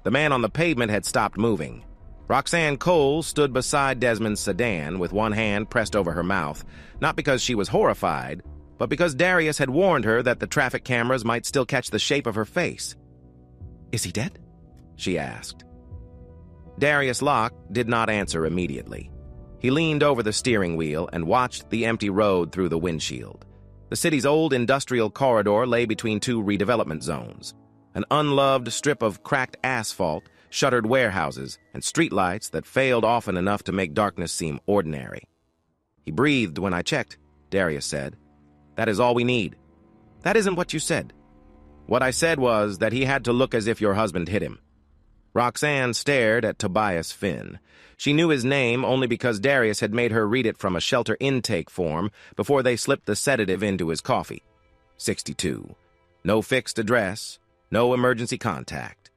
The man on the pavement had stopped moving. Roxanne Cole stood beside Desmond's sedan with one hand pressed over her mouth, not because she was horrified, but because Darius had warned her that the traffic cameras might still catch the shape of her face. "Is he dead?" she asked. Darius Locke did not answer immediately. He leaned over the steering wheel and watched the empty road through the windshield. The city's old industrial corridor lay between two redevelopment zones. An unloved strip of cracked asphalt, shuttered warehouses, and streetlights that failed often enough to make darkness seem ordinary. "He breathed when I checked," Darius said. "That is all we need." "That isn't what you said." "What I said was that he had to look as if your husband hit him." Roxanne stared at Tobias Finn. She knew his name only because Darius had made her read it from a shelter intake form before they slipped the sedative into his coffee. 62. No fixed address, no emergency contact.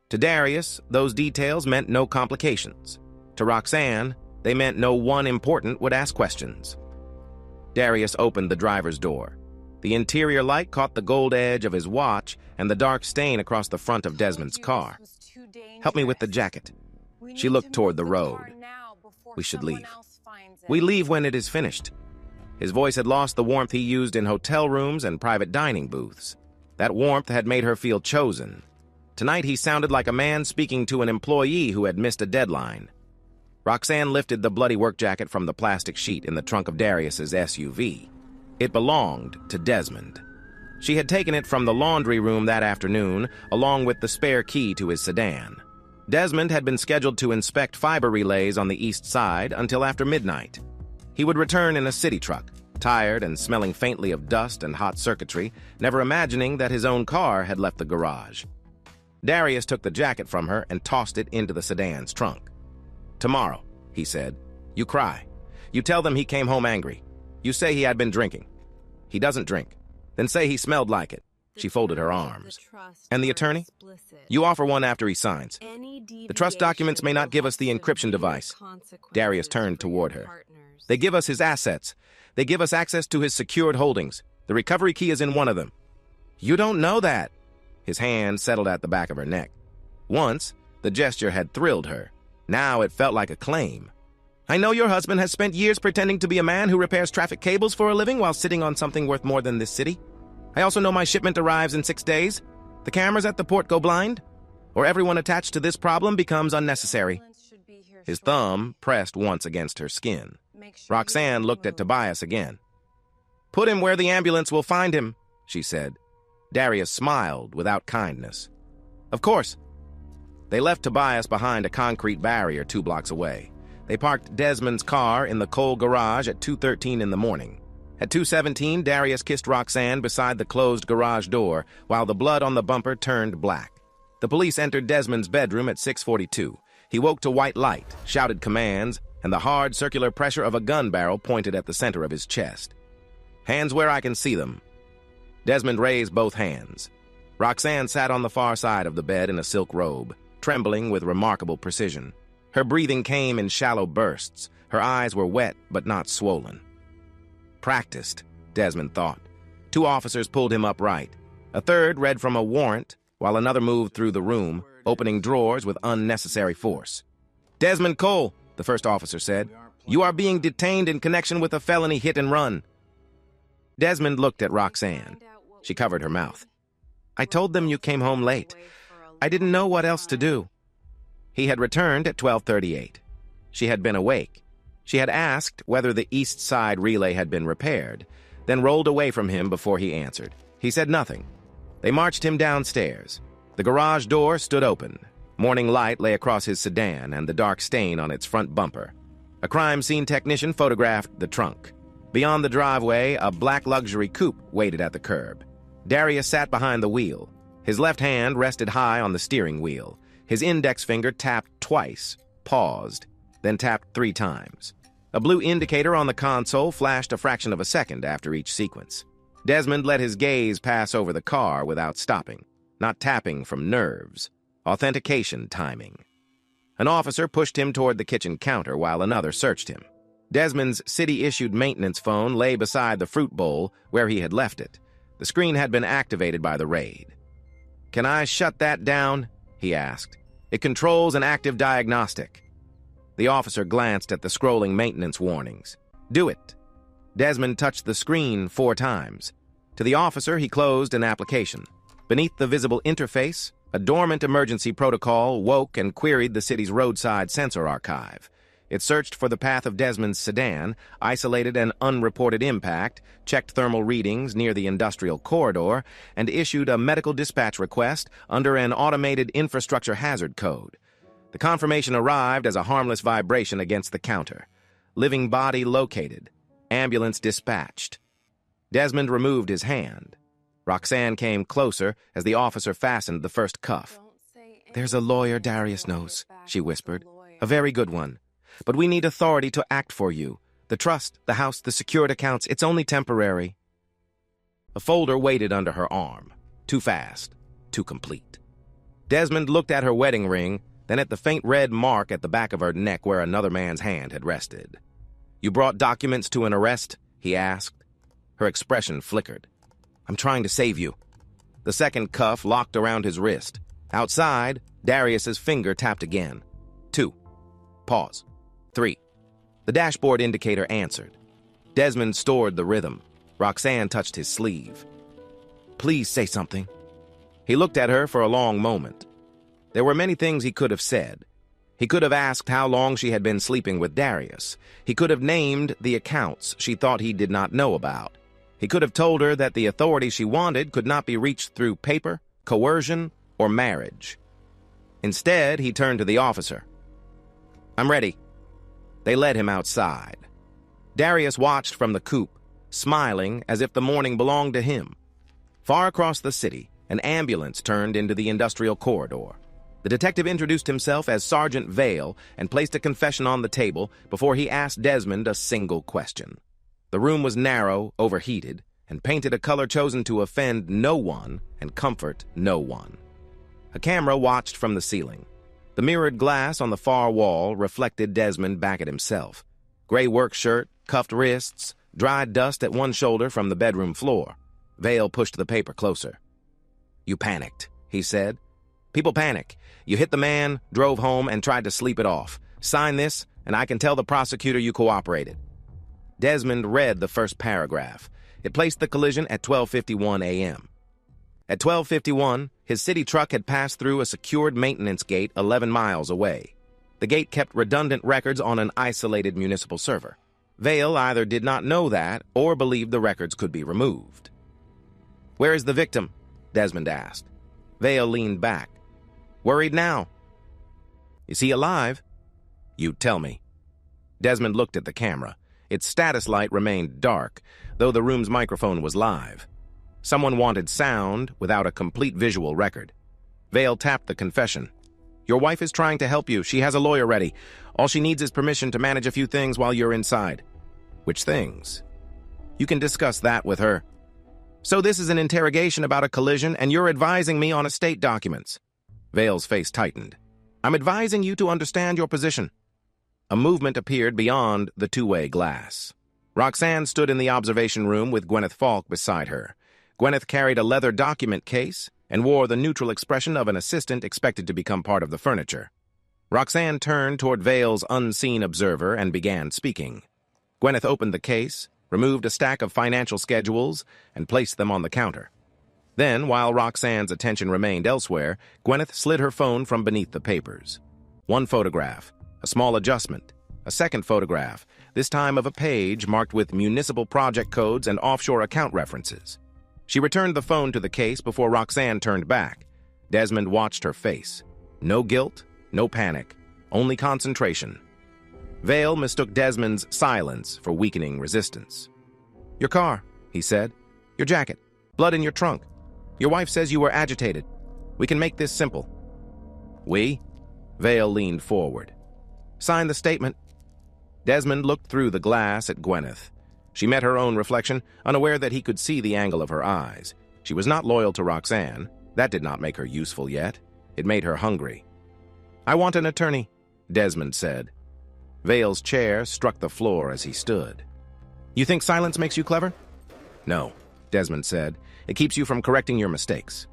To Darius, those details meant no complications. To Roxanne, they meant no one important would ask questions. Darius opened the driver's door. The interior light caught the gold edge of his watch and the dark stain across the front of Desmond's car. "Help me with the jacket." She looked toward the road. "We should leave." "We leave when it is finished." His voice had lost the warmth he used in hotel rooms and private dining booths. That warmth had made her feel chosen. Tonight he sounded like a man speaking to an employee who had missed a deadline. Roxanne lifted the bloody work jacket from the plastic sheet in the trunk of Darius's SUV. It belonged to Desmond. She had taken it from the laundry room that afternoon, along with the spare key to his sedan. Desmond had been scheduled to inspect fiber relays on the east side until after midnight. He would return in a city truck, tired and smelling faintly of dust and hot circuitry, never imagining that his own car had left the garage. Darius took the jacket from her and tossed it into the sedan's trunk. "Tomorrow," he said, "you cry. You tell them he came home angry. You say he had been drinking. He doesn't drink. Then say he smelled like it." She folded her arms. "And the attorney? You offer one after he signs. The trust documents may not give us the encryption device." Darius turned toward her. "They give us his assets. They give us access to his secured holdings. The recovery key is in one of them." "You don't know that." His hand settled at the back of her neck. Once, the gesture had thrilled her. Now it felt like a claim. "I know your husband has spent years pretending to be a man who repairs traffic cables for a living while sitting on something worth more than this city. I also know my shipment arrives in 6 days. The cameras at the port go blind, or everyone attached to this problem becomes unnecessary." His thumb pressed once against her skin. Roxanne looked at Tobias again. "Put him where the ambulance will find him," she said. Darius smiled without kindness. "Of course." They left Tobias behind a concrete barrier 2 blocks away. They parked Desmond's car in the Cole garage at 2:13 in the morning. At 2:17, Darius kissed Roxanne beside the closed garage door, while the blood on the bumper turned black. The police entered Desmond's bedroom at 6:42. He woke to white light, shouted commands, and the hard circular pressure of a gun barrel pointed at the center of his chest. "Hands where I can see them." Desmond raised both hands. Roxanne sat on the far side of the bed in a silk robe, trembling with remarkable precision. Her breathing came in shallow bursts. Her eyes were wet but not swollen. Practiced, Desmond thought. 2 officers pulled him upright. A third read from a warrant, while another moved through the room, opening drawers with unnecessary force. "Desmond Cole," the first officer said, "you are being detained in connection with a felony hit and run." Desmond looked at Roxanne. She covered her mouth. "I told them you came home late. I didn't know what else to do." He had returned at 12:38. She had been awake. She had asked whether the east side relay had been repaired, then rolled away from him before he answered. He said nothing. They marched him downstairs. The garage door stood open. Morning light lay across his sedan and the dark stain on its front bumper. A crime scene technician photographed the trunk. Beyond the driveway, a black luxury coupe waited at the curb. Darius sat behind the wheel. His left hand rested high on the steering wheel. His index finger tapped twice, paused, then tapped 3 times. A blue indicator on the console flashed a fraction of a second after each sequence. Desmond let his gaze pass over the car without stopping, not tapping from nerves. Authentication timing. An officer pushed him toward the kitchen counter while another searched him. Desmond's city-issued maintenance phone lay beside the fruit bowl where he had left it. The screen had been activated by the raid. "Can I shut that down?" he asked. It controls an active diagnostic. The officer glanced at the scrolling maintenance warnings. Do it. Desmond touched the screen 4 times. To the officer, he closed an application. Beneath the visible interface, a dormant emergency protocol woke and queried the city's roadside sensor archive. It searched for the path of Desmond's sedan, isolated an unreported impact, checked thermal readings near the industrial corridor, and issued a medical dispatch request under an automated infrastructure hazard code. The confirmation arrived as a harmless vibration against the counter. Living body located. Ambulance dispatched. Desmond removed his hand. Roxanne came closer as the officer fastened the first cuff. "There's a lawyer Darius knows," she whispered. "A very good one. But we need authority to act for you. The trust, the house, the secured accounts, it's only temporary." A folder waited under her arm. Too fast. Too complete. Desmond looked at her wedding ring, then at the faint red mark at the back of her neck where another man's hand had rested. "You brought documents to an arrest?" he asked. Her expression flickered. "I'm trying to save you." The second cuff locked around his wrist. Outside, Darius's finger tapped again. 2. Pause. 3. The dashboard indicator answered. Desmond stored the rhythm. Roxanne touched his sleeve. "Please say something." He looked at her for a long moment. There were many things he could have said. He could have asked how long she had been sleeping with Darius. He could have named the accounts she thought he did not know about. He could have told her that the authority she wanted could not be reached through paper, coercion, or marriage. Instead, he turned to the officer. "I'm ready." They led him outside. Darius watched from the coupe, smiling as if the morning belonged to him. Far across the city, an ambulance turned into the industrial corridor. The detective introduced himself as Sergeant Vale and placed a confession on the table before he asked Desmond a single question. The room was narrow, overheated, and painted a color chosen to offend no one and comfort no one. A camera watched from the ceiling. The mirrored glass on the far wall reflected Desmond back at himself. Gray work shirt, cuffed wrists, dried dust at one shoulder from the bedroom floor. Vale pushed the paper closer. "You panicked," he said. "People panic. You hit the man, drove home, and tried to sleep it off. Sign this, and I can tell the prosecutor you cooperated." Desmond read the first paragraph. It placed the collision at 12:51 a.m. At 12:51, his city truck had passed through a secured maintenance gate 11 miles away. The gate kept redundant records on an isolated municipal server. Vale either did not know that or believed the records could be removed. "Where is the victim?" Desmond asked. Vale leaned back. "Worried now." "Is he alive?" "You tell me." Desmond looked at the camera. Its status light remained dark, though the room's microphone was live. Someone wanted sound without a complete visual record. Vale tapped the confession. "Your wife is trying to help you. She has a lawyer ready. All she needs is permission to manage a few things while you're inside." "Which things?" "You can discuss that with her." "So this is an interrogation about a collision, and you're advising me on estate documents." Vale's face tightened. "I'm advising you to understand your position." A movement appeared beyond the two-way glass. Roxanne stood in the observation room with Gwyneth Falk beside her. Gwyneth carried a leather document case and wore the neutral expression of an assistant expected to become part of the furniture. Roxanne turned toward Vale's unseen observer and began speaking. Gwyneth opened the case, removed a stack of financial schedules, and placed them on the counter. Then, while Roxanne's attention remained elsewhere, Gwyneth slid her phone from beneath the papers. One photograph, a small adjustment, a second photograph, this time of a page marked with municipal project codes and offshore account references. She returned the phone to the case before Roxanne turned back. Desmond watched her face. No guilt, no panic, only concentration. Vale mistook Desmond's silence for weakening resistance. "Your car," he said. "Your jacket. Blood in your trunk. Your wife says you were agitated. We can make this simple." "We?" Vale leaned forward. "Sign the statement." Desmond looked through the glass at Gwyneth. She met her own reflection, unaware that he could see the angle of her eyes. She was not loyal to Roxanne. That did not make her useful yet. It made her hungry. "I want an attorney," Desmond said. Vale's chair struck the floor as he stood. "You think silence makes you clever?" "No," Desmond said. "It keeps you from correcting your mistakes."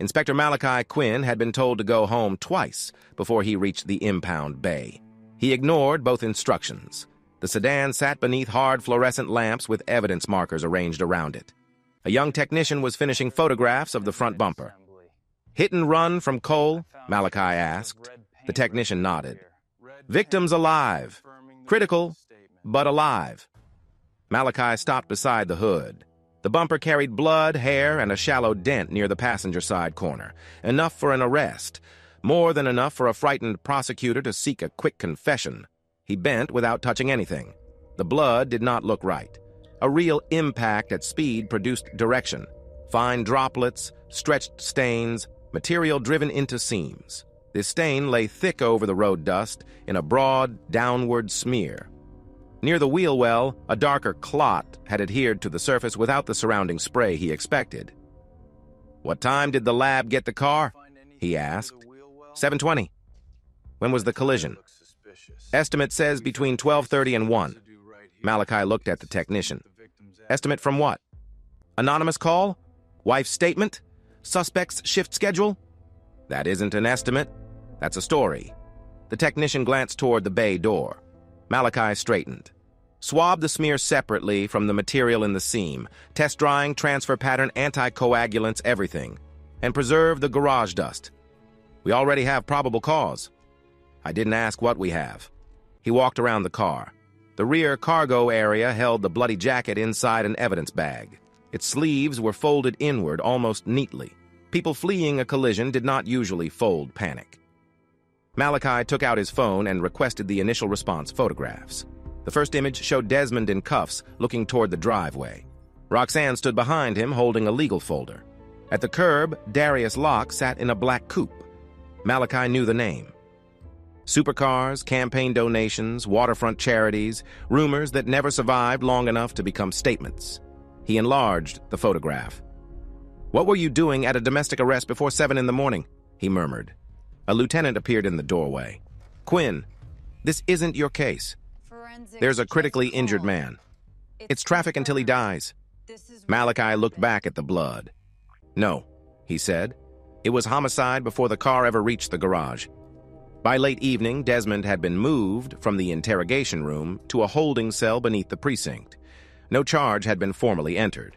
Inspector Malachi Quinn had been told to go home twice before he reached the impound bay. He ignored both instructions. The sedan sat beneath hard fluorescent lamps with evidence markers arranged around it. A young technician was finishing photographs of the front bumper. "Hit and run from Cole?" Malachi asked. The technician nodded. "Victims alive. Critical, but alive." Malachi stopped beside the hood. The bumper carried blood, hair, and a shallow dent near the passenger side corner, enough for an arrest, more than enough for a frightened prosecutor to seek a quick confession. He bent without touching anything. The blood did not look right. A real impact at speed produced direction. Fine droplets, stretched stains, material driven into seams. This stain lay thick over the road dust in a broad, downward smear. Near the wheel well, a darker clot had adhered to the surface without the surrounding spray he expected. "What time did the lab get the car?" he asked. 7:20. "When was the collision?" "Estimate says between 12:30 and 1. Malachi looked at the technician. "Estimate from what? Anonymous call? Wife's statement? Suspect's shift schedule?" "That isn't an estimate. That's a story." The technician glanced toward the bay door. Malachi straightened. "Swab the smear separately from the material in the seam. Test drying, transfer pattern, anticoagulants, everything. And preserve the garage dust. We already have probable cause." "I didn't ask what we have." He walked around the car. The rear cargo area held the bloody jacket inside an evidence bag. Its sleeves were folded inward almost neatly. People fleeing a collision did not usually fold panic. Malachi took out his phone and requested the initial response photographs. The first image showed Desmond in cuffs looking toward the driveway. Roxanne stood behind him holding a legal folder. At the curb, Darius Locke sat in a black coupe. Malachi knew the name. Supercars, campaign donations, waterfront charities, rumors that never survived long enough to become statements. He enlarged the photograph. "What were you doing at a domestic arrest before 7 in the morning?" he murmured. A lieutenant appeared in the doorway. "Quinn, this isn't your case. There's a critically injured man. It's traffic until he dies." Malachi looked back at the blood. "No," he said. "It was homicide before the car ever reached the garage." By late evening, Desmond had been moved from the interrogation room to a holding cell beneath the precinct. No charge had been formally entered.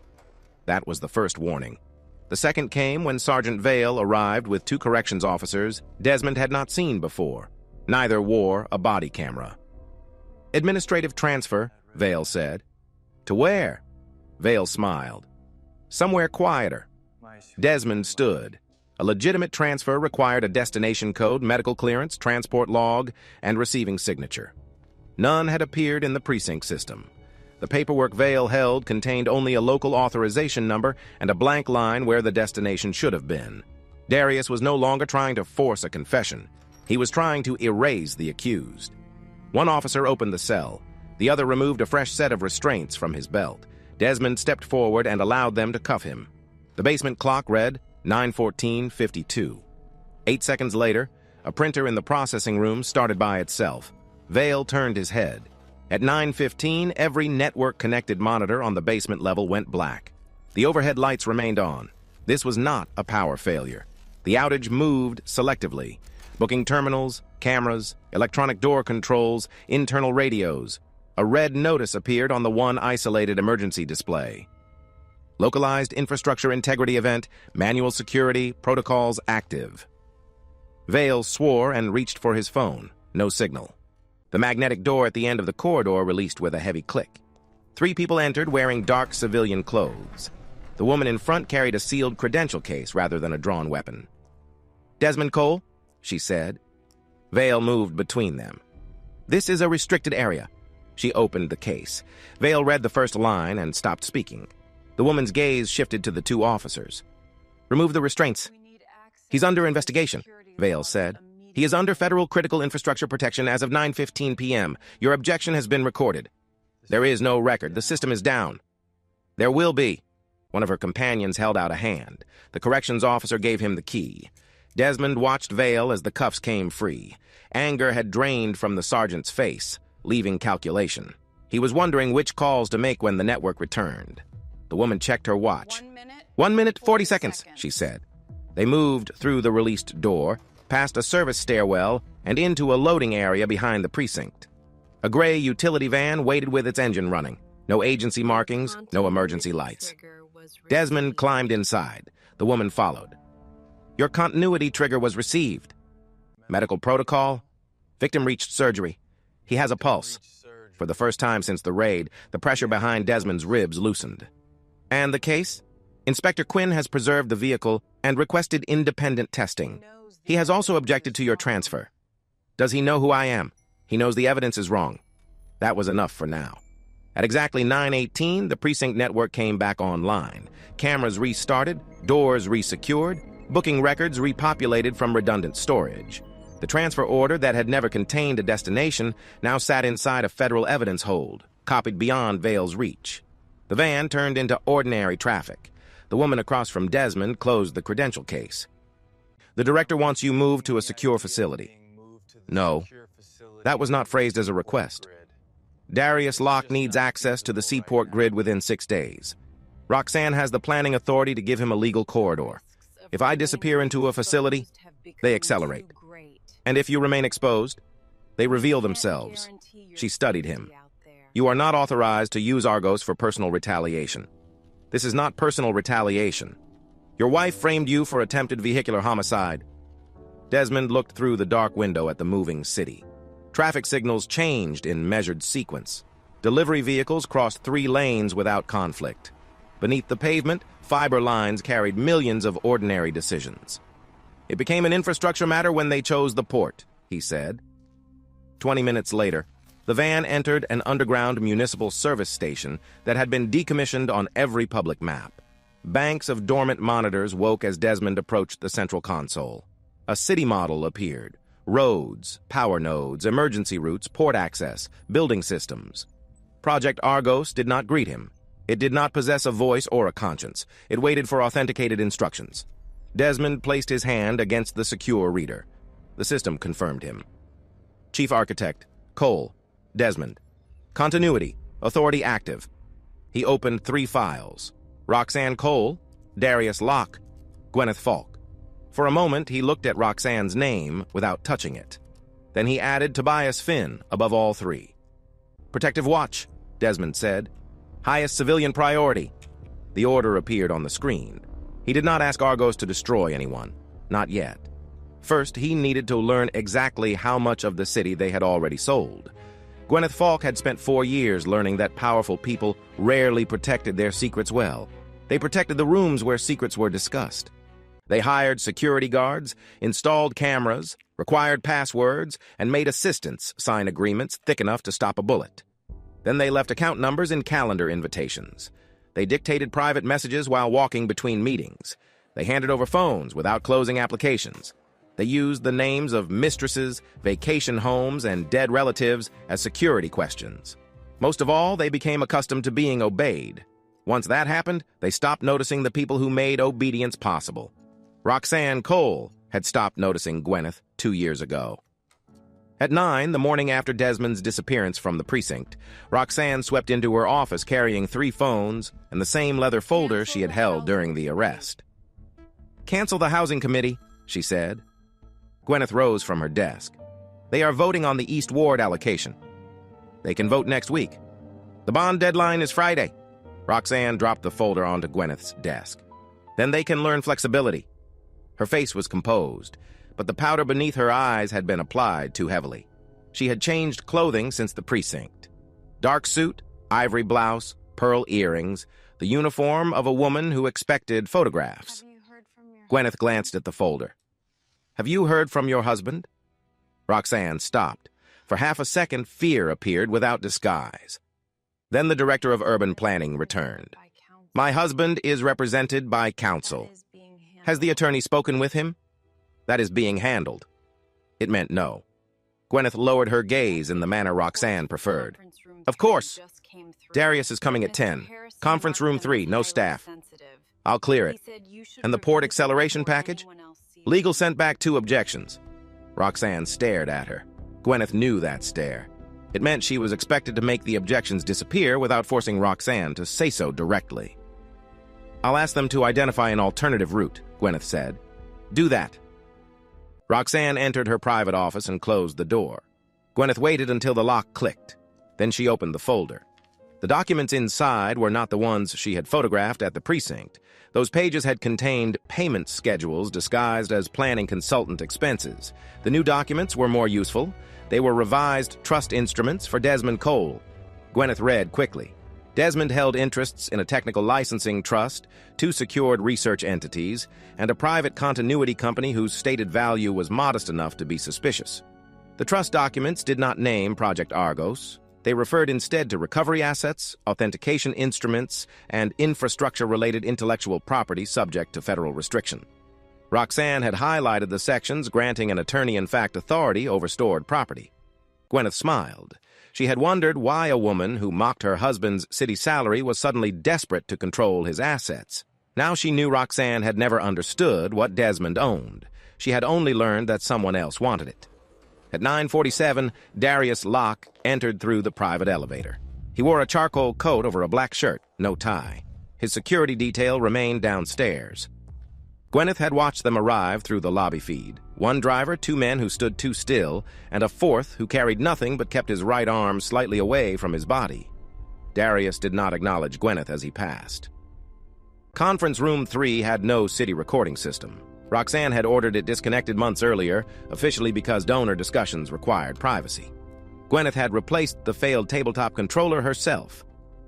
That was the first warning. The second came when Sergeant Vale arrived with 2 corrections officers Desmond had not seen before. Neither wore a body camera. "Administrative transfer," Vale said. "To where?" Vale smiled. "Somewhere quieter." Desmond stood. A legitimate transfer required a destination code, medical clearance, transport log, and receiving signature. None had appeared in the precinct system. The paperwork Vale held contained only a local authorization number and a blank line where the destination should have been. Darius was no longer trying to force a confession. He was trying to erase the accused. One officer opened the cell. The other removed a fresh set of restraints from his belt. Desmond stepped forward and allowed them to cuff him. The basement clock read 9:14:52. 8 seconds later, a printer in the processing room started by itself. Vale turned his head. At 9:15, every network-connected monitor on the basement level went black. The overhead lights remained on. This was not a power failure. The outage moved selectively, booking terminals, cameras, electronic door controls, internal radios. A red notice appeared on the one isolated emergency display. Localized infrastructure integrity event, manual security, protocols active. Vale swore and reached for his phone. No signal. The magnetic door at the end of the corridor released with a heavy click. 3 people entered wearing dark civilian clothes. The woman in front carried a sealed credential case rather than a drawn weapon. "Desmond Cole," she said. Vale moved between them. "This is a restricted area." She opened the case. Vale read the first line and stopped speaking. The woman's gaze shifted to the 2 officers. "Remove the restraints." "He's under investigation," Vale said. "He is under federal critical infrastructure protection as of 9:15 p.m. Your objection has been recorded." "There is no record. The system is down." "There will be." One of her companions held out a hand. The corrections officer gave him the key. Desmond watched Vale as the cuffs came free. Anger had drained from the sergeant's face, leaving calculation. He was wondering which calls to make when the network returned. The woman checked her watch. 1 minute, 40 seconds, she said. They moved through the released door, past a service stairwell, and into a loading area behind the precinct. A gray utility van waited with its engine running. No agency markings, no emergency lights. Desmond climbed inside. The woman followed. Your continuity trigger was received. Medical protocol? Victim reached surgery. He has a pulse. For the first time since the raid, the pressure behind Desmond's ribs loosened. And the case? Inspector Quinn has preserved the vehicle and requested independent testing. He has also objected to your transfer. Does he know who I am? He knows the evidence is wrong. That was enough for now. At exactly 9:18, the precinct network came back online. Cameras restarted, doors resecured, booking records repopulated from redundant storage. The transfer order that had never contained a destination now sat inside a federal evidence hold, copied beyond Vale's reach. The van turned into ordinary traffic. The woman across from Desmond closed the credential case. The director wants you moved to a secure facility. No, that was not phrased as a request. Darius Locke needs access to the seaport grid within 6 days. Roxanne has the planning authority to give him a legal corridor. If I disappear into a facility, they accelerate. And if you remain exposed, they reveal themselves. She studied him. You are not authorized to use Argos for personal retaliation. This is not personal retaliation. Your wife framed you for attempted vehicular homicide. Desmond looked through the dark window at the moving city. Traffic signals changed in measured sequence. Delivery vehicles crossed 3 lanes without conflict. Beneath the pavement, fiber lines carried millions of ordinary decisions. It became an infrastructure matter when they chose the port, he said. 20 minutes later, the van entered an underground municipal service station that had been decommissioned on every public map. Banks of dormant monitors woke as Desmond approached the central console. A city model appeared. Roads, power nodes, emergency routes, port access, building systems. Project Argos did not greet him. It did not possess a voice or a conscience. It waited for authenticated instructions. Desmond placed his hand against the secure reader. The system confirmed him. Chief Architect, Cole, Desmond. Continuity, authority active. He opened 3 files. Roxanne Cole, Darius Locke, Gwyneth Falk. For a moment, he looked at Roxanne's name without touching it. Then he added Tobias Finn above all 3. Protective watch, Desmond said. Highest civilian priority. The order appeared on the screen. He did not ask Argos to destroy anyone. Not yet. First, he needed to learn exactly how much of the city they had already sold. Gwyneth Falk had spent 4 years learning that powerful people rarely protected their secrets well. They protected the rooms where secrets were discussed. They hired security guards, installed cameras, required passwords, and made assistants sign agreements thick enough to stop a bullet. Then they left account numbers in calendar invitations. They dictated private messages while walking between meetings. They handed over phones without closing applications. They used the names of mistresses, vacation homes, and dead relatives as security questions. Most of all, they became accustomed to being obeyed. Once that happened, they stopped noticing the people who made obedience possible. Roxanne Cole had stopped noticing Gwyneth 2 years ago. At 9, the morning after Desmond's disappearance from the precinct, Roxanne swept into her office carrying 3 phones and the same leather folder she had held during the arrest. "Cancel the housing committee," she said. Gwyneth rose from her desk. "They are voting on the East Ward allocation. They can vote next week. The bond deadline is Friday." Roxanne dropped the folder onto Gwyneth's desk. "Then they can learn flexibility." Her face was composed, but the powder beneath her eyes had been applied too heavily. She had changed clothing since the precinct. Dark suit, ivory blouse, pearl earrings, the uniform of a woman who expected photographs. Gwyneth glanced at the folder. "Have you heard from your husband?" Roxanne stopped. For half a second, fear appeared without disguise. Then the director of urban planning returned. "My husband is represented by counsel. Has the attorney spoken with him?" "That is being handled." It meant no. Gwyneth lowered her gaze in the manner Roxanne preferred. "Of course. Darius is coming at 10. Conference room 3, no staff. I'll clear it. And the port acceleration package? Legal sent back 2 objections." Roxanne stared at her. Gwyneth knew that stare. It meant she was expected to make the objections disappear without forcing Roxanne to say so directly. "I'll ask them to identify an alternative route," Gwyneth said. Do that." Roxanne entered her private office and closed the door. Gwyneth waited until the lock clicked. Then she opened the folder. The documents inside were not the ones she had photographed at the precinct. Those pages had contained payment schedules disguised as planning consultant expenses. The new documents were more useful. They were revised trust instruments for Desmond Cole. Gwyneth read quickly. Desmond held interests in a technical licensing trust, 2 secured research entities, and a private continuity company whose stated value was modest enough to be suspicious. The trust documents did not name Project Argos. They referred instead to recovery assets, authentication instruments, and infrastructure-related intellectual property subject to federal restriction. Roxanne had highlighted the sections granting an attorney-in-fact authority over stored property. Gwyneth smiled. She had wondered why a woman who mocked her husband's city salary was suddenly desperate to control his assets. Now she knew Roxanne had never understood what Desmond owned. She had only learned that someone else wanted it. At 9:47, Darius Locke entered through the private elevator. He wore a charcoal coat over a black shirt, no tie. His security detail remained downstairs. Gwyneth had watched them arrive through the lobby feed. 1 driver, 2 men who stood too still, and a 4th who carried nothing but kept his right arm slightly away from his body. Darius did not acknowledge Gwyneth as he passed. Conference Room 3 had no city recording system. Roxanne had ordered it disconnected months earlier, officially because donor discussions required privacy. Gwyneth had replaced the failed tabletop controller herself.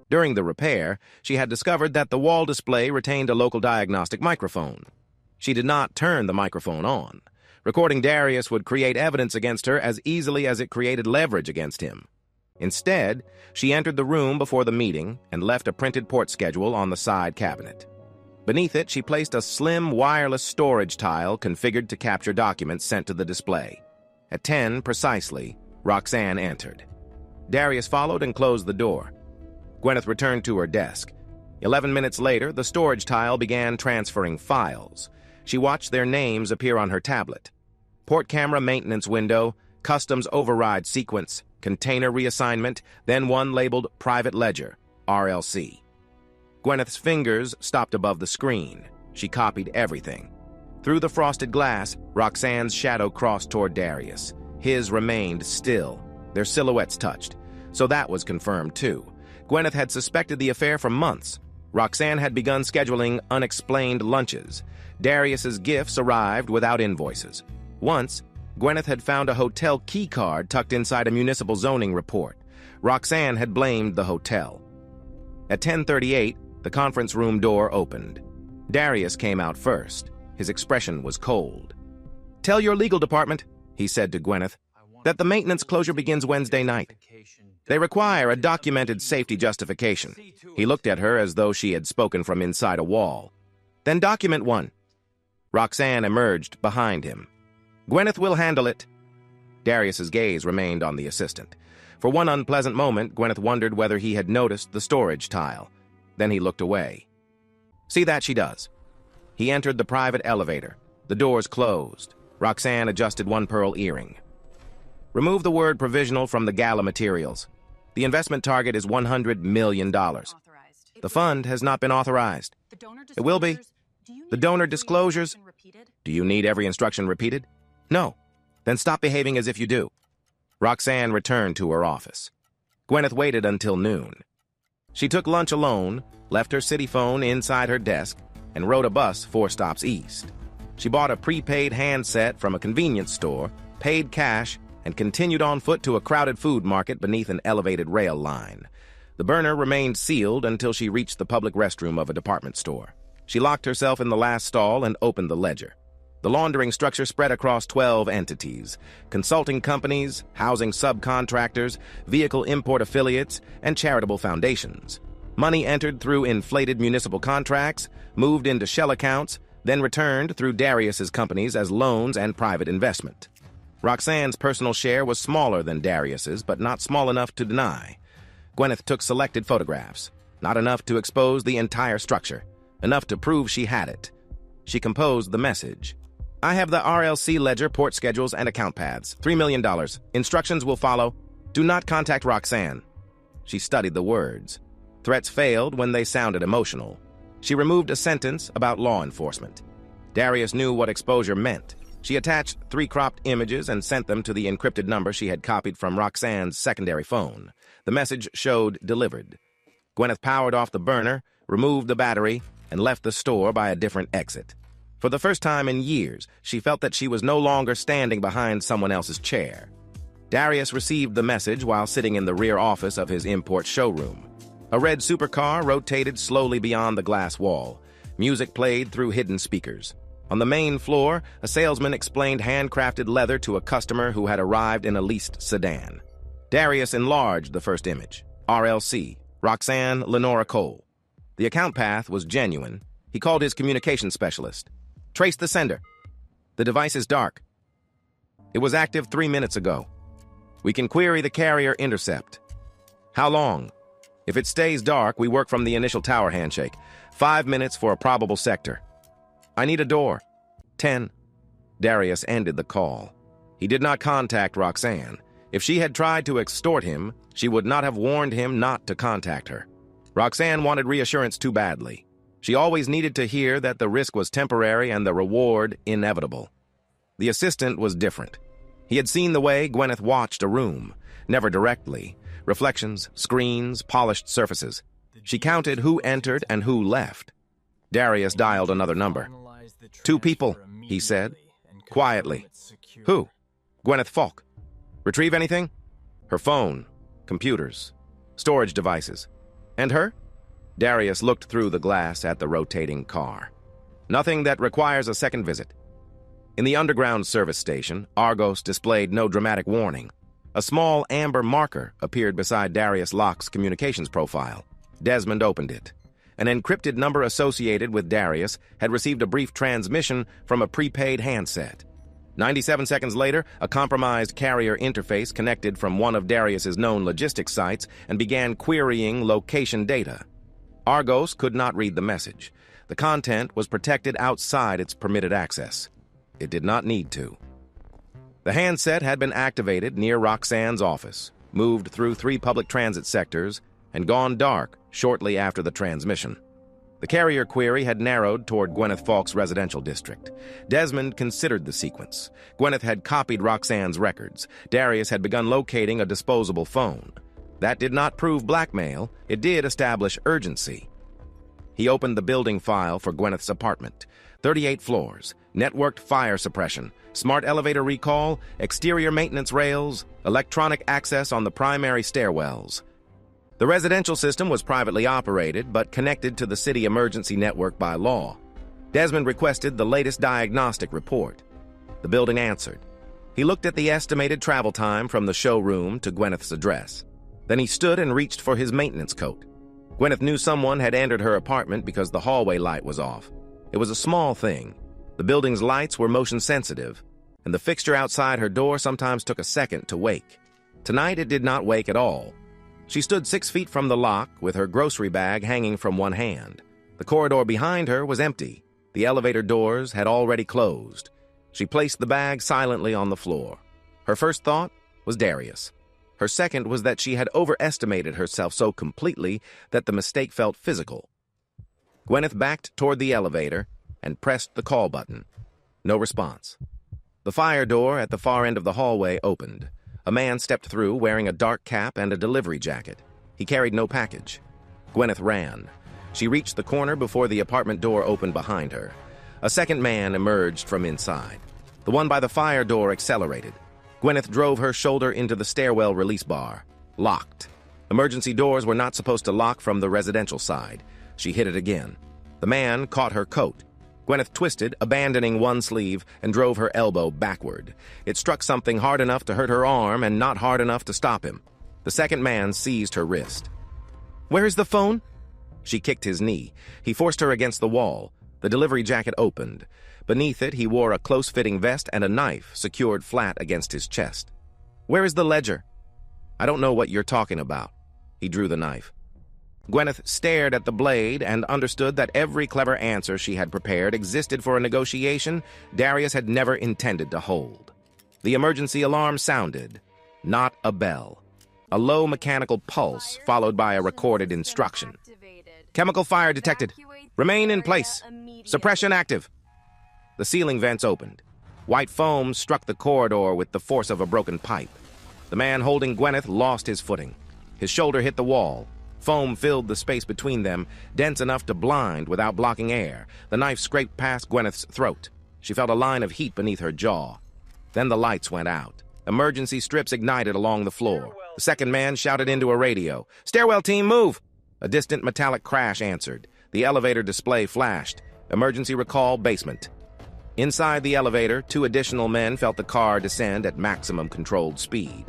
During the repair, she had discovered that the wall display retained a local diagnostic microphone. She did not turn the microphone on. Recording Darius would create evidence against her as easily as it created leverage against him. Instead, she entered the room before the meeting and left a printed port schedule on the side cabinet. Beneath it, she placed a slim wireless storage tile configured to capture documents sent to the display. At 10 precisely, Roxanne entered. Darius followed and closed the door. Gwyneth returned to her desk. 11 minutes later, the storage tile began transferring files. She watched their names appear on her tablet. Port camera maintenance window, customs override sequence, container reassignment, then one labeled private ledger, RLC. Gwyneth's fingers stopped above the screen. She copied everything. Through the frosted glass, Roxanne's shadow crossed toward Darius. His remained still. Their silhouettes touched. So that was confirmed, too. Gwyneth had suspected the affair for months. Roxanne had begun scheduling unexplained lunches. Darius's gifts arrived without invoices. Once, Gwyneth had found a hotel key card tucked inside a municipal zoning report. Roxanne had blamed the hotel. At 10:38, the conference room door opened. Darius came out first. His expression was cold. "Tell your legal department," he said to Gwyneth, "that the maintenance closure begins Wednesday night. They require a documented safety justification." He looked at her as though she had spoken from inside a wall. "Then document one." Roxanne emerged behind him. "Gwyneth will handle it." Darius's gaze remained on the assistant. For one unpleasant moment, Gwyneth wondered whether he had noticed the storage tile. Then he looked away. "See that she does." He entered the private elevator. The doors closed. Roxanne adjusted one pearl earring. "Remove the word provisional from the gala materials. The investment target is $100 million. The fund has not been authorized. It will be. The donor disclosures. Do you need every instruction repeated? No. Then stop behaving as if you do." Roxanne returned to her office. Gwyneth waited until noon. She took lunch alone, left her city phone inside her desk, and rode a bus 4 stops east. She bought a prepaid handset from a convenience store, paid cash, and continued on foot to a crowded food market beneath an elevated rail line. The burner remained sealed until she reached the public restroom of a department store. She locked herself in the last stall and opened the ledger. The laundering structure spread across 12 entities: consulting companies, housing subcontractors, vehicle import affiliates, and charitable foundations. Money entered through inflated municipal contracts, moved into shell accounts, then returned through Darius's companies as loans and private investment. Roxanne's personal share was smaller than Darius's, but not small enough to deny. Gwyneth took selected photographs, not enough to expose the entire structure, enough to prove she had it. She composed the message. "I have the RLC ledger, port schedules, and account paths. $3 million. Instructions will follow. Do not contact Roxanne." She studied the words. Threats failed when they sounded emotional. She removed a sentence about law enforcement. Darius knew what exposure meant. She attached 3 cropped images and sent them to the encrypted number she had copied from Roxanne's secondary phone. The message showed delivered. Gwyneth powered off the burner, removed the battery, and left the store by a different exit. For the first time in years, she felt that she was no longer standing behind someone else's chair. Darius received the message while sitting in the rear office of his import showroom. A red supercar rotated slowly beyond the glass wall. Music played through hidden speakers. On the main floor, a salesman explained handcrafted leather to a customer who had arrived in a leased sedan. Darius enlarged the first image. RLC, Roxanne Lenora Cole. The account path was genuine. He called his communication specialist. Trace the sender. The device is dark. It was active 3 minutes ago. We can query the carrier intercept. How long? If it stays dark, we work from the initial tower handshake. 5 minutes for a probable sector. I need a door. 10. Darius ended the call. He did not contact Roxanne. If she had tried to extort him, she would not have warned him not to contact her. Roxanne wanted reassurance too badly. She always needed to hear that the risk was temporary and the reward inevitable. The assistant was different. He had seen the way Gwyneth watched a room, never directly. Reflections, screens, polished surfaces. She counted who entered and who left. Darius dialed another number. 2 people, he said, quietly. Who? Gwyneth Falk. Retrieve anything? Her phone, computers, storage devices. And her? Darius looked through the glass at the rotating car. Nothing that requires a second visit. In the underground service station, Argos displayed no dramatic warning. A small amber marker appeared beside Darius Locke's communications profile. Desmond opened it. An encrypted number associated with Darius had received a brief transmission from a prepaid handset. 97 seconds later, a compromised carrier interface connected from one of Darius's known logistics sites and began querying location data. Argos could not read the message. The content was protected outside its permitted access. It did not need to. The handset had been activated near Roxanne's office, moved through 3 public transit sectors, and gone dark shortly after the transmission. The carrier query had narrowed toward Gwyneth Falk's residential district. Desmond considered the sequence. Gwyneth had copied Roxanne's records. Darius had begun locating a disposable phone. That did not prove blackmail. It did establish urgency. He opened the building file for Gwyneth's apartment. 38 floors, networked fire suppression, smart elevator recall, exterior maintenance rails, electronic access on the primary stairwells. The residential system was privately operated, but connected to the city emergency network by law. Desmond requested the latest diagnostic report. The building answered. He looked at the estimated travel time from the showroom to Gwyneth's address. Then he stood and reached for his maintenance coat. Gwyneth knew someone had entered her apartment because the hallway light was off. It was a small thing. The building's lights were motion-sensitive, and the fixture outside her door sometimes took a second to wake. Tonight it did not wake at all. She stood 6 feet from the lock with her grocery bag hanging from one hand. The corridor behind her was empty. The elevator doors had already closed. She placed the bag silently on the floor. Her first thought was Darius. Her second was that she had overestimated herself so completely that the mistake felt physical. Gwyneth backed toward the elevator and pressed the call button. No response. The fire door at the far end of the hallway opened. A man stepped through wearing a dark cap and a delivery jacket. He carried no package. Gwyneth ran. She reached the corner before the apartment door opened behind her. A second man emerged from inside. The one by the fire door accelerated. Gwyneth drove her shoulder into the stairwell release bar. Locked. Emergency doors were not supposed to lock from the residential side. She hit it again. The man caught her coat. Gwyneth twisted, abandoning one sleeve, and drove her elbow backward. It struck something hard enough to hurt her arm and not hard enough to stop him. The second man seized her wrist. "Where is the phone?" She kicked his knee. He forced her against the wall. The delivery jacket opened. Beneath it, he wore a close-fitting vest and a knife secured flat against his chest. "Where is the ledger?" "I don't know what you're talking about." He drew the knife. Gwyneth stared at the blade and understood that every clever answer she had prepared existed for a negotiation Darius had never intended to hold. The emergency alarm sounded. Not a bell. A low mechanical pulse followed by a recorded instruction. "Chemical fire detected. Remain in place. Suppression active." The ceiling vents opened. White foam struck the corridor with the force of a broken pipe. The man holding Gwyneth lost his footing. His shoulder hit the wall. Foam filled the space between them, dense enough to blind without blocking air. The knife scraped past Gwyneth's throat. She felt a line of heat beneath her jaw. Then the lights went out. Emergency strips ignited along the floor. The second man shouted into a radio, "Stairwell team, move!" A distant metallic crash answered. The elevator display flashed. Emergency recall basement. Inside the elevator, 2 additional men felt the car descend at maximum controlled speed.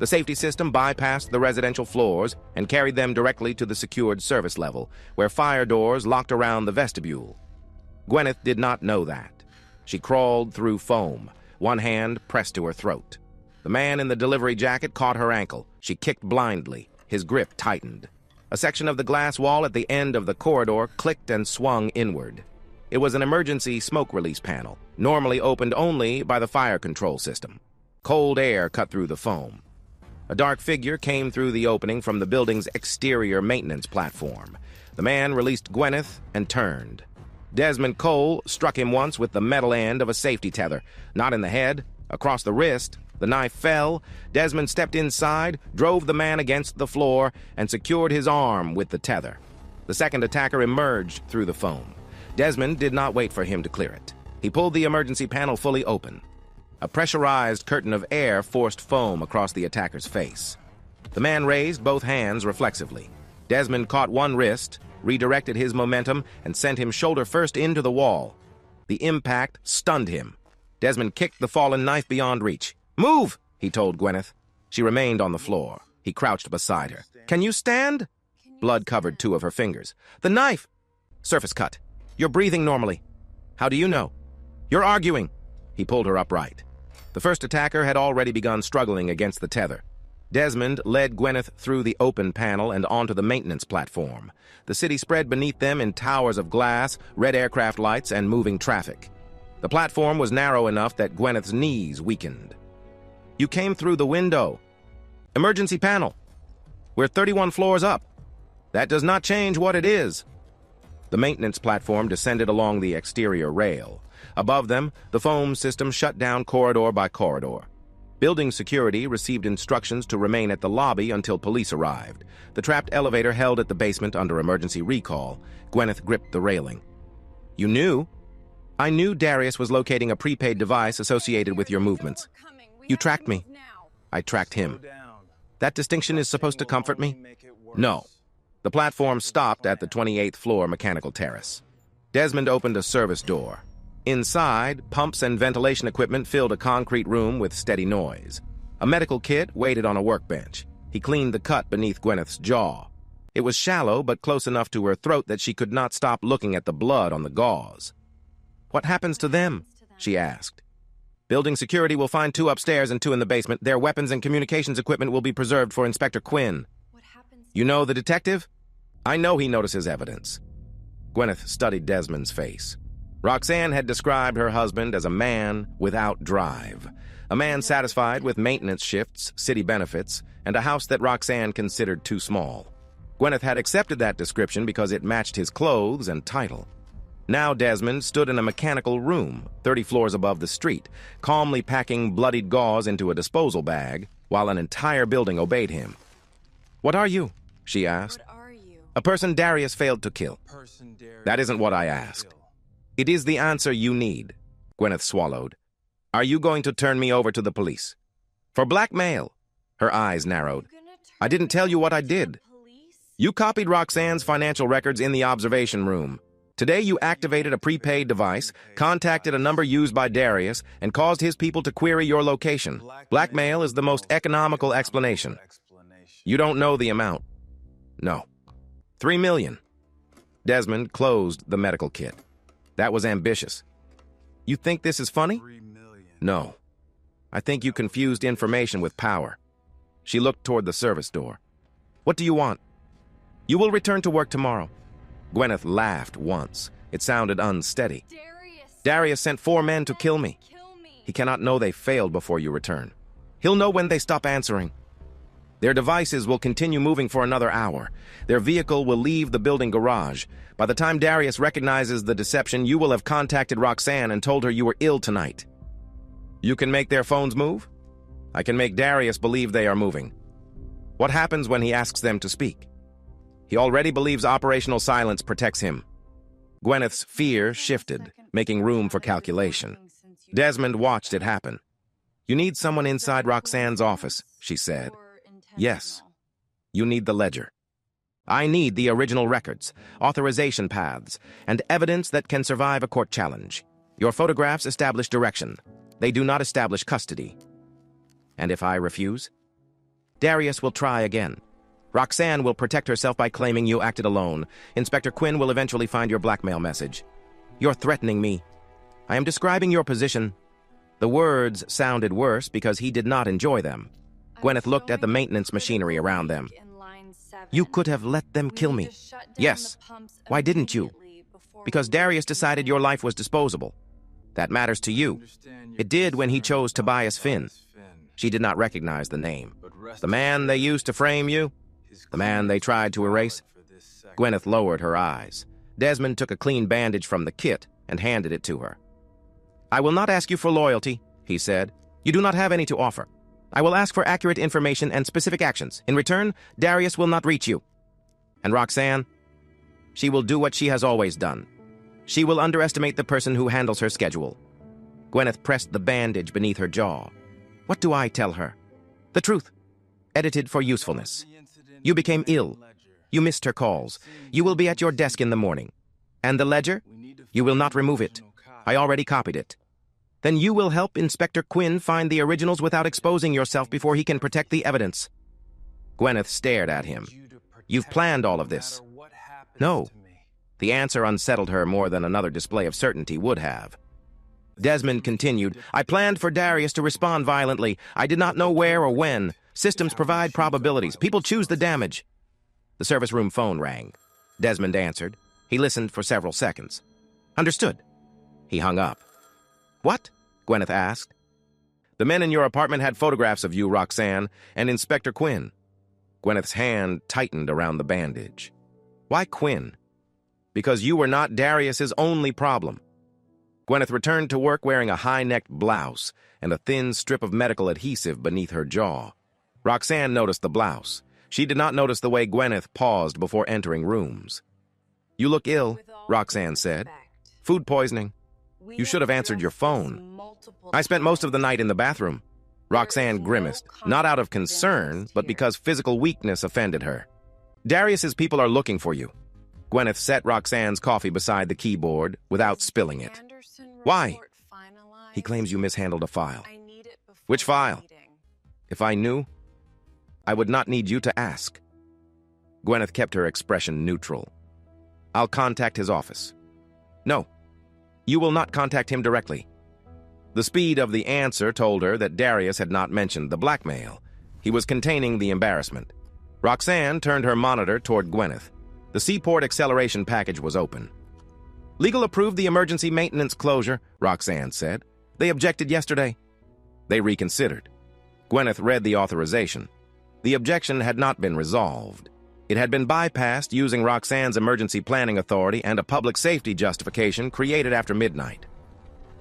The safety system bypassed the residential floors and carried them directly to the secured service level, where fire doors locked around the vestibule. Gwyneth did not know that. She crawled through foam, one hand pressed to her throat. The man in the delivery jacket caught her ankle. She kicked blindly. His grip tightened. A section of the glass wall at the end of the corridor clicked and swung inward. It was an emergency smoke release panel, normally opened only by the fire control system. Cold air cut through the foam. A dark figure came through the opening from the building's exterior maintenance platform. The man released Gwyneth and turned. Desmond Cole struck him once with the metal end of a safety tether. Not in the head, across the wrist. The knife fell. Desmond stepped inside, drove the man against the floor, and secured his arm with the tether. The second attacker emerged through the foam. Desmond did not wait for him to clear it. He pulled the emergency panel fully open. A pressurized curtain of air forced foam across the attacker's face. The man raised both hands reflexively. Desmond caught one wrist, redirected his momentum, and sent him shoulder first into the wall. The impact stunned him. Desmond kicked the fallen knife beyond reach. "Move!" he told Gwyneth. She remained on the floor. He crouched beside her. "Can you stand?" Blood covered 2 of her fingers. "The knife!" "Surface cut. You're breathing normally." "How do you know?" "You're arguing." He pulled her upright. The first attacker had already begun struggling against the tether. Desmond led Gwyneth through the open panel and onto the maintenance platform. The city spread beneath them in towers of glass, red aircraft lights, and moving traffic. The platform was narrow enough that Gwyneth's knees weakened. "You came through the window." "Emergency panel. We're 31 floors up." "That does not change what it is." The maintenance platform descended along the exterior rail. Above them, the foam system shut down corridor by corridor. Building security received instructions to remain at the lobby until police arrived. The trapped elevator held at the basement under emergency recall. Gwyneth gripped the railing. "You knew?" "I knew Darius was locating a prepaid device associated with your movements." "You tracked me." "I tracked him." "That distinction is supposed to comfort me?" "No." The platform stopped at the 28th floor mechanical terrace. Desmond opened a service door. Inside, pumps and ventilation equipment filled a concrete room with steady noise. A medical kit waited on a workbench. He cleaned the cut beneath Gwyneth's jaw. It was shallow, but close enough to her throat that she could not stop looking at the blood on the gauze. "What happens to them?" she asked. "Building security will find 2 upstairs and 2 in the basement. Their weapons and communications equipment will be preserved for Inspector Quinn." "You know the detective?" "I know he notices evidence." Gwyneth studied Desmond's face. Roxanne had described her husband as a man without drive, a man satisfied with maintenance shifts, city benefits, and a house that Roxanne considered too small. Gwyneth had accepted that description because it matched his clothes and title. Now Desmond stood in a mechanical room, 30 floors above the street, calmly packing bloodied gauze into a disposal bag, while an entire building obeyed him. "What are you?" she asked. What are you? "A person Darius failed to kill." "That isn't what I asked." "It is the answer you need." Gwyneth swallowed. "Are you going to turn me over to the police?" "For blackmail." Her eyes narrowed. "I didn't tell you what I did." "You copied Roxanne's financial records in the observation room. Today you activated a prepaid device, contacted a number used by Darius, and caused his people to query your location. Blackmail is the most economical explanation." "You don't know the amount." "No." $3 million. Desmond closed the medical kit. "That was ambitious." "You think this is funny?" "No. I think you confused information with power." She looked toward the service door. "What do you want?" "You will return to work tomorrow." Gwyneth laughed once. It sounded unsteady. "Darius sent 4 men to kill me. He cannot know they failed before you return. He'll know when they stop answering." Their devices will continue moving for another hour. Their vehicle will leave the building garage. By the time Darius recognizes the deception, you will have contacted Roxanne and told her you were ill tonight. You can make their phones move? I can make Darius believe they are moving. What happens when he asks them to speak? He already believes operational silence protects him. Gwyneth's fear shifted, making room for calculation. Desmond watched it happen. You need someone inside Roxanne's office, she said. Yes. You need the ledger. I need the original records, authorization paths, and evidence that can survive a court challenge. Your photographs establish direction. They do not establish custody. And if I refuse? Darius will try again. Roxanne will protect herself by claiming you acted alone. Inspector Quinn will eventually find your blackmail message. You're threatening me. I am describing your position. The words sounded worse because he did not enjoy them. Gwyneth looked at the maintenance machinery around them. You could have let them kill me. Yes. Why didn't you? Because Darius decided your life was disposable. That matters to you. It did when he chose Tobias Finn. She did not recognize the name. The man they used to frame you? The man they tried to erase? Gwyneth lowered her eyes. Desmond took a clean bandage from the kit and handed it to her. I will not ask you for loyalty, he said. You do not have any to offer. I will ask for accurate information and specific actions. In return, Darius will not reach you. And Roxanne? She will do what she has always done. She will underestimate the person who handles her schedule. Gwyneth pressed the bandage beneath her jaw. What do I tell her? The truth. Edited for usefulness. You became ill. You missed her calls. You will be at your desk in the morning. And the ledger? You will not remove it. I already copied it. Then you will help Inspector Quinn find the originals without exposing yourself before he can protect the evidence. Gwyneth stared at him. You've planned all of this. No. The answer unsettled her more than another display of certainty would have. Desmond continued, I planned for Darius to respond violently. I did not know where or when. Systems provide probabilities. People choose the damage. The service room phone rang. Desmond answered. He listened for several seconds. Understood. He hung up. What? Gwyneth asked. The men in your apartment had photographs of you, Roxanne, and Inspector Quinn. Gwyneth's hand tightened around the bandage. Why Quinn? Because you were not Darius's only problem. Gwyneth returned to work wearing a high-necked blouse and a thin strip of medical adhesive beneath her jaw. Roxanne noticed the blouse. She did not notice the way Gwyneth paused before entering rooms. You look ill, Roxanne said. Food poisoning. You should have answered your phone. I spent most of the night in the bathroom. Roxanne grimaced, not out of concern, but because physical weakness offended her. Darius's people are looking for you. Gwyneth set Roxanne's coffee beside the keyboard without spilling it. Why? He claims you mishandled a file. Which file? If I knew, I would not need you to ask. Gwyneth kept her expression neutral. I'll contact his office. No. You will not contact him directly. The speed of the answer told her that Darius had not mentioned the blackmail. He was containing the embarrassment. Roxanne turned her monitor toward Gwyneth. The Seaport acceleration package was open. Legal approved the emergency maintenance closure, Roxanne said. They objected yesterday. They reconsidered. Gwyneth read the authorization. The objection had not been resolved. It had been bypassed using Roxanne's emergency planning authority and a public safety justification created after midnight.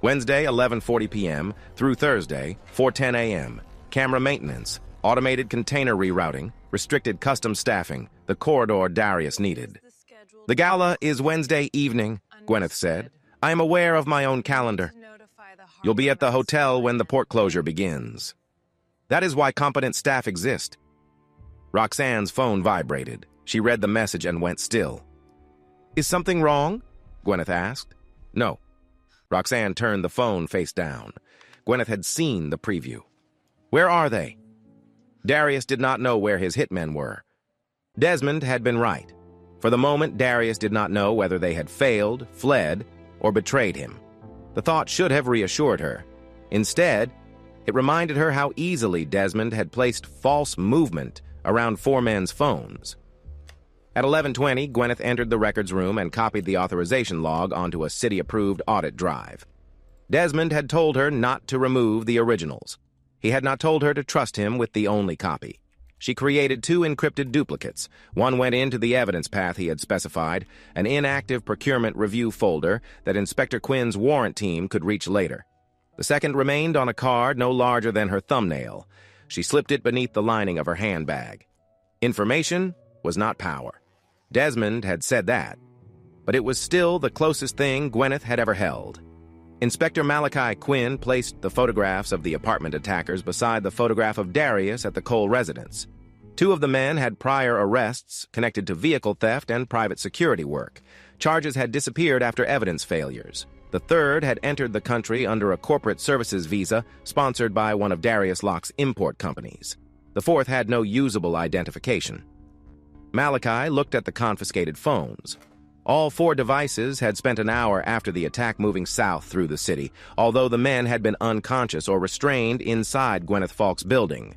Wednesday, 11:40 p.m. through Thursday, 4:10 a.m. Camera maintenance, automated container rerouting, restricted custom staffing, the corridor Darius needed. The gala is Wednesday evening, Gwyneth said. I am aware of my own calendar. You'll be at the hotel when the port closure begins. That is why competent staff exist. Roxanne's phone vibrated. She read the message and went still. Is something wrong? Gwyneth asked. No. Roxanne turned the phone face down. Gwyneth had seen the preview. Where are they? Darius did not know where his hitmen were. Desmond had been right. For the moment, Darius did not know whether they had failed, fled, or betrayed him. The thought should have reassured her. Instead, it reminded her how easily Desmond had placed false movement around four men's phones. At 11:20, Gwyneth entered the records room and copied the authorization log onto a city-approved audit drive. Desmond had told her not to remove the originals. He had not told her to trust him with the only copy. She created 2 encrypted duplicates. One went into the evidence path he had specified, an inactive procurement review folder that Inspector Quinn's warrant team could reach later. The second remained on a card no larger than her thumbnail. She slipped it beneath the lining of her handbag. Information was not power. Desmond had said that. But it was still the closest thing Gwyneth had ever held. Inspector Malachi Quinn placed the photographs of the apartment attackers beside the photograph of Darius at the Cole residence. 2 of the men had prior arrests connected to vehicle theft and private security work. Charges had disappeared after evidence failures. The third had entered the country under a corporate services visa sponsored by one of Darius Locke's import companies. The fourth had no usable identification. Malachi looked at the confiscated phones. All 4 devices had spent an hour after the attack moving south through the city, although the men had been unconscious or restrained inside Gwyneth Falk's building.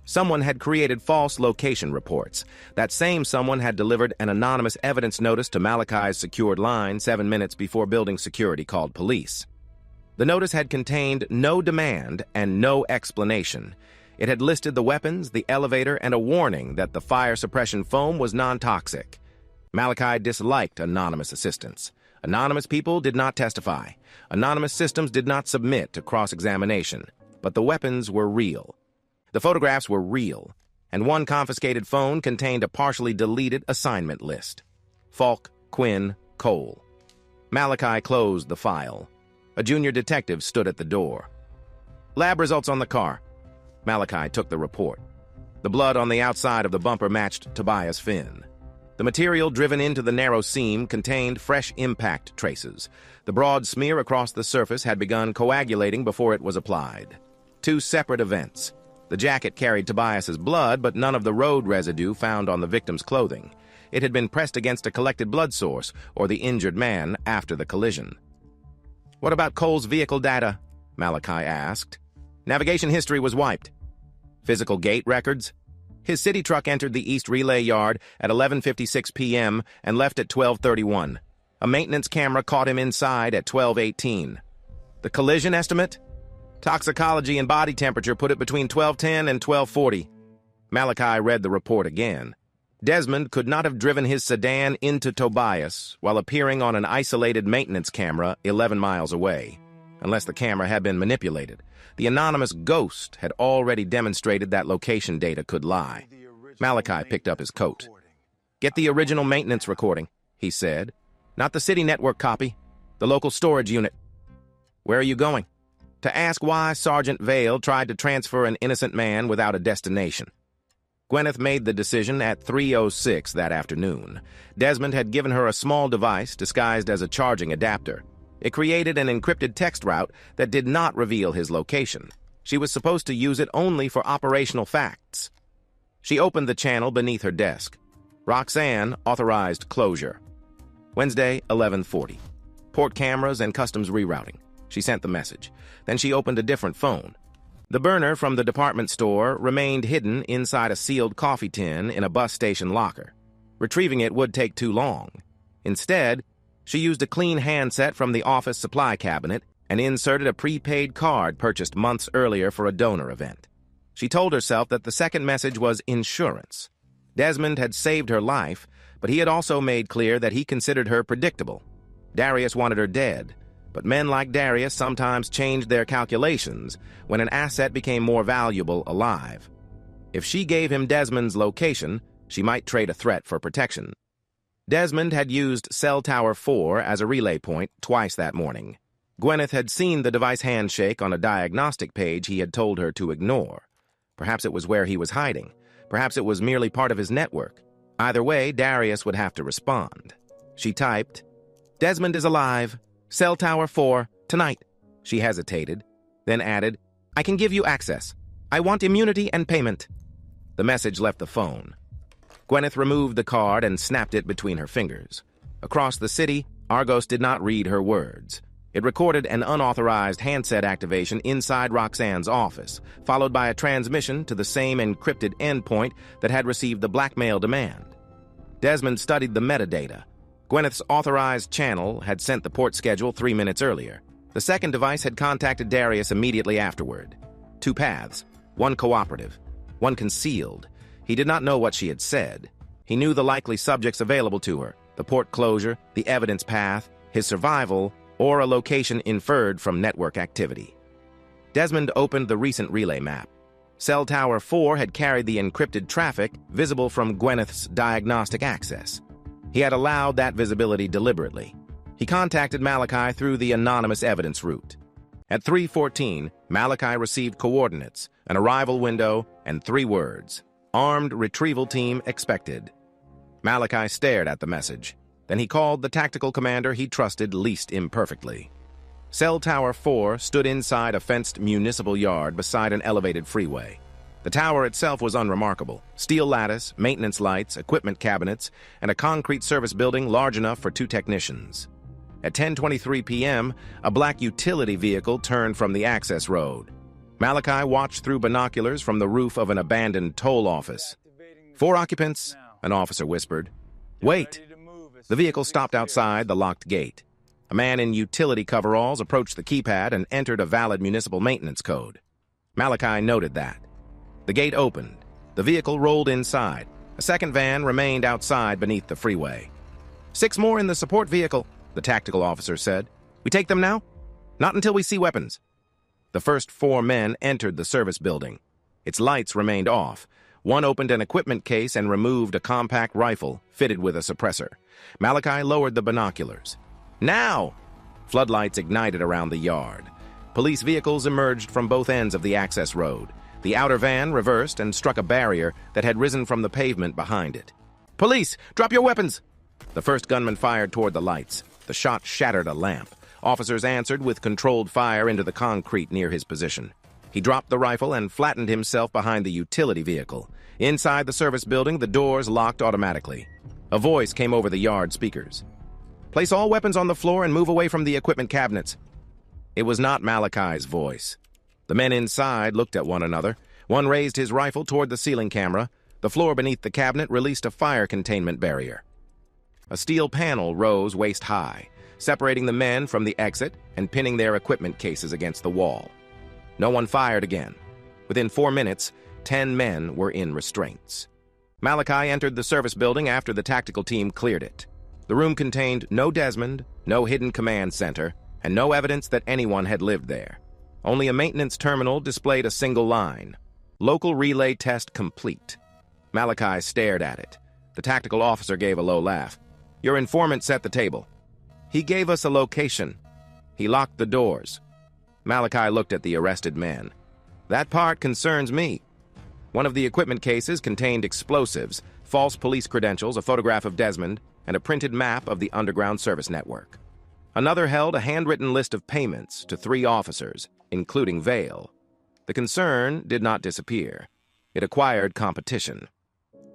Someone had created false location reports. That same someone had delivered an anonymous evidence notice to Malachi's secured line 7 minutes before building security called police. The notice had contained no demand and no explanation. It had listed the weapons, the elevator, and a warning that the fire suppression foam was non-toxic. Malachi disliked anonymous assistance. Anonymous people did not testify. Anonymous systems did not submit to cross-examination. But the weapons were real. The photographs were real, and one confiscated phone contained a partially deleted assignment list. Falk, Quinn, Cole. Malachi closed the file. A junior detective stood at the door. Lab results on the car. Malachi took the report. The blood on the outside of the bumper matched Tobias Finn. The material driven into the narrow seam contained fresh impact traces. The broad smear across the surface had begun coagulating before it was applied. 2 separate events. The jacket carried Tobias's blood, but none of the road residue found on the victim's clothing. It had been pressed against a collected blood source, or the injured man, after the collision. "What about Cole's vehicle data?" Malachi asked. "Navigation history was wiped." "Physical gate records?" "His city truck entered the East Relay Yard at 11:56 p.m. and left at 12:31. A maintenance camera caught him inside at 12:18. "The collision estimate?" "Toxicology and body temperature put it between 12:10 and 12:40. Malachi read the report again. Desmond could not have driven his sedan into Tobias while appearing on an isolated maintenance camera 11 miles away, unless the camera had been manipulated. The anonymous ghost had already demonstrated that location data could lie. Malachi picked up his coat. "Get the original maintenance recording," he said. "Not the city network copy, the local storage unit." "Where are you going?" "To ask why Sergeant Vale tried to transfer an innocent man without a destination." Gwyneth made the decision at 3:06 that afternoon. Desmond had given her a small device disguised as a charging adapter. It created an encrypted text route that did not reveal his location. She was supposed to use it only for operational facts. She opened the channel beneath her desk. Roxanne authorized closure. Wednesday, 11:40. Port cameras and customs rerouting. She sent the message. Then she opened a different phone. The burner from the department store remained hidden inside a sealed coffee tin in a bus station locker. Retrieving it would take too long. Instead, she used a clean handset from the office supply cabinet and inserted a prepaid card purchased months earlier for a donor event. She told herself that the second message was insurance. Desmond had saved her life, but he had also made clear that he considered her predictable. Darius wanted her dead, but men like Darius sometimes changed their calculations when an asset became more valuable alive. If she gave him Desmond's location, she might trade a threat for protection. Desmond had used Cell Tower 4 as a relay point twice that morning. Gwyneth had seen the device handshake on a diagnostic page he had told her to ignore. Perhaps it was where he was hiding. Perhaps it was merely part of his network. Either way, Darius would have to respond. She typed, "Desmond is alive. Cell Tower 4, tonight." She hesitated, then added, "I can give you access. I want immunity and payment." The message left the phone. Gwyneth removed the card and snapped it between her fingers. Across the city, Argos did not read her words. It recorded an unauthorized handset activation inside Roxanne's office, followed by a transmission to the same encrypted endpoint that had received the blackmail demand. Desmond studied the metadata. Gwyneth's authorized channel had sent the port schedule 3 minutes earlier. The second device had contacted Darius immediately afterward. 2 paths, one cooperative, one concealed. He did not know what she had said. He knew the likely subjects available to her, the port closure, the evidence path, his survival, or a location inferred from network activity. Desmond opened the recent relay map. Cell Tower 4 had carried the encrypted traffic visible from Gwyneth's diagnostic access. He had allowed that visibility deliberately. He contacted Malachi through the anonymous evidence route. At 3:14, Malachi received coordinates, an arrival window, and 3 words: "Armed retrieval team expected." Malachi stared at the message. Then he called the tactical commander he trusted least imperfectly. Cell Tower 4 stood inside a fenced municipal yard beside an elevated freeway. The tower itself was unremarkable: steel lattice, maintenance lights, equipment cabinets, and a concrete service building large enough for 2 technicians. At 10:23 p.m., a black utility vehicle turned from the access road. Malachi watched through binoculars from the roof of an abandoned toll office. 4 occupants, an officer whispered. "Wait!" The vehicle stopped outside the locked gate. A man in utility coveralls approached the keypad and entered a valid municipal maintenance code. Malachi noted that. The gate opened. The vehicle rolled inside. A second van remained outside beneath the freeway. 6 more in the support vehicle, the tactical officer said. "We take them now?" "Not until we see weapons." The first 4 men entered the service building. Its lights remained off. One opened an equipment case and removed a compact rifle fitted with a suppressor. Malachi lowered the binoculars. "Now!" Floodlights ignited around the yard. Police vehicles emerged from both ends of the access road. The outer van reversed and struck a barrier that had risen from the pavement behind it. "Police, drop your weapons!" The first gunman fired toward the lights. The shot shattered a lamp. Officers answered with controlled fire into the concrete near his position. He dropped the rifle and flattened himself behind the utility vehicle. Inside the service building, the doors locked automatically. A voice came over the yard speakers. "Place all weapons on the floor and move away from the equipment cabinets." It was not Malachi's voice. The men inside looked at one another. One raised his rifle toward the ceiling camera. The floor beneath the cabinet released a fire containment barrier. A steel panel rose waist-high, separating the men from the exit and pinning their equipment cases against the wall. No one fired again. Within 4 minutes, 10 men were in restraints. Malachi entered the service building after the tactical team cleared it. The room contained no Desmond, no hidden command center, and no evidence that anyone had lived there. Only a maintenance terminal displayed a single line: "Local relay test complete." Malachi stared at it. The tactical officer gave a low laugh. "Your informant set the table." "He gave us a location." "He locked the doors." Malachi looked at the arrested men. "That part concerns me." One of the equipment cases contained explosives, false police credentials, a photograph of Desmond, and a printed map of the underground service network. Another held a handwritten list of payments to 3 officers, including Vale. The concern did not disappear. It acquired competition.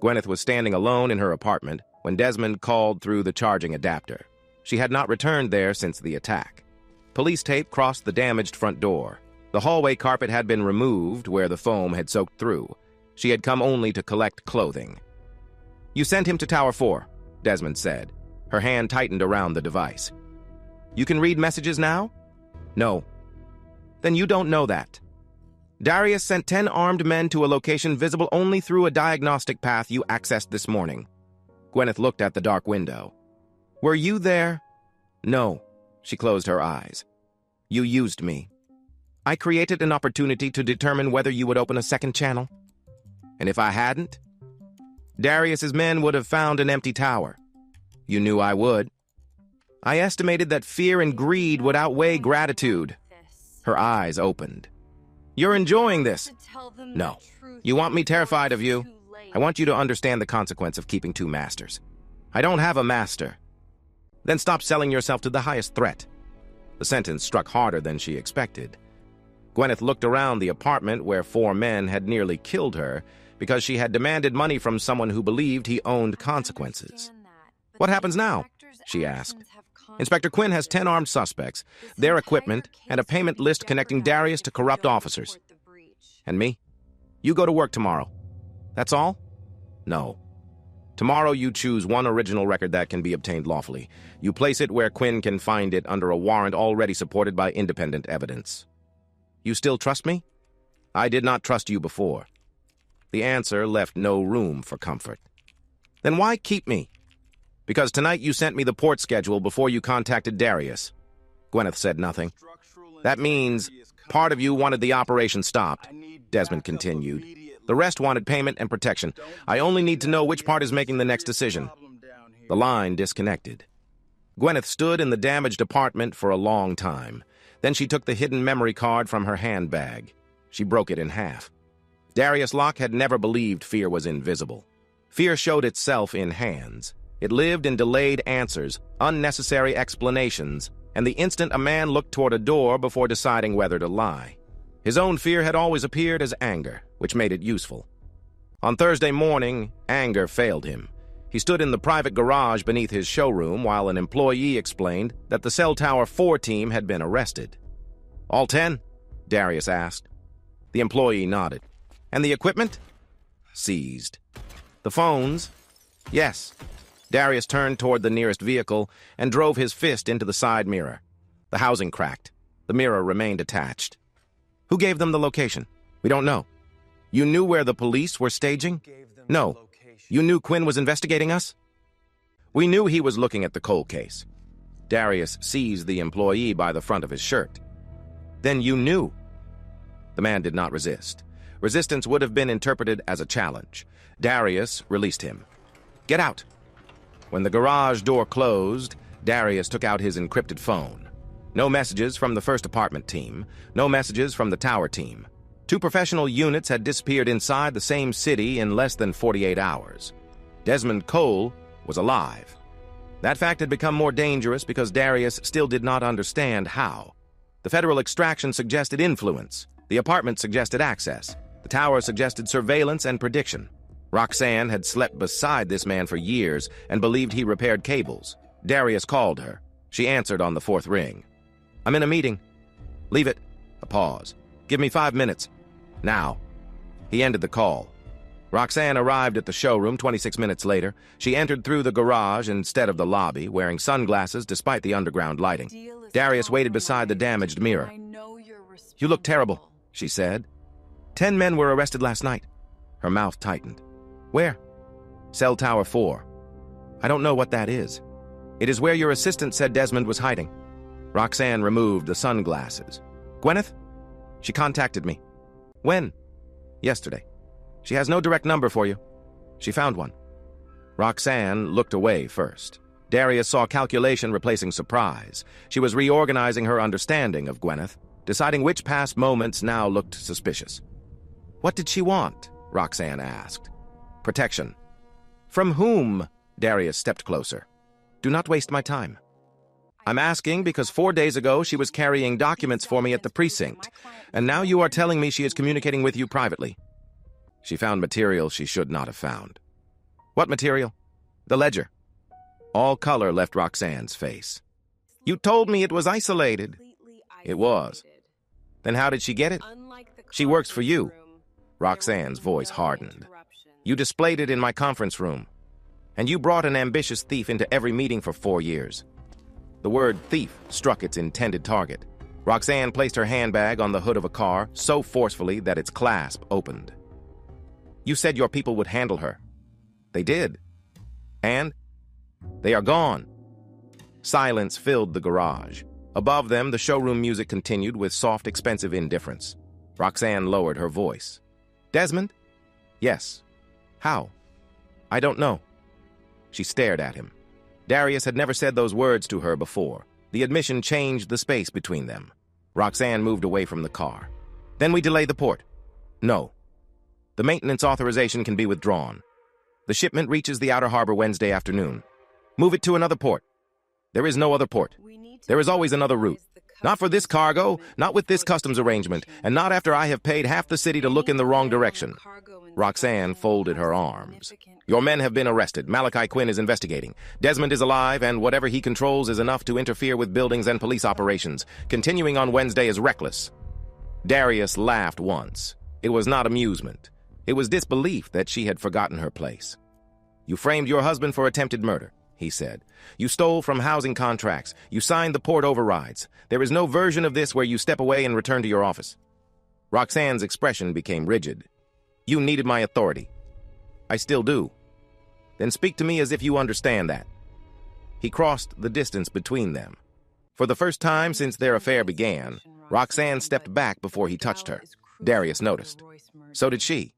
Gwyneth was standing alone in her apartment when Desmond called through the charging adapter. She had not returned there since the attack. Police tape crossed the damaged front door. The hallway carpet had been removed where the foam had soaked through. She had come only to collect clothing. "You sent him to Tower 4, Desmond said. Her hand tightened around the device. "You can read messages now?" "No." "Then you don't know that. Darius sent 10 armed men to a location visible only through a diagnostic path you accessed this morning." Gwyneth looked at the dark window. "Were you there?" "No." She closed her eyes. "You used me. I created an opportunity to determine whether you would open a second channel. And if I hadn't, Darius's men would have found an empty tower. You knew I would. I estimated that fear and greed would outweigh gratitude." Her eyes opened. "You're enjoying this?" "No. You want me terrified of you? I want you to understand the consequence of keeping 2 masters. I don't have a master." "Then stop selling yourself to the highest threat." The sentence struck harder than she expected. Gwyneth looked around the apartment where 4 men had nearly killed her because she had demanded money from someone who believed he owned consequences. "What happens now?" she asked. "Inspector Quinn has 10 armed suspects, their equipment, and a payment list connecting Darius to corrupt officers. And me? You go to work tomorrow. That's all?" "No. Tomorrow you choose one original record that can be obtained lawfully. You place it where Quinn can find it under a warrant already supported by independent evidence." "You still trust me?" "I did not trust you before." The answer left no room for comfort. Then why keep me? Because tonight you sent me the port schedule before you contacted Darius. Gwyneth said nothing. That means part of you wanted the operation stopped, Desmond continued. The rest wanted payment and protection. I only need to know which part is making the next decision. The line disconnected. Gwyneth stood in the damaged apartment for a long time. Then she took the hidden memory card from her handbag. She broke it in half. Darius Locke had never believed fear was invisible. Fear showed itself in hands. It lived in delayed answers, unnecessary explanations, and the instant a man looked toward a door before deciding whether to lie. His own fear had always appeared as anger, which made it useful. On Thursday morning, anger failed him. He stood in the private garage beneath his showroom while an employee explained that the Cell Tower 4 team had been arrested. All 10? Darius asked. The employee nodded. And the equipment? Seized. The phones? Yes. Darius turned toward the nearest vehicle and drove his fist into the side mirror. The housing cracked. The mirror remained attached. Who gave them the location? We don't know. You knew where the police were staging? No. You knew Quinn was investigating us? We knew he was looking at the Cole case. Darius seized the employee by the front of his shirt. Then you knew. The man did not resist. Resistance would have been interpreted as a challenge. Darius released him. Get out. When the garage door closed, Darius took out his encrypted phone. No messages from the first apartment team. No messages from the tower team. 2 professional units had disappeared inside the same city in less than 48 hours. Desmond Cole was alive. That fact had become more dangerous because Darius still did not understand how. The federal extraction suggested influence. The apartment suggested access. The tower suggested surveillance and prediction. Roxanne had slept beside this man for years and believed he repaired cables. Darius called her. She answered on the 4th ring. I'm in a meeting. Leave it. A pause. Give me 5 minutes. Now. He ended the call. Roxanne arrived at the showroom 26 minutes later. She entered through the garage instead of the lobby, wearing sunglasses despite the underground lighting. Darius waited beside the damaged mirror. You look terrible, she said. 10 men were arrested last night. Her mouth tightened. Where? Cell Tower 4. I don't know what that is. It is where your assistant said Desmond was hiding. Roxanne removed the sunglasses. Gwyneth? She contacted me. When? Yesterday. She has no direct number for you. She found one. Roxanne looked away first. Darius saw calculation replacing surprise. She was reorganizing her understanding of Gwyneth, deciding which past moments now looked suspicious. What did she want? Roxanne asked. Protection. From whom? Darius stepped closer. Do not waste my time. I'm asking because 4 days ago she was carrying documents for me at the precinct, and now you are telling me she is communicating with you privately. She found material she should not have found. What material? The ledger. All color left Roxanne's face. You told me it was isolated. It was. Then how did she get it? She works for you. Roxanne's voice hardened. You displayed it in my conference room. And you brought an ambitious thief into every meeting for 4 years. The word thief struck its intended target. Roxanne placed her handbag on the hood of a car so forcefully that its clasp opened. You said your people would handle her. They did. And? They are gone. Silence filled the garage. Above them, the showroom music continued with soft, expensive indifference. Roxanne lowered her voice. Desmond? Yes. How? I don't know. She stared at him. Darius had never said those words to her before. The admission changed the space between them. Roxanne moved away from the car. Then we delay the port. No. The maintenance authorization can be withdrawn. The shipment reaches the outer harbor Wednesday afternoon. Move it to another port. There is no other port. There is always another route. Not for this cargo, not with this customs arrangement, and not after I have paid half the city to look in the wrong direction. Roxanne folded her arms. Your men have been arrested. Malachi Quinn is investigating. Desmond is alive, and whatever he controls is enough to interfere with buildings and police operations. Continuing on Wednesday is reckless. Darius laughed once. It was not amusement. It was disbelief that she had forgotten her place. You framed your husband for attempted murder, he said. You stole from housing contracts. You signed the port overrides. There is no version of this where you step away and return to your office. Roxanne's expression became rigid. You needed my authority. I still do. Then speak to me as if you understand that. He crossed the distance between them. For the first time since their affair began, Roxanne stepped back before he touched her. Darius noticed. So did she.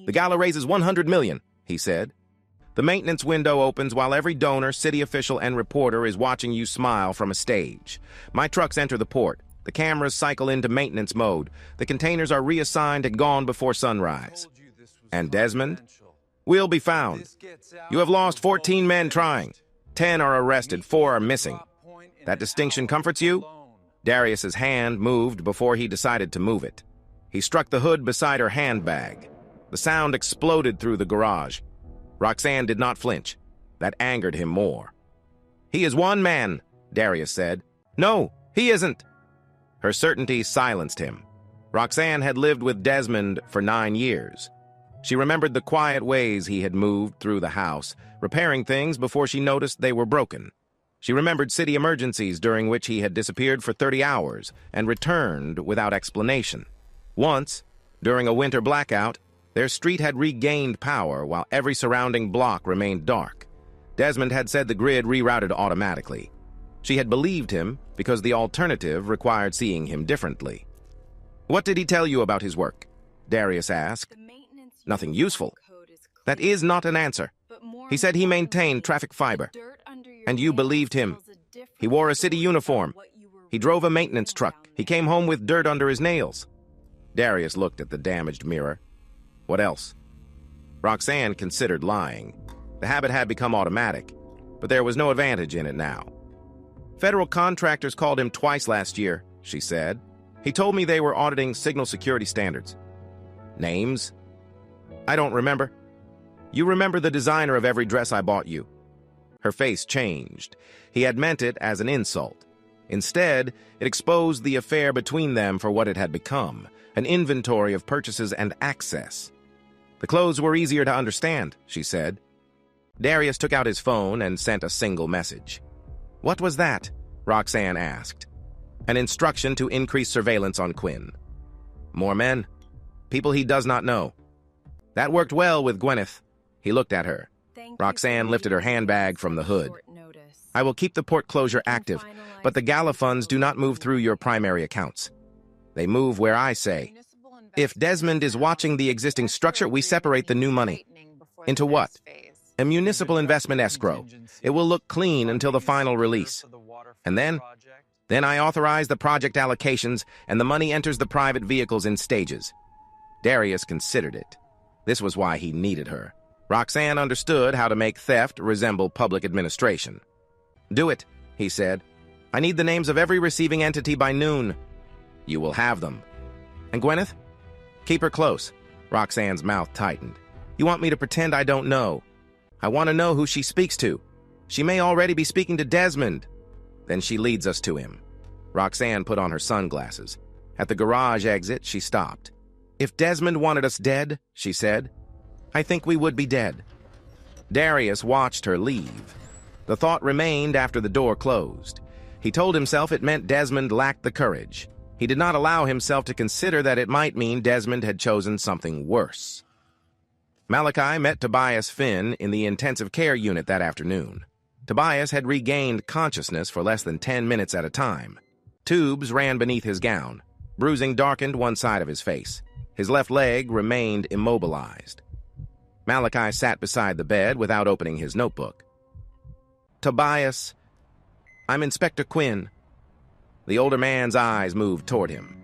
The gala raises $100 million, he said. The maintenance window opens while every donor, city official, and reporter is watching you smile from a stage. My trucks enter the port. The cameras cycle into maintenance mode. The containers are reassigned and gone before sunrise. And Desmond? We'll be found. You have lost 14 men trying. 10 are arrested, 4 are missing. That distinction comforts you? Darius's hand moved before he decided to move it. He struck the hood beside her handbag. The sound exploded through the garage. Roxanne did not flinch. That angered him more. He is one man, Darius said. No, he isn't. Her certainty silenced him. Roxanne had lived with Desmond for 9 years. She remembered the quiet ways he had moved through the house, repairing things before she noticed they were broken. She remembered city emergencies during which he had disappeared for 30 hours and returned without explanation. Once, during a winter blackout, their street had regained power while every surrounding block remained dark. Desmond had said the grid rerouted automatically. She had believed him because the alternative required seeing him differently. What did he tell you about his work? Darius asked. Nothing useful. That is not an answer. He said he maintained traffic fiber. And you believed him. He wore a city uniform. He drove a maintenance truck. He came home with dirt under his nails. Darius looked at the damaged mirror. What else? Roxanne considered lying. The habit had become automatic, but there was no advantage in it now. Federal contractors called him twice last year, she said. He told me they were auditing signal security standards. Names? I don't remember. You remember the designer of every dress I bought you. Her face changed. He had meant it as an insult. Instead, it exposed the affair between them for what it had become, an inventory of purchases and access. The clothes were easier to understand, she said. Darius took out his phone and sent a single message. What was that? Roxanne asked. An instruction to increase surveillance on Quinn. More men? People he does not know. That worked well with Gwyneth. He looked at her. Roxanne lifted her handbag from the hood. I will keep the port closure active, but the gala funds do not move through your primary accounts. They move where I say. If Desmond is watching the existing structure, we separate the new money. Into what? A municipal investment escrow. It will look clean until the final release. And then I authorize the project allocations, and the money enters the private vehicles in stages. Darius considered it. This was why he needed her. Roxanne understood how to make theft resemble public administration. Do it, he said. I need the names of every receiving entity by noon. You will have them. And Gwyneth? Keep her close. Roxanne's mouth tightened. You want me to pretend I don't know? I want to know who she speaks to. She may already be speaking to Desmond. Then she leads us to him. Roxanne put on her sunglasses. At the garage exit, she stopped. If Desmond wanted us dead, she said, I think we would be dead. Darius watched her leave. The thought remained after the door closed. He told himself it meant Desmond lacked the courage. He did not allow himself to consider that it might mean Desmond had chosen something worse. Malachi met Tobias Finn in the intensive care unit that afternoon. Tobias had regained consciousness for less than 10 minutes at a time. Tubes ran beneath his gown. Bruising darkened one side of his face. His left leg remained immobilized. Malachi sat beside the bed without opening his notebook. Tobias, I'm Inspector Quinn. The older man's eyes moved toward him.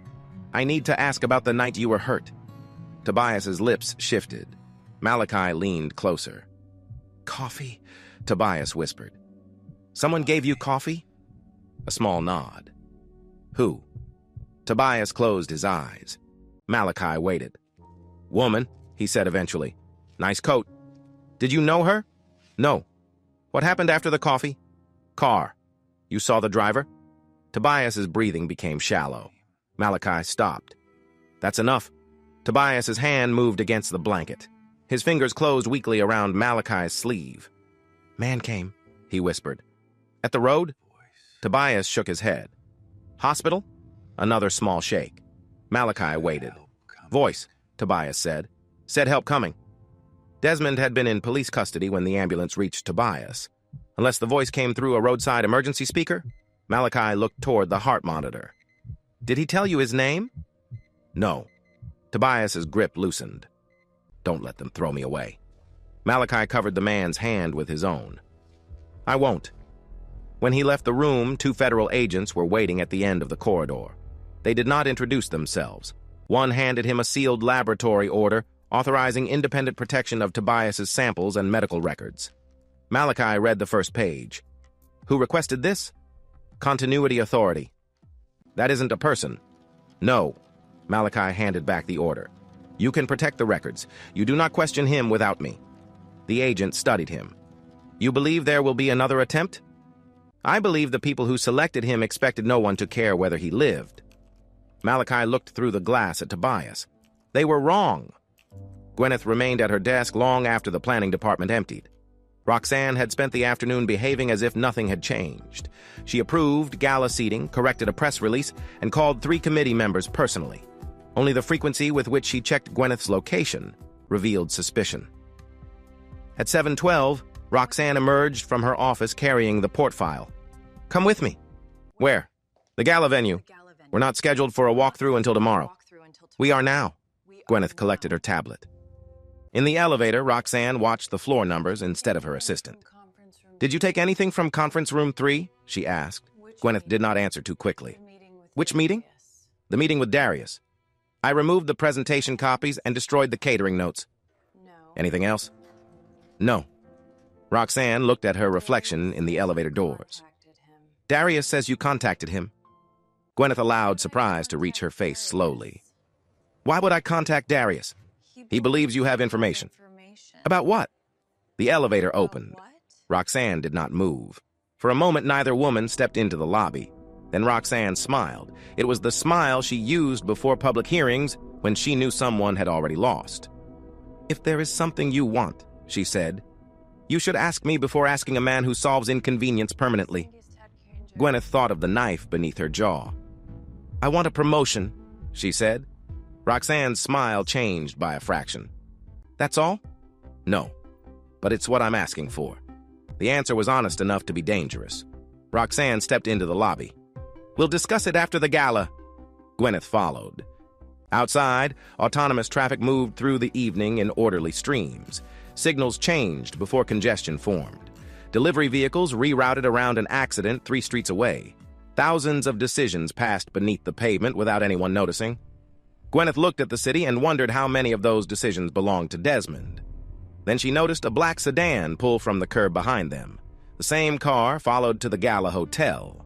I need to ask about the night you were hurt. Tobias's lips shifted. Malachi leaned closer. Coffee? Tobias whispered. Someone gave you coffee? A small nod. Who? Tobias closed his eyes. Malachi waited. Woman, he said eventually. Nice coat. Did you know her? No. What happened after the coffee? Car. You saw the driver? Tobias's breathing became shallow. Malachi stopped. That's enough. Tobias's hand moved against the blanket. His fingers closed weakly around Malachi's sleeve. Man came, he whispered. At the road? Tobias shook his head. Hospital? Another small shake. Malachi waited. Voice, Tobias said. Said help coming. Desmond had been in police custody when the ambulance reached Tobias. Unless the voice came through a roadside emergency speaker, Malachi looked toward the heart monitor. Did he tell you his name? No. Tobias's grip loosened. Don't let them throw me away. Malachi covered the man's hand with his own. I won't. When he left the room, 2 federal agents were waiting at the end of the corridor. They did not introduce themselves. One handed him a sealed laboratory order authorizing independent protection of Tobias's samples and medical records. Malachi read the first page. Who requested this? Continuity Authority. That isn't a person. No. Malachi handed back the order. You can protect the records. You do not question him without me. The agent studied him. You believe there will be another attempt? I believe the people who selected him expected no one to care whether he lived. Malachi looked through the glass at Tobias. They were wrong. Gwyneth remained at her desk long after the planning department emptied. Roxanne had spent the afternoon behaving as if nothing had changed. She approved gala seating, corrected a press release, and called 3 committee members personally. Only the frequency with which she checked Gwyneth's location revealed suspicion. At 7:12, Roxanne emerged from her office carrying the port file. Come with me. Where? The gala venue. We're not scheduled for a walkthrough until tomorrow. We are now. Gwyneth collected her tablet. In the elevator, Roxanne watched the floor numbers instead of her assistant. Did you take anything from conference room 3? She asked. Gwyneth did not answer too quickly. Which meeting? The meeting with Darius. I removed the presentation copies and destroyed the catering notes. Anything else? No. Roxanne looked at her reflection in the elevator doors. Darius says you contacted him. Gwyneth allowed surprise to reach her face slowly. Why would I contact Darius? He believes you have information. About what? The elevator opened. Roxanne did not move. For a moment, neither woman stepped into the lobby. Then Roxanne smiled. It was the smile she used before public hearings when she knew someone had already lost. If there is something you want, she said, you should ask me before asking a man who solves inconvenience permanently. Gwyneth thought of the knife beneath her jaw. I want a promotion, she said. Roxanne's smile changed by a fraction. That's all? No. But it's what I'm asking for. The answer was honest enough to be dangerous. Roxanne stepped into the lobby. We'll discuss it after the gala. Gwyneth followed. Outside, autonomous traffic moved through the evening in orderly streams. Signals changed before congestion formed. Delivery vehicles rerouted around an accident 3 streets away. Thousands of decisions passed beneath the pavement without anyone noticing. Gwyneth looked at the city and wondered how many of those decisions belonged to Desmond. Then she noticed a black sedan pull from the curb behind them. The same car followed to the Gala Hotel.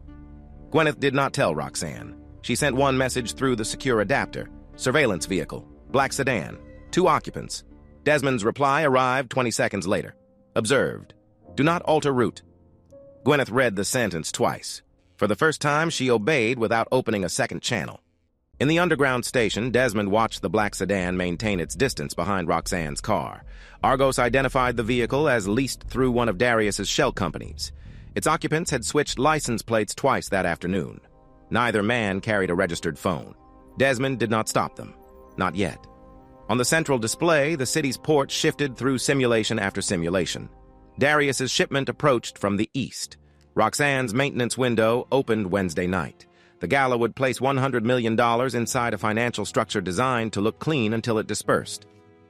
Gwyneth did not tell Roxanne. She sent one message through the secure adapter. Surveillance vehicle. Black sedan. 2 occupants. Desmond's reply arrived 20 seconds later. Observed. Do not alter route. Gwyneth read the sentence twice. For the first time, she obeyed without opening a second channel. In the underground station, Desmond watched the black sedan maintain its distance behind Roxanne's car. Argos identified the vehicle as leased through one of Darius's shell companies. Its occupants had switched license plates twice that afternoon. Neither man carried a registered phone. Desmond did not stop them. Not yet. On the central display, the city's port shifted through simulation after simulation. Darius's shipment approached from the east. Roxanne's maintenance window opened Wednesday night. The gala would place $100 million inside a financial structure designed to look clean until it dispersed.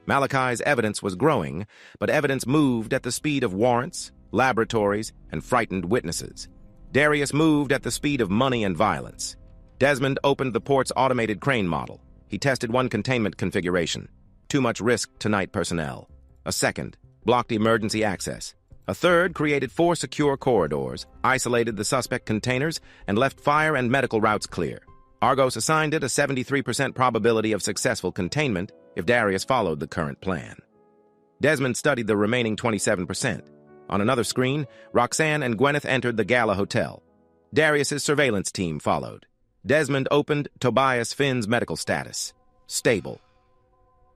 Malachi's evidence was growing, but evidence moved at the speed of warrants, laboratories, and frightened witnesses. Darius moved at the speed of money and violence. Desmond opened the port's automated crane model. He tested one containment configuration. Too much risk to night personnel. A second blocked emergency access. A third created 4 secure corridors, isolated the suspect containers, and left fire and medical routes clear. Argos assigned it a 73% probability of successful containment if Darius followed the current plan. Desmond studied the remaining 27%. On another screen, Roxanne and Gwyneth entered the Gala Hotel. Darius's surveillance team followed. Desmond opened Tobias Finn's medical status. Stable.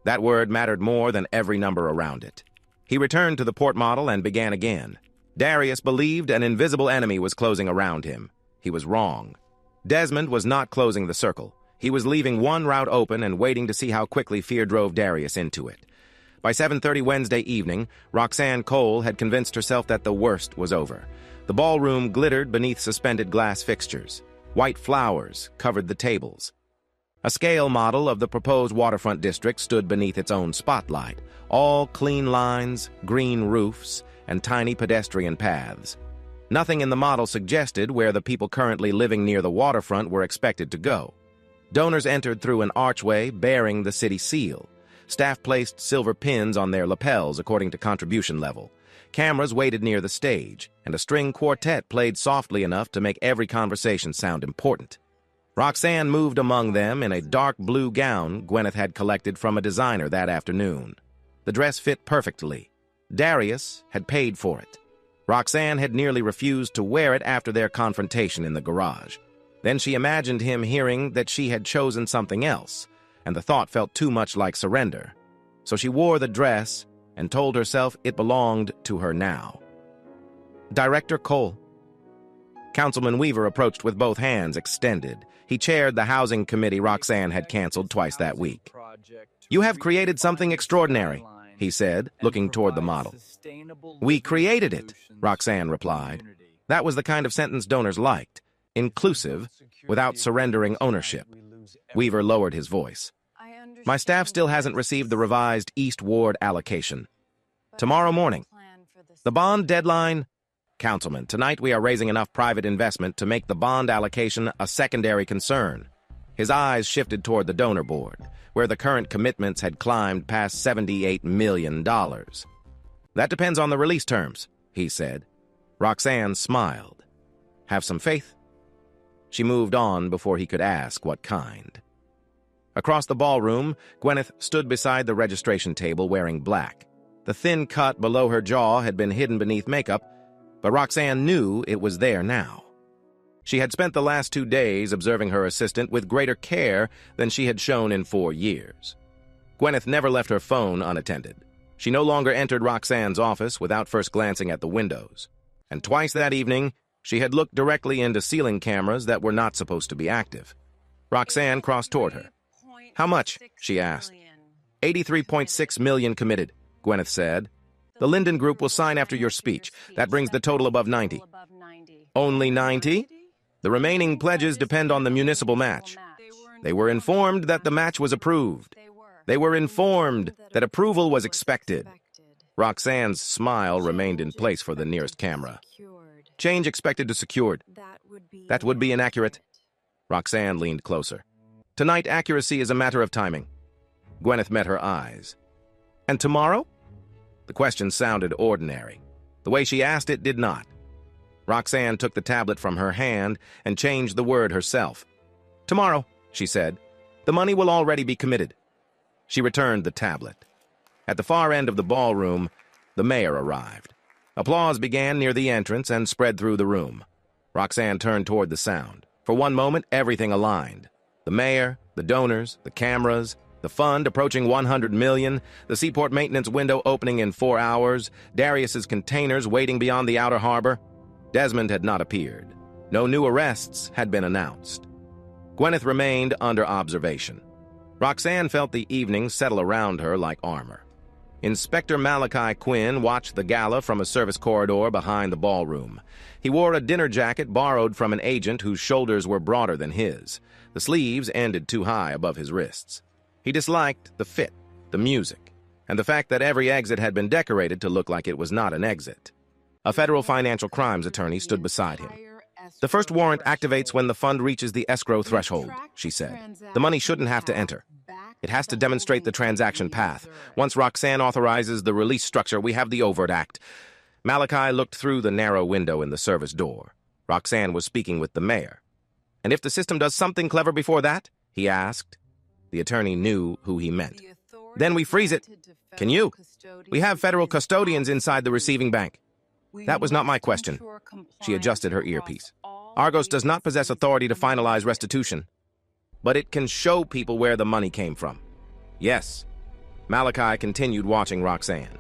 That word mattered more than every number around it. He returned to the port model and began again. Darius believed an invisible enemy was closing around him. He was wrong. Desmond was not closing the circle. He was leaving one route open and waiting to see how quickly fear drove Darius into it. By 7:30 Wednesday evening, Roxanne Cole had convinced herself that the worst was over. The ballroom glittered beneath suspended glass fixtures. White flowers covered the tables. A scale model of the proposed waterfront district stood beneath its own spotlight, all clean lines, green roofs, and tiny pedestrian paths. Nothing in the model suggested where the people currently living near the waterfront were expected to go. Donors entered through an archway bearing the city seal. Staff placed silver pins on their lapels according to contribution level. Cameras waited near the stage, and a string quartet played softly enough to make every conversation sound important. Roxanne moved among them in a dark blue gown Gwyneth had collected from a designer that afternoon. The dress fit perfectly. Darius had paid for it. Roxanne had nearly refused to wear it after their confrontation in the garage. Then she imagined him hearing that she had chosen something else, and the thought felt too much like surrender. So she wore the dress and told herself it belonged to her now. Director Cole. Councilman Weaver approached with both hands extended. He chaired the housing committee Roxanne had canceled twice that week. "You have created something extraordinary," he said, looking toward the model. "We created it," Roxanne replied. That was the kind of sentence donors liked. Inclusive, without surrendering ownership. Weaver lowered his voice. "My staff still hasn't received the revised East Ward allocation. Tomorrow morning. The bond deadline..." "Councilman, tonight we are raising enough private investment to make the bond allocation a secondary concern." His eyes shifted toward the donor board, where the current commitments had climbed past $78 million. "That depends on the release terms," he said. Roxanne smiled. "Have some faith." She moved on before he could ask what kind. Across the ballroom, Gwyneth stood beside the registration table wearing black. The thin cut below her jaw had been hidden beneath makeup, but Roxanne knew it was there now. She had spent the last 2 days observing her assistant with greater care than she had shown in 4 years. Gwyneth never left her phone unattended. She no longer entered Roxanne's office without first glancing at the windows. And twice that evening, she had looked directly into ceiling cameras that were not supposed to be active. Roxanne crossed toward her. "How much?" she asked. $83.6 million committed, Gwyneth said. "The Linden Group will sign after your speech. That brings the total above 90. "Only 90? The remaining pledges depend on the municipal match." They were informed that the match was approved. They were informed that approval was expected. Roxanne's smile remained in place for the nearest camera. "Change expected to secured." "That would be inaccurate." Roxanne leaned closer. "Tonight, accuracy is a matter of timing." Gwyneth met her eyes. "And tomorrow?" The question sounded ordinary. The way she asked it did not. Roxanne took the tablet from her hand and changed the word herself. "Tomorrow," she said. "The money will already be committed." She returned the tablet. At the far end of the ballroom, the mayor arrived. Applause began near the entrance and spread through the room. Roxanne turned toward the sound. For one moment, everything aligned. The mayor, the donors, the cameras, the fund approaching 100 million, the seaport maintenance window opening in 4 hours, Darius's containers waiting beyond the outer harbor. Desmond had not appeared. No new arrests had been announced. Gwyneth remained under observation. Roxanne felt the evening settle around her like armor. Inspector Malachi Quinn watched the gala from a service corridor behind the ballroom. He wore a dinner jacket borrowed from an agent whose shoulders were broader than his. The sleeves ended too high above his wrists. He disliked the fit, the music, and the fact that every exit had been decorated to look like it was not an exit. A federal financial crimes attorney stood beside him. "The first warrant activates when the fund reaches the escrow threshold," she said. "The money shouldn't have to enter. It has to demonstrate the transaction path. Once Roxanne authorizes the release structure, we have the overt act." Malachi looked through the narrow window in the service door. Roxanne was speaking with the mayor. "And if the system does something clever before that?" he asked. The attorney knew who he meant. "Then we freeze it." "Can you?" "We have federal custodians inside the receiving bank." "That was not my question." She adjusted her earpiece. "Argos does not possess authority to finalize restitution. But it can show people where the money came from." "Yes." Malachi continued watching Roxanne.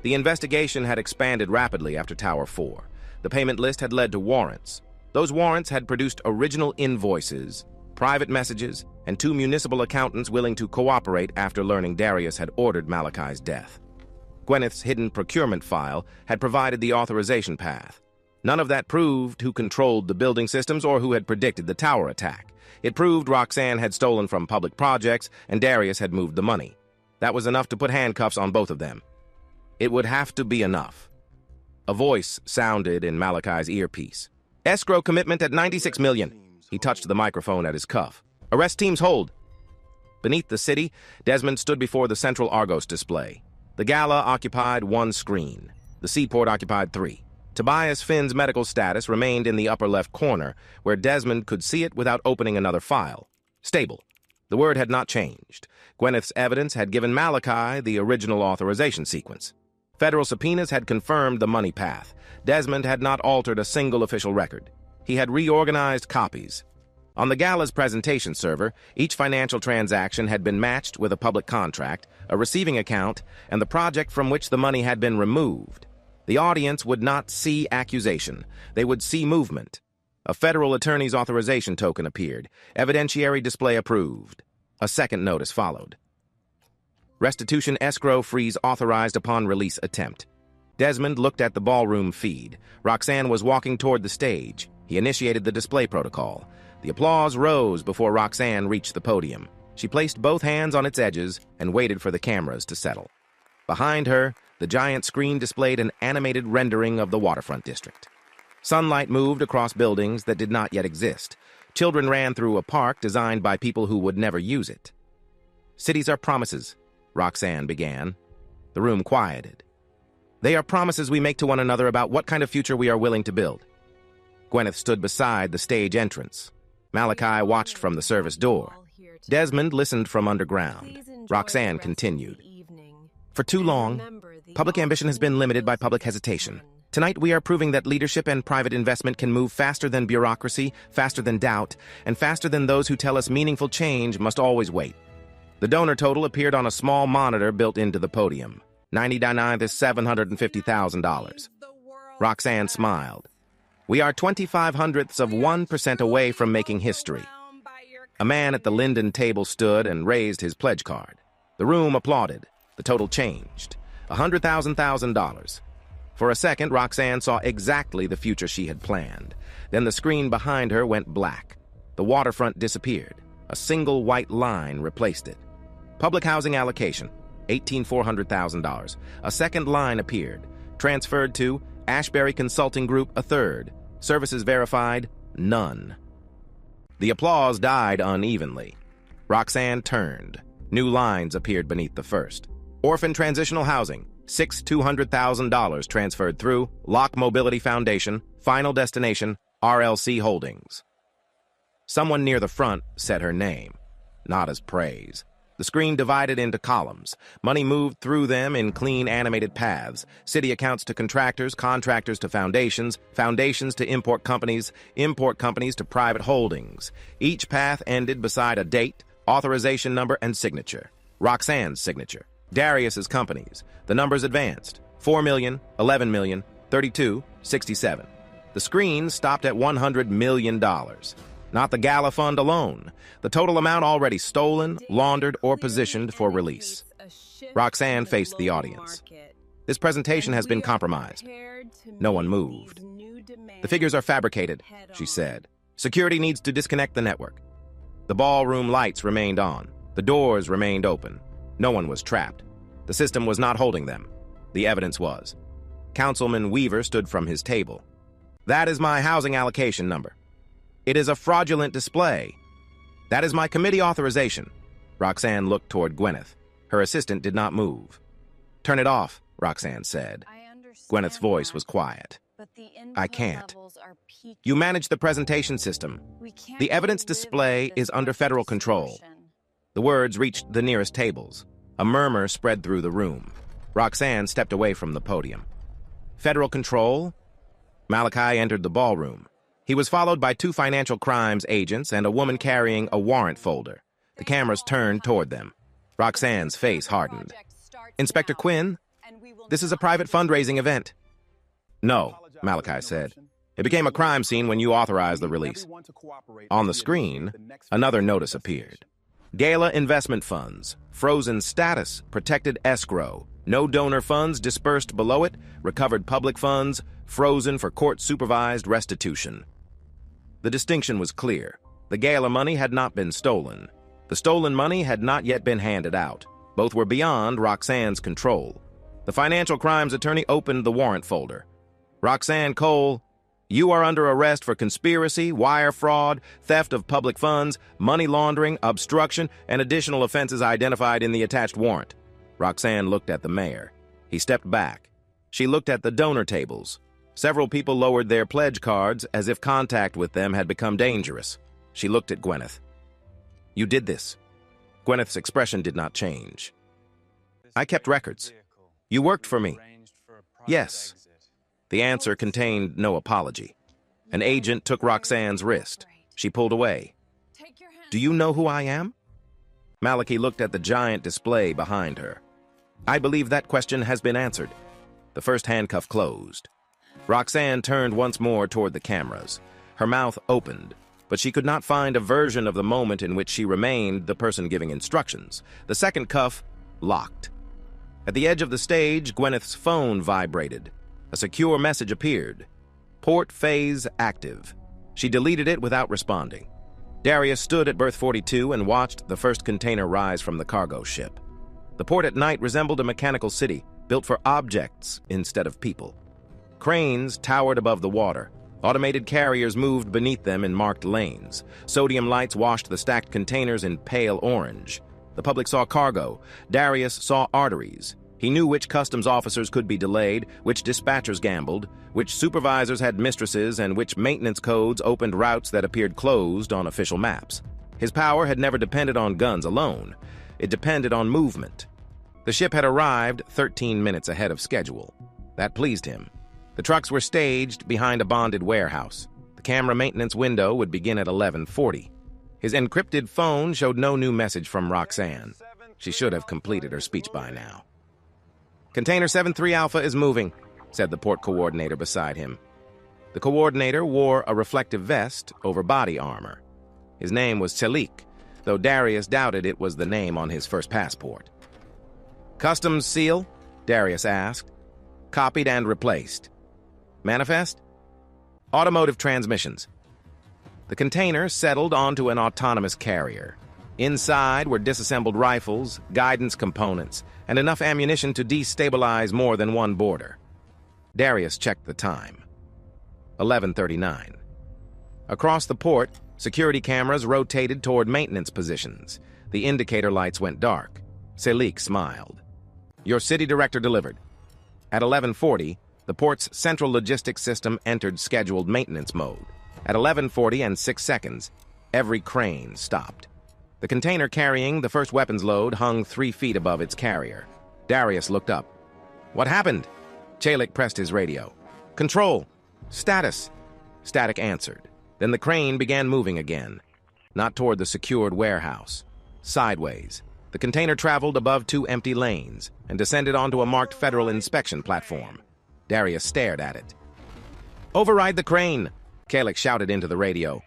The investigation had expanded rapidly after Tower 4. The payment list had led to warrants. Those warrants had produced original invoices, private messages, and 2 municipal accountants willing to cooperate after learning Darius had ordered Malachi's death. Gwyneth's hidden procurement file had provided the authorization path. None of that proved who controlled the building systems or who had predicted the tower attack. It proved Roxanne had stolen from public projects and Darius had moved the money. That was enough to put handcuffs on both of them. It would have to be enough. A voice sounded in Malachi's earpiece. Escrow commitment at $96 million. He touched the microphone at his cuff. Arrest teams hold. Beneath the city, Desmond stood before the central Argos display. The gala occupied one screen. The seaport occupied three. Tobias Finn's medical status remained in the upper left corner, where Desmond could see it without opening another file. Stable. The word had not changed. Gwyneth's evidence had given Malachi the original authorization sequence. Federal subpoenas had confirmed the money path. Desmond had not altered a single official record. He had reorganized copies. On the gala's presentation server, each financial transaction had been matched with a public contract, a receiving account, and the project from which the money had been removed. The audience would not see accusation. They would see movement. A federal attorney's authorization token appeared. Evidentiary display approved. A second notice followed. Restitution escrow freeze authorized upon release attempt. Desmond looked at the ballroom feed. Roxanne was walking toward the stage. He initiated the display protocol. The applause rose before Roxanne reached the podium. She placed both hands on its edges and waited for the cameras to settle. Behind her, the giant screen displayed an animated rendering of the waterfront district. Sunlight moved across buildings that did not yet exist. Children ran through a park designed by people who would never use it. Cities are promises, Roxanne began. The room quieted. They are promises we make to one another about what kind of future we are willing to build. Gwyneth stood beside the stage entrance. Malachi watched from the service door. Desmond listened from underground. Roxanne continued. For too long, public ambition has been limited by public hesitation. Tonight we are proving that leadership and private investment can move faster than bureaucracy, faster than doubt, and faster than those who tell us meaningful change must always wait. The donor total appeared on a small monitor built into the podium. 99th is $750,000. Roxanne smiled. We are 0.25% away from making history. A man at the Linden table stood and raised his pledge card. The room applauded. The total changed. $100,000. For a second, Roxanne saw exactly the future she had planned. Then the screen behind her went black. The waterfront disappeared. A single white line replaced it. Public housing allocation, $400,000. A second line appeared. Transferred to Ashbury Consulting Group, a third. Services verified, none. The applause died unevenly. Roxanne turned. New lines appeared beneath the first. Orphan Transitional Housing, $200,000 transferred through Lock Mobility Foundation, Final Destination, RLC Holdings. Someone near the front said her name, not as praise. The screen divided into columns. Money moved through them in clean animated paths. City accounts to contractors, contractors to foundations, foundations to import companies to private holdings. Each path ended beside a date, authorization number, and signature. Roxanne's signature. Darius's companies. The numbers advanced. 4 million, 11 million, 32, 67. The screen stopped at $100 million. Not the gala fund alone. The total amount already stolen, laundered, or positioned for release. Roxanne faced the audience. This presentation has been compromised. No one moved. The figures are fabricated, she said. Security needs to disconnect the network. The ballroom lights remained on. The doors remained open. No one was trapped. The system was not holding them. The evidence was. Councilman Weaver stood from his table. That is my housing allocation number. It is a fraudulent display. That is my committee authorization. Roxanne looked toward Gwyneth. Her assistant did not move. Turn it off, Roxanne said. Gwyneth's voice was quiet. I can't. You manage the presentation system. The evidence display is under federal control. The words reached the nearest tables. A murmur spread through the room. Roxanne stepped away from the podium. Federal control? Malachi entered the ballroom. He was followed by 2 financial crimes agents and a woman carrying a warrant folder. The cameras turned toward them. Roxanne's face hardened. Inspector Quinn, this is a private fundraising event. No, Malachi said. It became a crime scene when you authorized the release. On the screen, another notice appeared. Gala Investment Funds, Frozen Status, Protected Escrow, No donor funds dispersed below it, recovered public funds, frozen for court-supervised restitution. The distinction was clear. The gala money had not been stolen. The stolen money had not yet been handed out. Both were beyond Roxanne's control. The financial crimes attorney opened the warrant folder. Roxanne Cole, you are under arrest for conspiracy, wire fraud, theft of public funds, money laundering, obstruction, and additional offenses identified in the attached warrant. Roxanne looked at the mayor. He stepped back. She looked at the donor tables. Several people lowered their pledge cards as if contact with them had become dangerous. She looked at Gwyneth. You did this. Gwyneth's expression did not change. I kept records. You worked for me. Yes. The answer contained no apology. An agent took Roxanne's wrist. She pulled away. Do you know who I am? Malachi looked at the giant display behind her. I believe that question has been answered. The first handcuff closed. Roxanne turned once more toward the cameras. Her mouth opened, but she could not find a version of the moment in which she remained the person giving instructions. The second cuff locked. At the edge of the stage, Gwyneth's phone vibrated. A secure message appeared. Port phase active. She deleted it without responding. Darius stood at berth 42 and watched the first container rise from the cargo ship. The port at night resembled a mechanical city, built for objects instead of people. Cranes towered above the water. Automated carriers moved beneath them in marked lanes. Sodium lights washed the stacked containers in pale orange. The public saw cargo. Darius saw arteries. He knew which customs officers could be delayed, which dispatchers gambled, which supervisors had mistresses, and which maintenance codes opened routes that appeared closed on official maps. His power had never depended on guns alone. It depended on movement. The ship had arrived 13 minutes ahead of schedule. That pleased him. The trucks were staged behind a bonded warehouse. The camera maintenance window would begin at 11:40. His encrypted phone showed no new message from Roxanne. She should have completed her speech by now. Container 7-3 Alpha is moving, said the port coordinator beside him. The coordinator wore a reflective vest over body armor. His name was Stoic, though Darius doubted it was the name on his first passport. Customs seal? Darius asked. Copied and replaced. Manifest? Automotive transmissions. The container settled onto an autonomous carrier. Inside were disassembled rifles, guidance components, and enough ammunition to destabilize more than one border. Darius checked the time. 11:39. Across the port, security cameras rotated toward maintenance positions. The indicator lights went dark. Stoic smiled. Your city director delivered. At 11:40, the port's central logistics system entered scheduled maintenance mode. At 11:40 and 6 seconds, every crane stopped. The container carrying the first weapons load hung 3 feet above its carrier. Darius looked up. What happened? Chalik pressed his radio. Control. Status. Static answered. Then the crane began moving again. Not toward the secured warehouse. Sideways. The container traveled above 2 empty lanes and descended onto a marked federal inspection platform. Darius stared at it. Override the crane, Chalik shouted into the radio.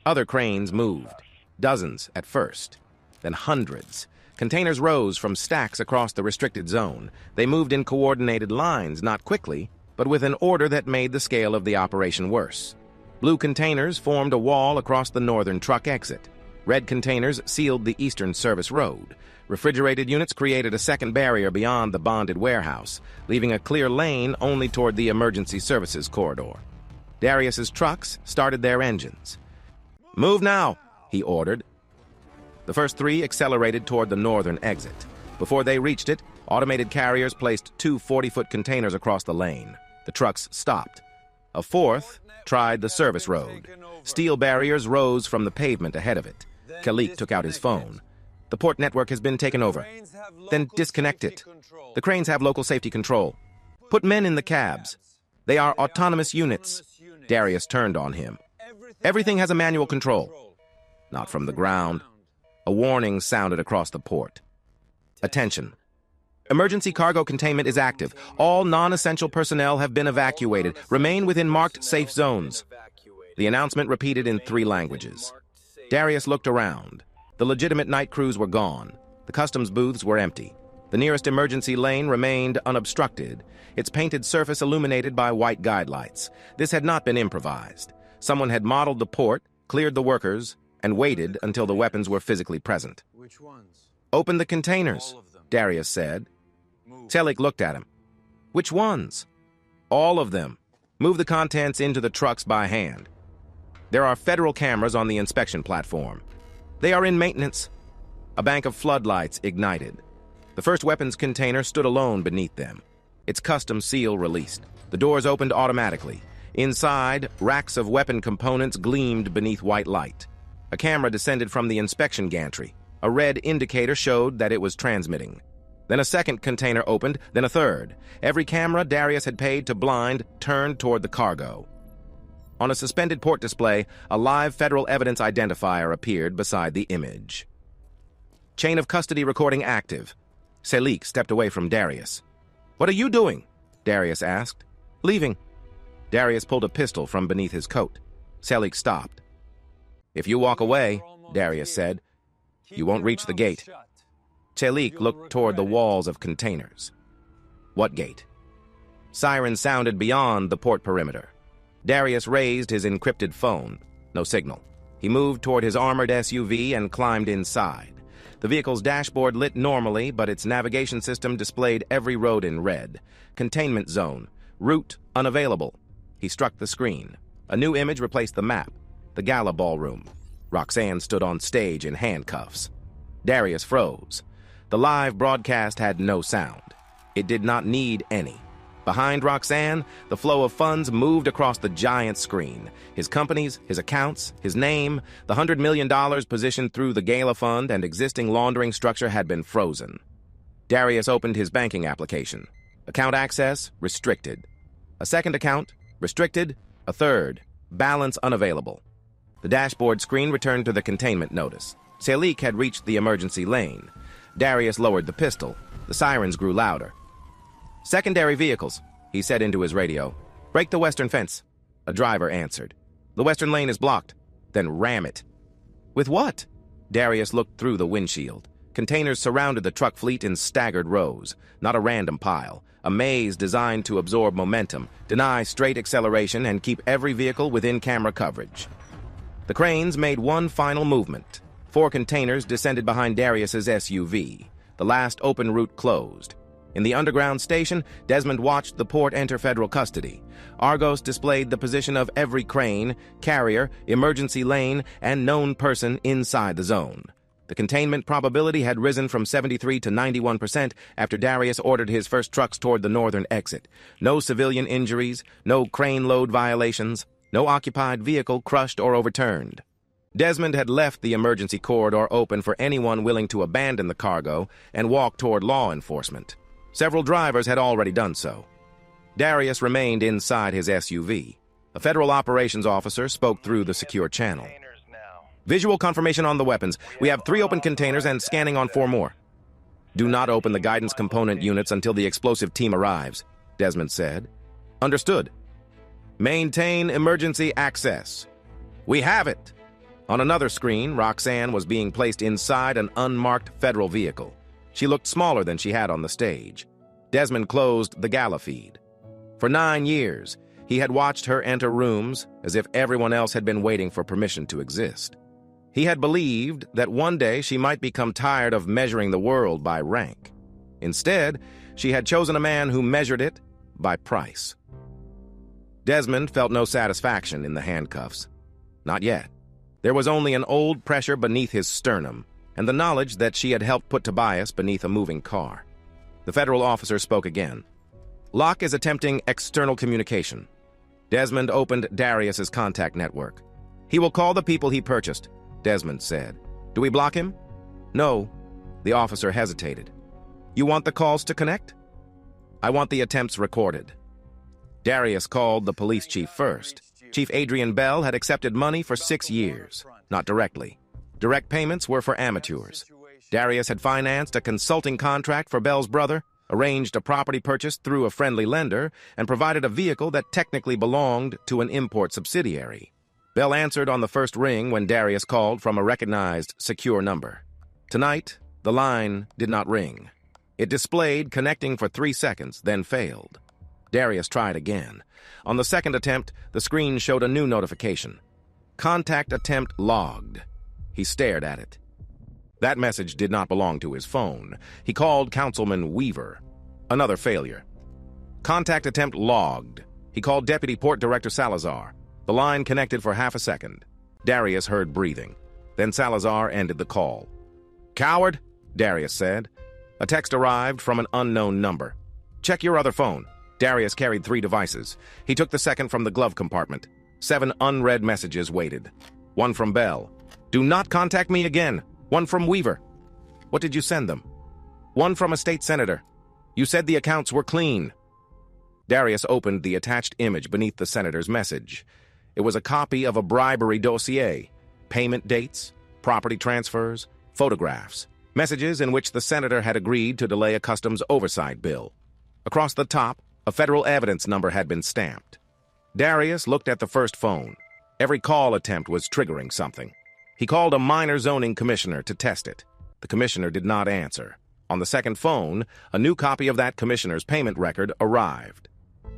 Other cranes moved. Dozens at first, then hundreds. Containers rose from stacks across the restricted zone. They moved in coordinated lines, not quickly, but with an order that made the scale of the operation worse. Blue containers formed a wall across the northern truck exit. Red containers sealed the eastern service road. Refrigerated units created a second barrier beyond the bonded warehouse, leaving a clear lane only toward the emergency services corridor. Darius's trucks started their engines. Move now, he ordered. The first 3 accelerated toward the northern exit. Before they reached it, automated carriers placed 2 40-foot containers across the lane. The trucks stopped. A fourth tried the service road. Steel barriers rose from the pavement ahead of it. Chalik took out his phone. The port network has been taken over. Then disconnect it. The cranes have local safety control. Put men in the cabs. They are autonomous units. Darius turned on him. Everything has a manual control. Not from the ground. A warning sounded across the port. Attention. Emergency cargo containment is active. All non-essential personnel have been evacuated. Remain within marked safe zones. The announcement repeated in 3 languages. Darius looked around. The legitimate night crews were gone. The customs booths were empty. The nearest emergency lane remained unobstructed, its painted surface illuminated by white guidelights. This had not been improvised. Someone had modeled the port, cleared the workers, and waited until the weapons were physically present. Which ones? "Open the containers," All of them. Darius said. Move. Selig looked at him. "Which ones?" "All of them. Move the contents into the trucks by hand. There are federal cameras on the inspection platform. They are in maintenance." A bank of floodlights ignited. The first weapons container stood alone beneath them, its custom seal released. The doors opened automatically. Inside, racks of weapon components gleamed beneath white light. A camera descended from the inspection gantry. A red indicator showed that it was transmitting. Then a second container opened, then a third. Every camera Darius had paid to blind turned toward the cargo. On a suspended port display, a live federal evidence identifier appeared beside the image. Chain of custody recording active. Selig stepped away from Darius. "What are you doing?" Darius asked. "Leaving." Darius pulled a pistol from beneath his coat. Selig stopped. "If you walk away," Darius said, "you won't reach the gate." Selig looked toward the walls of containers. "What gate?" Sirens sounded beyond the port perimeter. Darius raised his encrypted phone. No signal. He moved toward his armored SUV and climbed inside. The vehicle's dashboard lit normally, but its navigation system displayed every road in red. Containment zone. Route unavailable. He struck the screen. A new image replaced the map. The gala ballroom. Roxanne stood on stage in handcuffs. Darius froze. The live broadcast had no sound. It did not need any. Behind Roxanne, the flow of funds moved across the giant screen. His companies, his accounts, his name, the $100 million positioned through the gala fund and existing laundering structure had been frozen. Darius opened his banking application. Account access, restricted. A second account, restricted. A third, balance unavailable. The dashboard screen returned to the containment notice. Selig had reached the emergency lane. Darius lowered the pistol. The sirens grew louder. "Secondary vehicles," he said into his radio. "Break the western fence." A driver answered. "The western lane is blocked." "Then ram it." "With what?" Darius looked through the windshield. Containers surrounded the truck fleet in staggered rows, not a random pile. A maze designed to absorb momentum, deny straight acceleration, and keep every vehicle within camera coverage. The cranes made one final movement. 4 containers descended behind Darius's SUV. The last open route closed. In the underground station, Desmond watched the port enter federal custody. Argos displayed the position of every crane, carrier, emergency lane, and known person inside the zone. The containment probability had risen from 73 to 91% after Darius ordered his first trucks toward the northern exit. No civilian injuries, no crane load violations, no occupied vehicle crushed or overturned. Desmond had left the emergency corridor open for anyone willing to abandon the cargo and walk toward law enforcement. Several drivers had already done so. Darius remained inside his SUV. A federal operations officer spoke through the secure channel. "Visual confirmation on the weapons. We have 3 open containers and scanning on 4 more. Do not open the guidance component units until the explosive team arrives," Desmond said. "Understood. Maintain emergency access." "We have it." On another screen, Roxanne was being placed inside an unmarked federal vehicle. She looked smaller than she had on the stage. Desmond closed the gala feed. For 9 years, he had watched her enter rooms as if everyone else had been waiting for permission to exist. He had believed that one day she might become tired of measuring the world by rank. Instead, she had chosen a man who measured it by price. Desmond felt no satisfaction in the handcuffs. Not yet. There was only an old pressure beneath his sternum, and the knowledge that she had helped put Tobias beneath a moving car. The federal officer spoke again. "Locke is attempting external communication." Desmond opened Darius's contact network. "He will call the people he purchased," Desmond said. "Do we block him?" "No." The officer hesitated. "You want the calls to connect?" "I want the attempts recorded." Darius called the police chief first. Chief Adrian Bell had accepted money for 6 years, not directly. Direct payments were for amateurs. Darius had financed a consulting contract for Bell's brother, arranged a property purchase through a friendly lender, and provided a vehicle that technically belonged to an import subsidiary. Bell answered on the first ring when Darius called from a recognized, secure number. Tonight, the line did not ring. It displayed connecting for 3 seconds, then failed. Darius tried again. On the second attempt, the screen showed a new notification. Contact attempt logged. He stared at it. That message did not belong to his phone. He called Councilman Weaver. Another failure. Contact attempt logged. He called Deputy Port Director Salazar. The line connected for half a second. Darius heard breathing. Then Salazar ended the call. "Coward," Darius said. A text arrived from an unknown number. "Check your other phone." Darius carried 3 devices. He took the second from the glove compartment. 7 unread messages waited. One from Bell. "Do not contact me again." One from Weaver. "What did you send them?" One from a state senator. "You said the accounts were clean." Darius opened the attached image beneath the senator's message. It was a copy of a bribery dossier. Payment dates, property transfers, photographs. Messages in which the senator had agreed to delay a customs oversight bill. Across the top, a federal evidence number had been stamped. Darius looked at the first phone. Every call attempt was triggering something. He called a minor zoning commissioner to test it. The commissioner did not answer. On the second phone, a new copy of that commissioner's payment record arrived.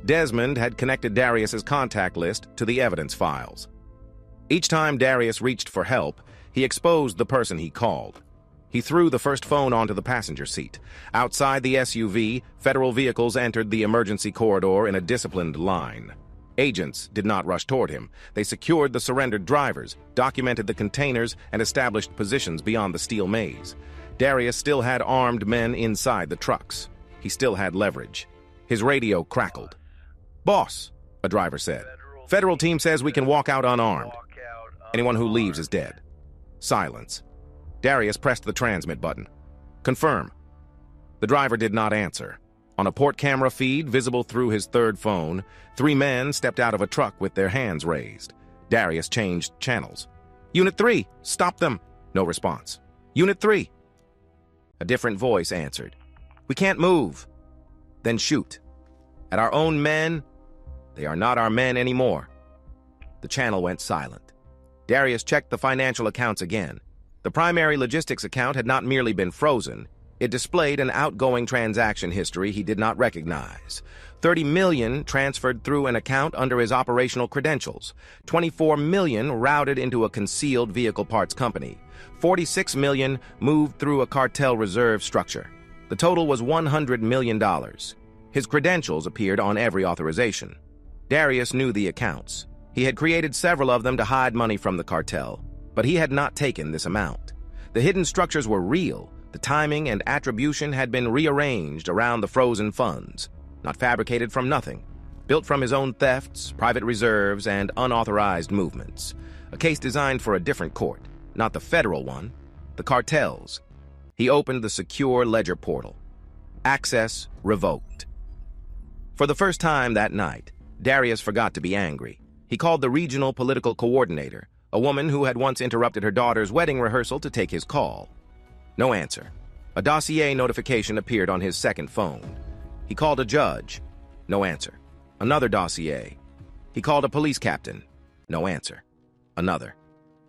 Desmond had connected Darius's contact list to the evidence files. Each time Darius reached for help, he exposed the person he called. He threw the first phone onto the passenger seat. Outside the SUV, federal vehicles entered the emergency corridor in a disciplined line. Agents did not rush toward him. They secured the surrendered drivers, documented the containers, and established positions beyond the steel maze. Darius still had armed men inside the trucks. He still had leverage. His radio crackled. "Boss," a driver said. "Federal team says we can walk out unarmed. Anyone who leaves is dead." Silence. Darius pressed the transmit button. "Confirm." The driver did not answer. On a port camera feed visible through his third phone, 3 men stepped out of a truck with their hands raised. Darius changed channels. "Unit 3, stop them." No response. "Unit 3." A different voice answered. "We can't move." "Then shoot." "At our own men?" "They are not our men anymore." The channel went silent. Darius checked the financial accounts again. The primary logistics account had not merely been frozen. It displayed an outgoing transaction history he did not recognize. $30 million transferred through an account under his operational credentials. $24 million routed into a concealed vehicle parts company. $46 million moved through a cartel reserve structure. The total was $100 million. His credentials appeared on every authorization. Darius knew the accounts. He had created several of them to hide money from the cartel, but he had not taken this amount. The hidden structures were real. The timing and attribution had been rearranged around the frozen funds, not fabricated from nothing, built from his own thefts, private reserves, and unauthorized movements. A case designed for a different court, not the federal one, the cartel's. He opened the secure ledger portal. Access revoked. For the first time that night, Darius forgot to be angry. He called the regional political coordinator, a woman who had once interrupted her daughter's wedding rehearsal to take his call. No answer. A dossier notification appeared on his second phone. He called a judge. No answer. Another dossier. He called a police captain. No answer. Another.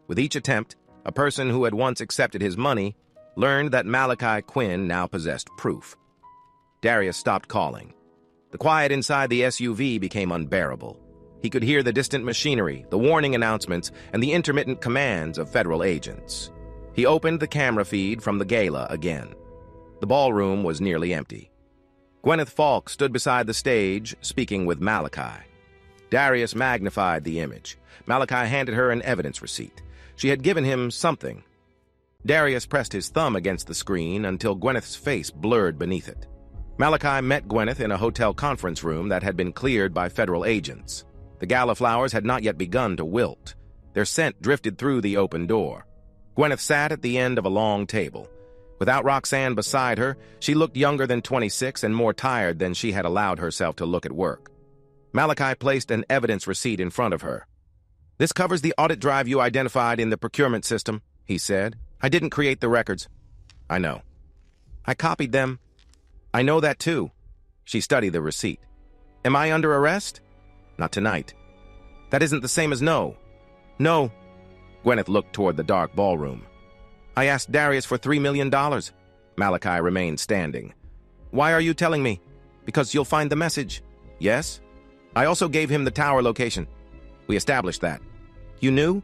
With each attempt, a person who had once accepted his money learned that Malachi Quinn now possessed proof. Darius stopped calling. The quiet inside the SUV became unbearable. He could hear the distant machinery, the warning announcements, and the intermittent commands of federal agents. He opened the camera feed from the gala again. The ballroom was nearly empty. Gwyneth Falk stood beside the stage, speaking with Malachi. Darius magnified the image. Malachi handed her an evidence receipt. She had given him something. Darius pressed his thumb against the screen until Gwyneth's face blurred beneath it. Malachi met Gwyneth in a hotel conference room that had been cleared by federal agents. The gala flowers had not yet begun to wilt. Their scent drifted through the open door. Gwyneth sat at the end of a long table. Without Roxanne beside her, she looked younger than 26 and more tired than she had allowed herself to look at work. Malachi placed an evidence receipt in front of her. "This covers the audit drive you identified in the procurement system," he said. "I didn't create the records." "I know." "I copied them." "I know that too." She studied the receipt. "Am I under arrest?" "Not tonight." "That isn't the same as no." "No." Gwyneth looked toward the dark ballroom. "I asked Darius for $3 million. Malachi remained standing. Why are you telling me? Because you'll find the message. Yes? I also gave him the tower location. We established that. You knew?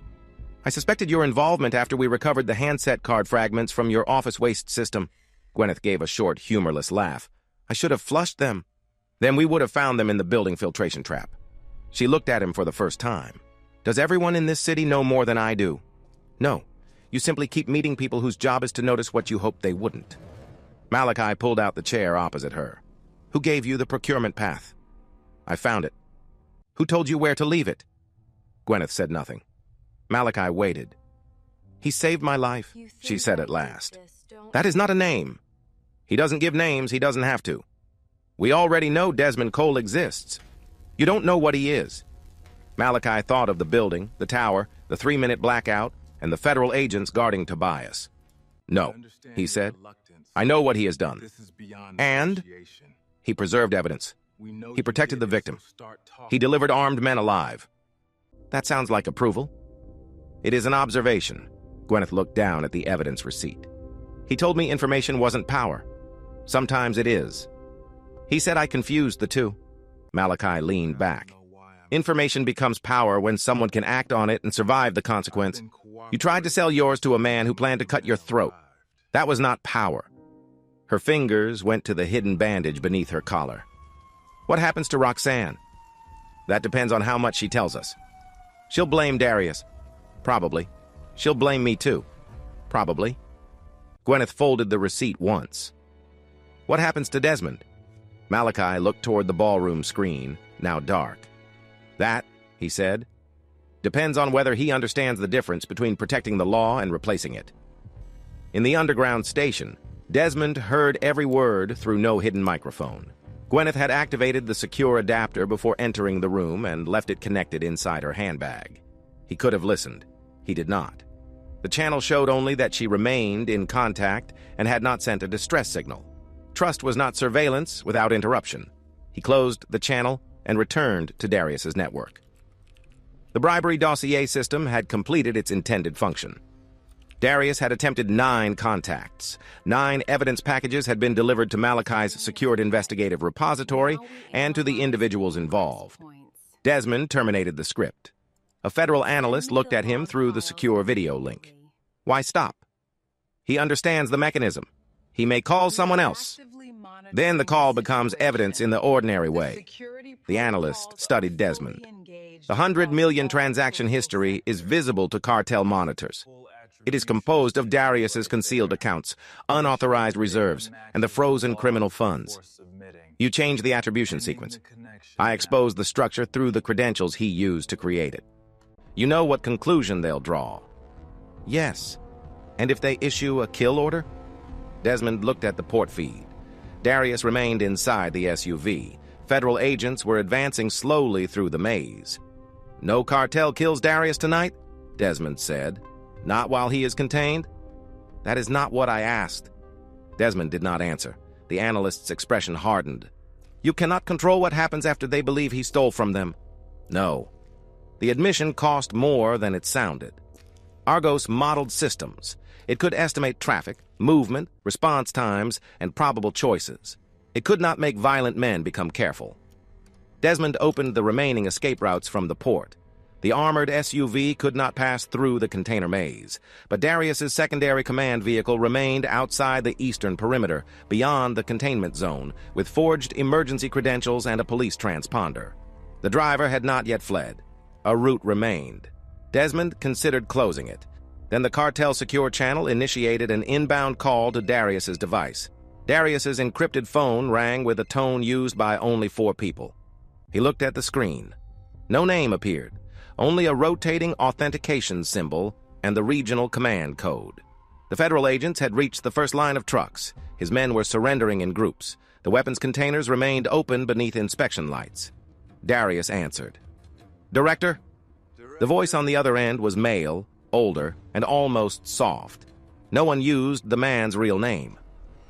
I suspected your involvement after we recovered the handset card fragments from your office waste system. Gwyneth gave a short, humorless laugh. I should have flushed them. Then we would have found them in the building filtration trap. She looked at him for the first time. Does everyone in this city know more than I do? No. You simply keep meeting people whose job is to notice what you hoped they wouldn't. Malachi pulled out the chair opposite her. Who gave you the procurement path? I found it. Who told you where to leave it? Gwyneth said nothing. Malachi waited. He saved my life, she said at last. That is not a name. He doesn't give names, he doesn't have to. We already know Desmond Cole exists. You don't know what he is. Malachi thought of the building, the tower, the 3-minute blackout, and the federal agents guarding Tobias. No, he said. I know what he has done. And he preserved evidence. He protected the victim. He delivered armed men alive. That sounds like approval. It is an observation. Gwyneth looked down at the evidence receipt. He told me information wasn't power. Sometimes it is. He said I confused the two. Malachi leaned back. Information becomes power when someone can act on it and survive the consequence. You tried to sell yours to a man who planned to cut your throat. That was not power. Her fingers went to the hidden bandage beneath her collar. What happens to Roxanne? That depends on how much she tells us. She'll blame Darius. Probably. She'll blame me too. Probably. Gwyneth folded the receipt once. What happens to Desmond? Malachi looked toward the ballroom screen, now dark. That, he said, depends on whether he understands the difference between protecting the law and replacing it. In the underground station, Desmond heard every word through no hidden microphone. Gwyneth had activated the secure adapter before entering the room and left it connected inside her handbag. He could have listened. He did not. The channel showed only that she remained in contact and had not sent a distress signal. Trust was not surveillance without interruption. He closed the channel and returned to Darius's network. The bribery dossier system had completed its intended function. Darius had attempted 9 contacts. 9 evidence packages had been delivered to Malachi's secured investigative repository and to the individuals involved. Desmond terminated the script. A federal analyst looked at him through the secure video link. Why stop? He understands the mechanism. He may call someone else. Then the call becomes evidence in the ordinary way. The analyst studied Desmond. The 100 million transaction history is visible to cartel monitors. It is composed of Darius's concealed accounts, unauthorized reserves, and the frozen criminal funds. You change the attribution sequence. I expose the structure through the credentials he used to create it. You know what conclusion they'll draw. Yes. And if they issue a kill order? Desmond looked at the port feed. Darius remained inside the SUV. Federal agents were advancing slowly through the maze. No cartel kills Darius tonight? Desmond said. Not while he is contained? That is not what I asked. Desmond did not answer. The analyst's expression hardened. You cannot control what happens after they believe he stole from them. No. The admission cost more than it sounded. Argos modeled systems. It could estimate traffic, movement, response times, and probable choices. It could not make violent men become careful. Desmond opened the remaining escape routes from the port. The armored SUV could not pass through the container maze, but Darius's secondary command vehicle remained outside the eastern perimeter, beyond the containment zone, with forged emergency credentials and a police transponder. The driver had not yet fled. A route remained. Desmond considered closing it. Then the cartel secure channel initiated an inbound call to Darius's device. Darius's encrypted phone rang with a tone used by only 4 people. He looked at the screen. No name appeared. Only a rotating authentication symbol and the regional command code. The federal agents had reached the first line of trucks. His men were surrendering in groups. The weapons containers remained open beneath inspection lights. Darius answered. Director? The voice on the other end was male, older, and almost soft. No one used the man's real name.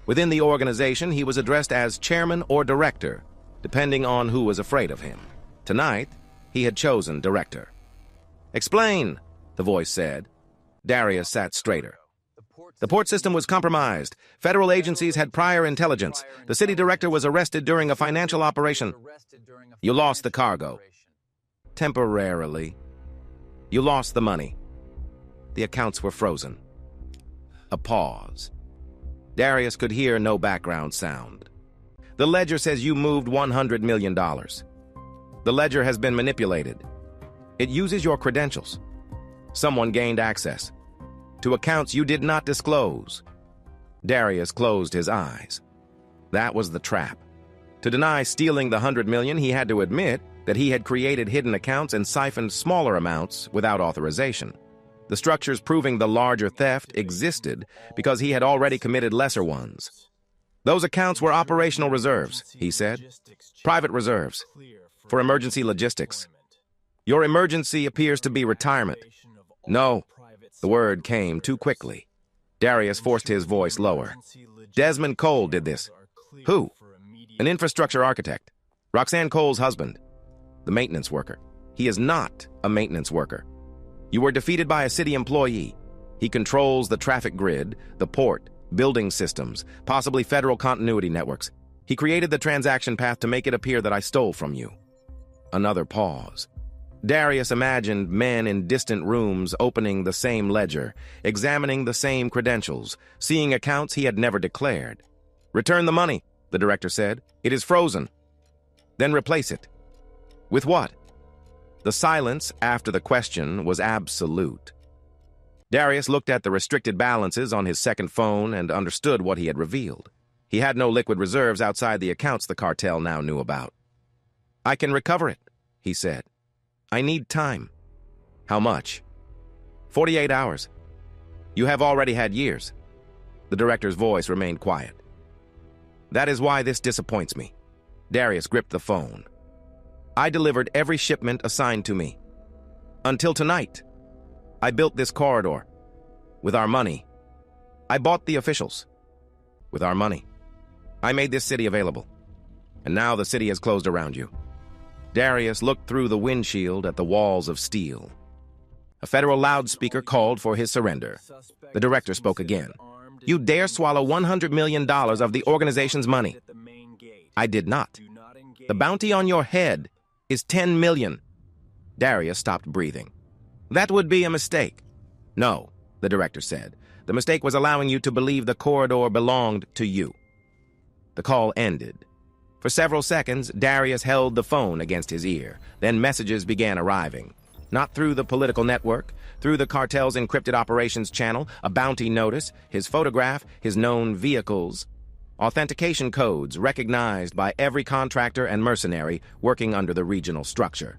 Within the organization, he was addressed as chairman or director, depending on who was afraid of him. Tonight, he had chosen director. Explain, the voice said. Darius sat straighter. The port system was compromised. Federal agencies had prior intelligence. The city director was arrested during a financial operation. You lost the cargo. Temporarily. You lost the money. The accounts were frozen. A pause. Darius could hear no background sound. The ledger says you moved $100 million. The ledger has been manipulated. It uses your credentials. Someone gained access to accounts you did not disclose. Darius closed his eyes. That was the trap. To deny stealing the $100 million, he had to admit that he had created hidden accounts and siphoned smaller amounts without authorization. The structures proving the larger theft existed because he had already committed lesser ones. Those accounts were operational reserves, he said. Private reserves for emergency logistics. Your emergency appears to be retirement. No, the word came too quickly. Darius forced his voice lower. Desmond Cole did this. Who? An infrastructure architect. Roxanne Cole's husband. The maintenance worker. He is not a maintenance worker. You were defeated by a city employee. He controls the traffic grid, the port, building systems, possibly federal continuity networks. He created the transaction path to make it appear that I stole from you. Another pause. Darius imagined men in distant rooms opening the same ledger, examining the same credentials, seeing accounts he had never declared. Return the money, the director said. It is frozen. Then replace it. With what? The silence after the question was absolute. Darius looked at the restricted balances on his second phone and understood what he had revealed. He had no liquid reserves outside the accounts the cartel now knew about. I can recover it, he said. I need time. How much? 48 hours. You have already had years. The director's voice remained quiet. That is why this disappoints me. Darius gripped the phone. I delivered every shipment assigned to me. Until tonight. I built this corridor. With our money. I bought the officials. With our money. I made this city available. And now the city has closed around you. Darius looked through the windshield at the walls of steel. A federal loudspeaker called for his surrender. The director spoke again. You dare swallow $100 million of the organization's money. I did not. The bounty on your head is $10 million. Darius stopped breathing. That would be a mistake. No, the director said. The mistake was allowing you to believe the corridor belonged to you. The call ended. For several seconds, Darius held the phone against his ear. Then messages began arriving. Not through the political network, through the cartel's encrypted operations channel, a bounty notice, his photograph, his known vehicles. Authentication codes recognized by every contractor and mercenary working under the regional structure.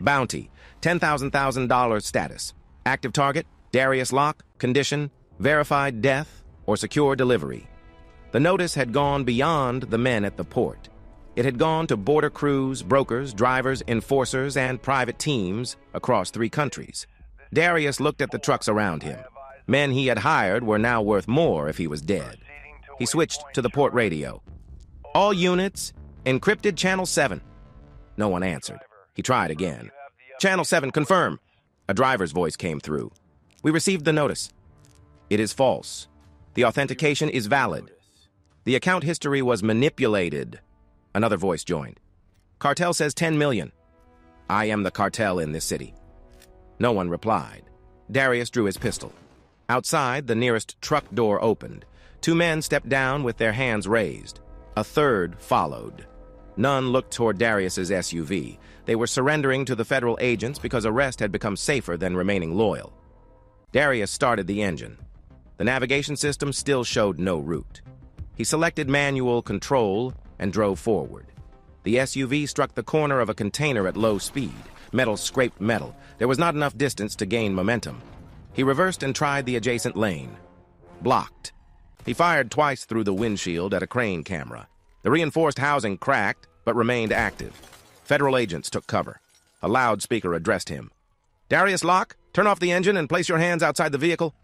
Bounty, $10,000 status. Active target, Darius Locke, condition, verified death or secure delivery. The notice had gone beyond the men at the port. It had gone to border crews, brokers, drivers, enforcers, and private teams across 3 countries. Darius looked at the trucks around him. Men he had hired were now worth more if he was dead. He switched to the port radio. All units, encrypted Channel 7. No one answered. He tried again. Channel 7, confirm. A driver's voice came through. We received the notice. It is false. The authentication is valid. The account history was manipulated. Another voice joined. Cartel says 10 million. I am the cartel in this city. No one replied. Darius drew his pistol. Outside, the nearest truck door opened. 2 men stepped down with their hands raised. A third followed. None looked toward Darius's SUV. They were surrendering to the federal agents because arrest had become safer than remaining loyal. Darius started the engine. The navigation system still showed no route. He selected manual control and drove forward. The SUV struck the corner of a container at low speed. Metal scraped metal. There was not enough distance to gain momentum. He reversed and tried the adjacent lane. Blocked. He fired twice through the windshield at a crane camera. The reinforced housing cracked, but remained active. Federal agents took cover. A loudspeaker addressed him. Darius Locke, turn off the engine and place your hands outside the vehicle.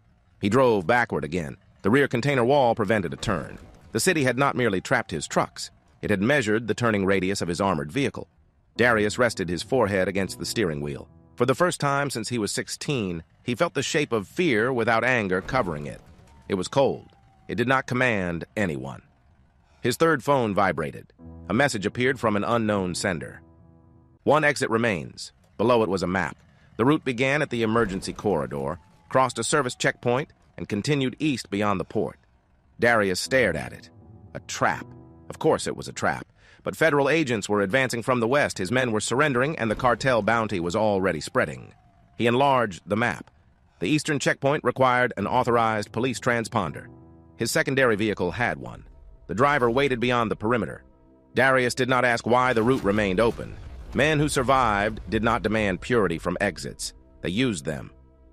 He drove backward again. The rear container wall prevented a turn. The city had not merely trapped his trucks. It had measured the turning radius of his armored vehicle. Darius rested his forehead against the steering wheel. For the first time since he was 16, he felt the shape of fear without anger covering it. It was cold. It did not command anyone. His third phone vibrated. A message appeared from an unknown sender. One exit remains. Below it was a map. The route began at the emergency corridor, crossed a service checkpoint, and continued east beyond the port. Darius stared at it. A trap. Of course it was a trap. But federal agents were advancing from the west, his men were surrendering, and the cartel bounty was already spreading. He enlarged the map. The eastern checkpoint required an authorized police transponder. His secondary vehicle had one. The driver waited beyond the perimeter. Darius did not ask why the route remained open. Men who survived did not demand purity from exits. They used them.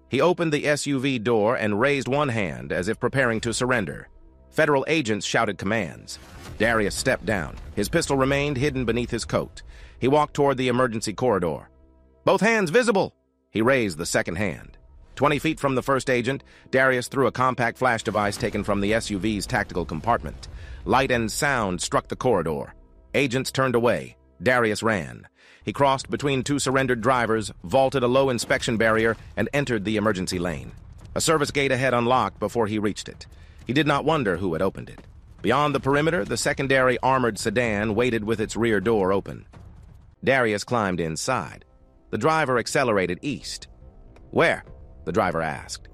He opened the SUV door and raised one hand as if preparing to surrender. Federal agents shouted commands. Darius stepped down. His pistol remained hidden beneath his coat. He walked toward the emergency corridor. "Both hands visible!" He raised the second hand. 20 feet from the first agent, Darius threw a compact flash device taken from the SUV's tactical compartment. Light and sound struck the corridor. Agents turned away. Darius ran. He crossed between two surrendered drivers, vaulted a low inspection barrier, and entered the emergency lane. A service gate ahead unlocked before he reached it. He did not wonder who had opened it. Beyond the perimeter, the secondary armored sedan waited with its rear door open. Darius climbed inside. The driver accelerated east. "Where?" the driver asked.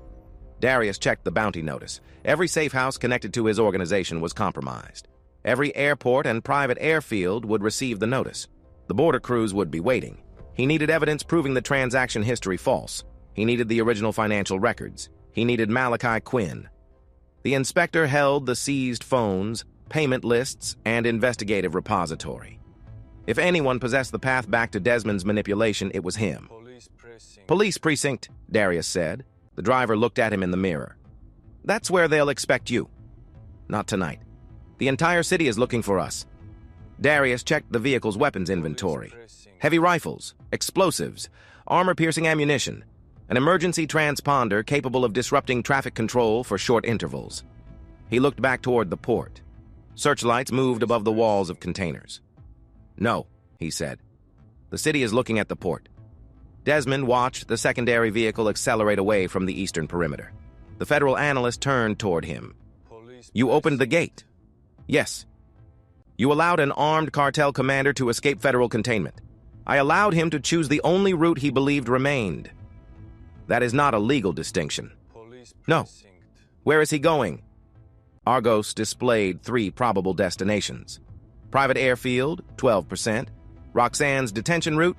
Darius checked the bounty notice. Every safe house connected to his organization was compromised. Every airport and private airfield would receive the notice. The border crews would be waiting. He needed evidence proving the transaction history false. He needed the original financial records. He needed Malachi Quinn. The inspector held the seized phones, payment lists, and investigative repository. If anyone possessed the path back to Desmond's manipulation, it was him. "Police precinct," Darius said. The driver looked at him in the mirror. "That's where they'll expect you." "Not tonight. The entire city is looking for us." Darius checked the vehicle's weapons inventory. Heavy rifles, explosives, armor-piercing ammunition, an emergency transponder capable of disrupting traffic control for short intervals. He looked back toward the port. Searchlights moved above the walls of containers. "No," he said. "The city is looking at the port." Desmond watched the secondary vehicle accelerate away from the eastern perimeter. The federal analyst turned toward him. "You opened the gate." "Yes." "You allowed an armed cartel commander to escape federal containment. I allowed him to choose the only route he believed remained. That is not a legal distinction." "No." "Where is he going?" Argos displayed 3 probable destinations. Private airfield, 12%. Roxanne's detention route,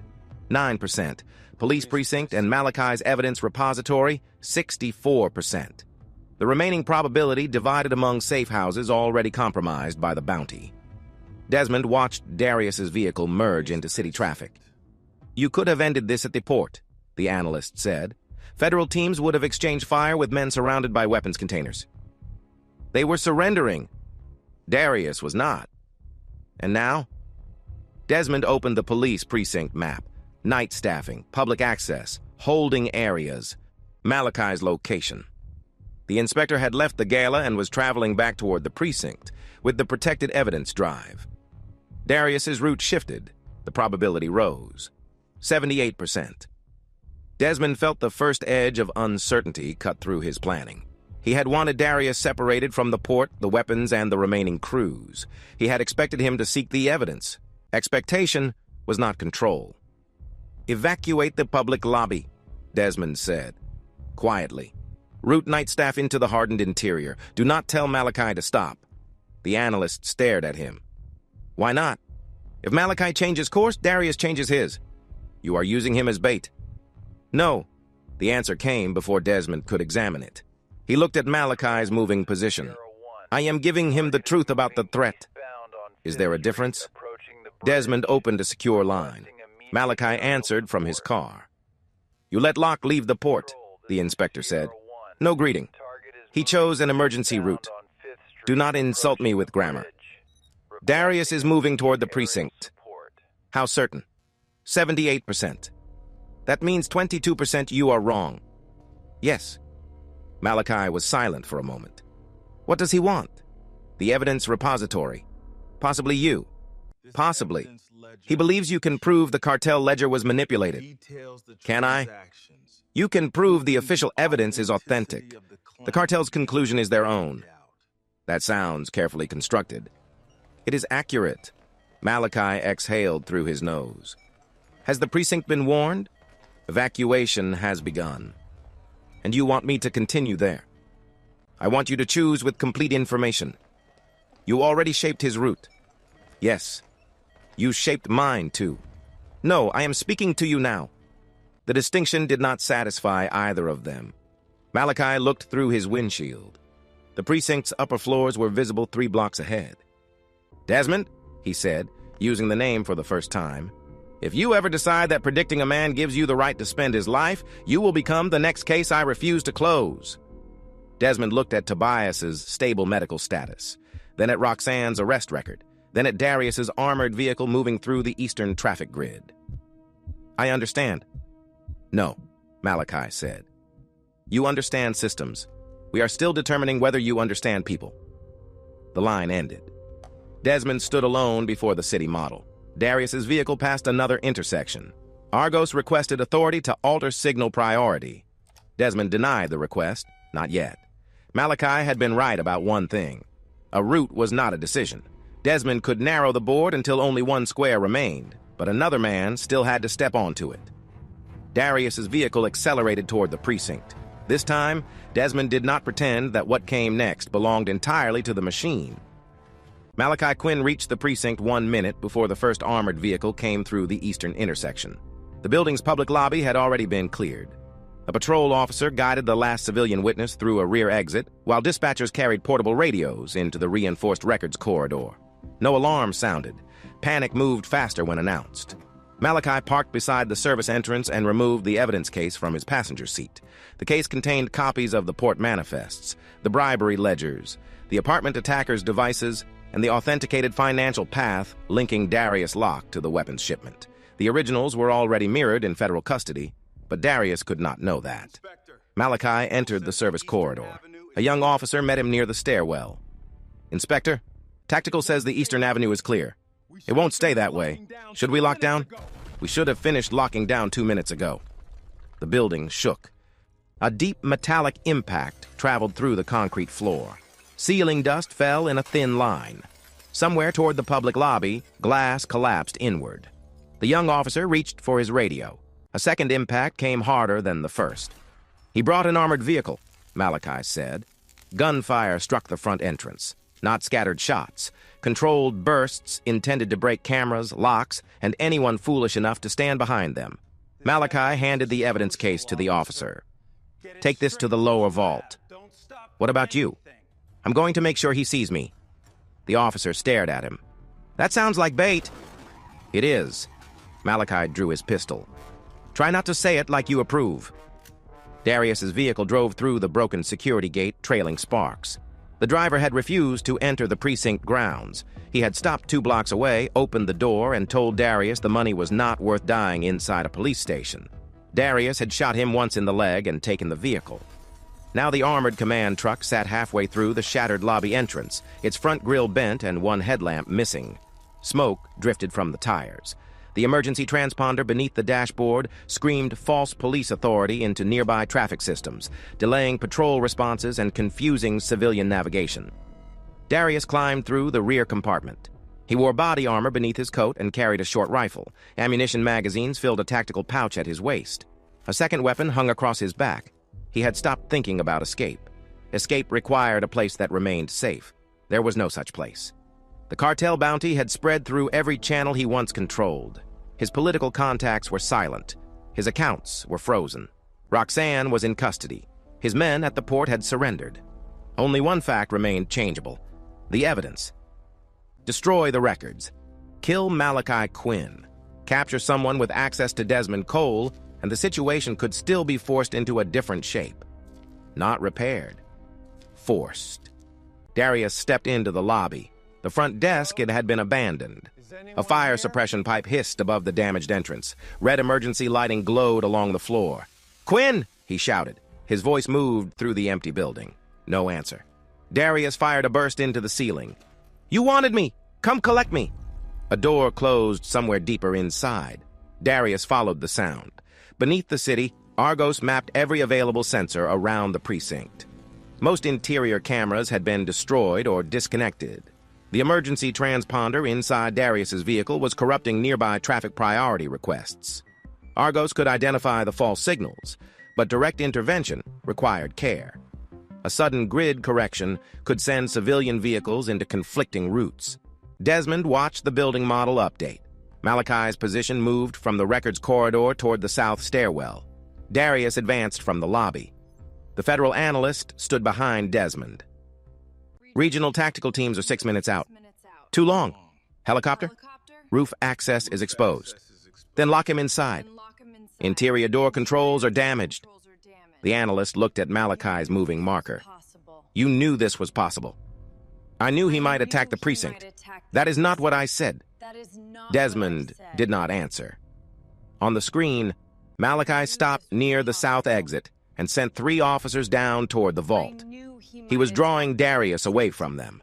9%. Police precinct and Malachi's evidence repository, 64%. The remaining probability divided among safe houses already compromised by the bounty. Desmond watched Darius's vehicle merge into city traffic. "You could have ended this at the port," the analyst said. "Federal teams would have exchanged fire with men surrounded by weapons containers." "They were surrendering." Darius was not. "And now?" Desmond opened the police precinct map. Night staffing, public access, holding areas, Malachi's location. The inspector had left the gala and was traveling back toward the precinct with the protected evidence drive. Darius's route shifted. The probability rose. 78%. Desmond felt the first edge of uncertainty cut through his planning. He had wanted Darius separated from the port, the weapons, and the remaining crews. He had expected him to seek the evidence. Expectation was not control. "Evacuate the public lobby," Desmond said, quietly. "Route night staff into the hardened interior. Do not tell Malachi to stop." The analyst stared at him. "Why not? If Malachi changes course, Darius changes his. You are using him as bait." "No." The answer came before Desmond could examine it. He looked at Malachi's moving position. "I am giving him the truth about the threat." "Is there a difference?" Desmond opened a secure line. Malachi answered from his car. "You let Locke leave the port," the inspector said. "No greeting. He chose an emergency route. Do not insult me with grammar." "Darius is moving toward the precinct." "How certain?" 78%. "That means 22% you are wrong." "Yes." Malachi was silent for a moment. "What does he want?" "The evidence repository. Possibly you." "Possibly. He believes you can prove the cartel ledger was manipulated." "Can I?" "You can prove the official evidence is authentic. The cartel's conclusion is their own. That sounds carefully constructed. It is accurate. Malachi exhaled through his nose. Has the precinct been warned? Evacuation has begun. And you want me to continue there? I want you to choose with complete information. You already shaped his route. Yes. You shaped mine, too. No, I am speaking to you now. The distinction did not satisfy either of them. Malachi looked through his windshield. The precinct's upper floors were visible 3 blocks ahead. Desmond, he said, using the name for the first time, if you ever decide that predicting a man gives you the right to spend his life, you will become the next case I refuse to close. Desmond looked at Tobias's stable medical status, then at Roxanne's arrest record, then at Darius's armored vehicle moving through the eastern traffic grid. I understand. No, Malachi said. You understand systems. We are still determining whether you understand people. The line ended. Desmond stood alone before the city model. Darius's vehicle passed another intersection. Argos requested authority to alter signal priority. Desmond denied the request. Not yet. Malachi had been right about one thing. A route was not a decision. Desmond could narrow the board until only one square remained, but another man still had to step onto it. Darius's vehicle accelerated toward the precinct. This time, Desmond did not pretend that what came next belonged entirely to the machine. Malachi Quinn reached the precinct 1 minute before the first armored vehicle came through the eastern intersection. The building's public lobby had already been cleared. A patrol officer guided the last civilian witness through a rear exit, while dispatchers carried portable radios into the reinforced records corridor. No alarm sounded. Panic moved faster when announced. Malachi parked beside the service entrance and removed the evidence case from his passenger seat. The case contained copies of the port manifests, the bribery ledgers, the apartment attacker's devices, and the authenticated financial path linking Darius Locke to the weapons shipment. The originals were already mirrored in federal custody, but Darius could not know that. Malachi entered the service corridor. A young officer met him near the stairwell. Inspector, Tactical says the Eastern Avenue is clear. It won't stay that way. Should we lock down? We should have finished locking down 2 minutes ago. The building shook. A deep metallic impact traveled through the concrete floor. Ceiling dust fell in a thin line. Somewhere toward the public lobby, glass collapsed inward. The young officer reached for his radio. A second impact came harder than the first. He brought an armored vehicle, Malachi said. Gunfire struck the front entrance. Not scattered shots. Controlled bursts intended to break cameras, locks, and anyone foolish enough to stand behind them. Malachi handed the evidence case to the officer. Take this to the lower vault. What about you? I'm going to make sure he sees me. The officer stared at him. That sounds like bait. It is. Malachi drew his pistol. Try not to say it like you approve. Darius's vehicle drove through the broken security gate, trailing sparks. The driver had refused to enter the precinct grounds. He had stopped 2 blocks away, opened the door, and told Darius the money was not worth dying inside a police station. Darius had shot him once in the leg and taken the vehicle. Now the armored command truck sat halfway through the shattered lobby entrance, its front grille bent and one headlamp missing. Smoke drifted from the tires. The emergency transponder beneath the dashboard screamed false police authority into nearby traffic systems, delaying patrol responses and confusing civilian navigation. Darius climbed through the rear compartment. He wore body armor beneath his coat and carried a short rifle. Ammunition magazines filled a tactical pouch at his waist. A second weapon hung across his back. He had stopped thinking about escape. Escape required a place that remained safe. There was no such place. The cartel bounty had spread through every channel he once controlled. His political contacts were silent. His accounts were frozen. Roxanne was in custody. His men at the port had surrendered. Only one fact remained changeable: the evidence. Destroy the records. Kill Malachi Quinn. Capture someone with access to Desmond Cole, and the situation could still be forced into a different shape. Not repaired. Forced. Darius stepped into the lobby. The front desk had been abandoned. A fire suppression pipe hissed above the damaged entrance. Red emergency lighting glowed along the floor. "Quinn!" he shouted. His voice moved through the empty building. No answer. Darius fired a burst into the ceiling. "You wanted me! Come collect me!" A door closed somewhere deeper inside. Darius followed the sound. Beneath the city, Argos mapped every available sensor around the precinct. Most interior cameras had been destroyed or disconnected. The emergency transponder inside Darius's vehicle was corrupting nearby traffic priority requests. Argos could identify the false signals, but direct intervention required care. A sudden grid correction could send civilian vehicles into conflicting routes. Desmond watched the building model update. Malachi's position moved from the records corridor toward the south stairwell. Darius advanced from the lobby. The federal analyst stood behind Desmond. Regional tactical teams are 6 minutes out. Too long. Helicopter? Roof access is exposed. Then lock him inside. Interior door controls are damaged. The analyst looked at Malachi's moving marker. You knew this was possible. I knew he might attack the precinct. That is not what I said. Desmond did not answer. On the screen, Malachi stopped near the south exit and sent 3 officers down toward the vault. He was drawing Darius away from them.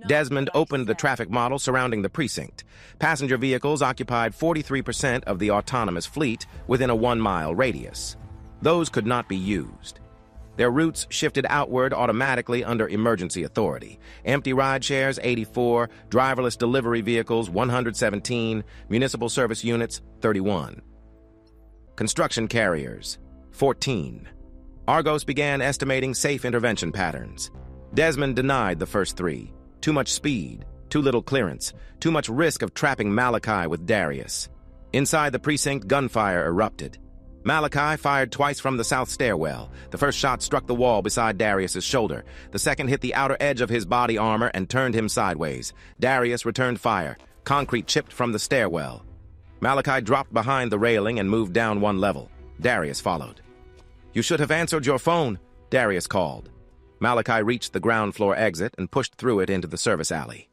Desmond opened the traffic model surrounding the precinct. Passenger vehicles occupied 43% of the autonomous fleet within a 1-mile radius. Those could not be used. Their routes shifted outward automatically under emergency authority. Empty ride shares, 84, driverless delivery vehicles, 117, municipal service units, 31. Construction carriers, 14. Argos began estimating safe intervention patterns. Desmond denied the first 3. Too much speed, too little clearance, too much risk of trapping Malachi with Darius. Inside the precinct, gunfire erupted. Malachi fired twice from the south stairwell. The first shot struck the wall beside Darius's shoulder. The second hit the outer edge of his body armor and turned him sideways. Darius returned fire. Concrete chipped from the stairwell. Malachi dropped behind the railing and moved down 1 level. Darius followed. You should have answered your phone, Darius called. Malachi reached the ground floor exit and pushed through it into the service alley.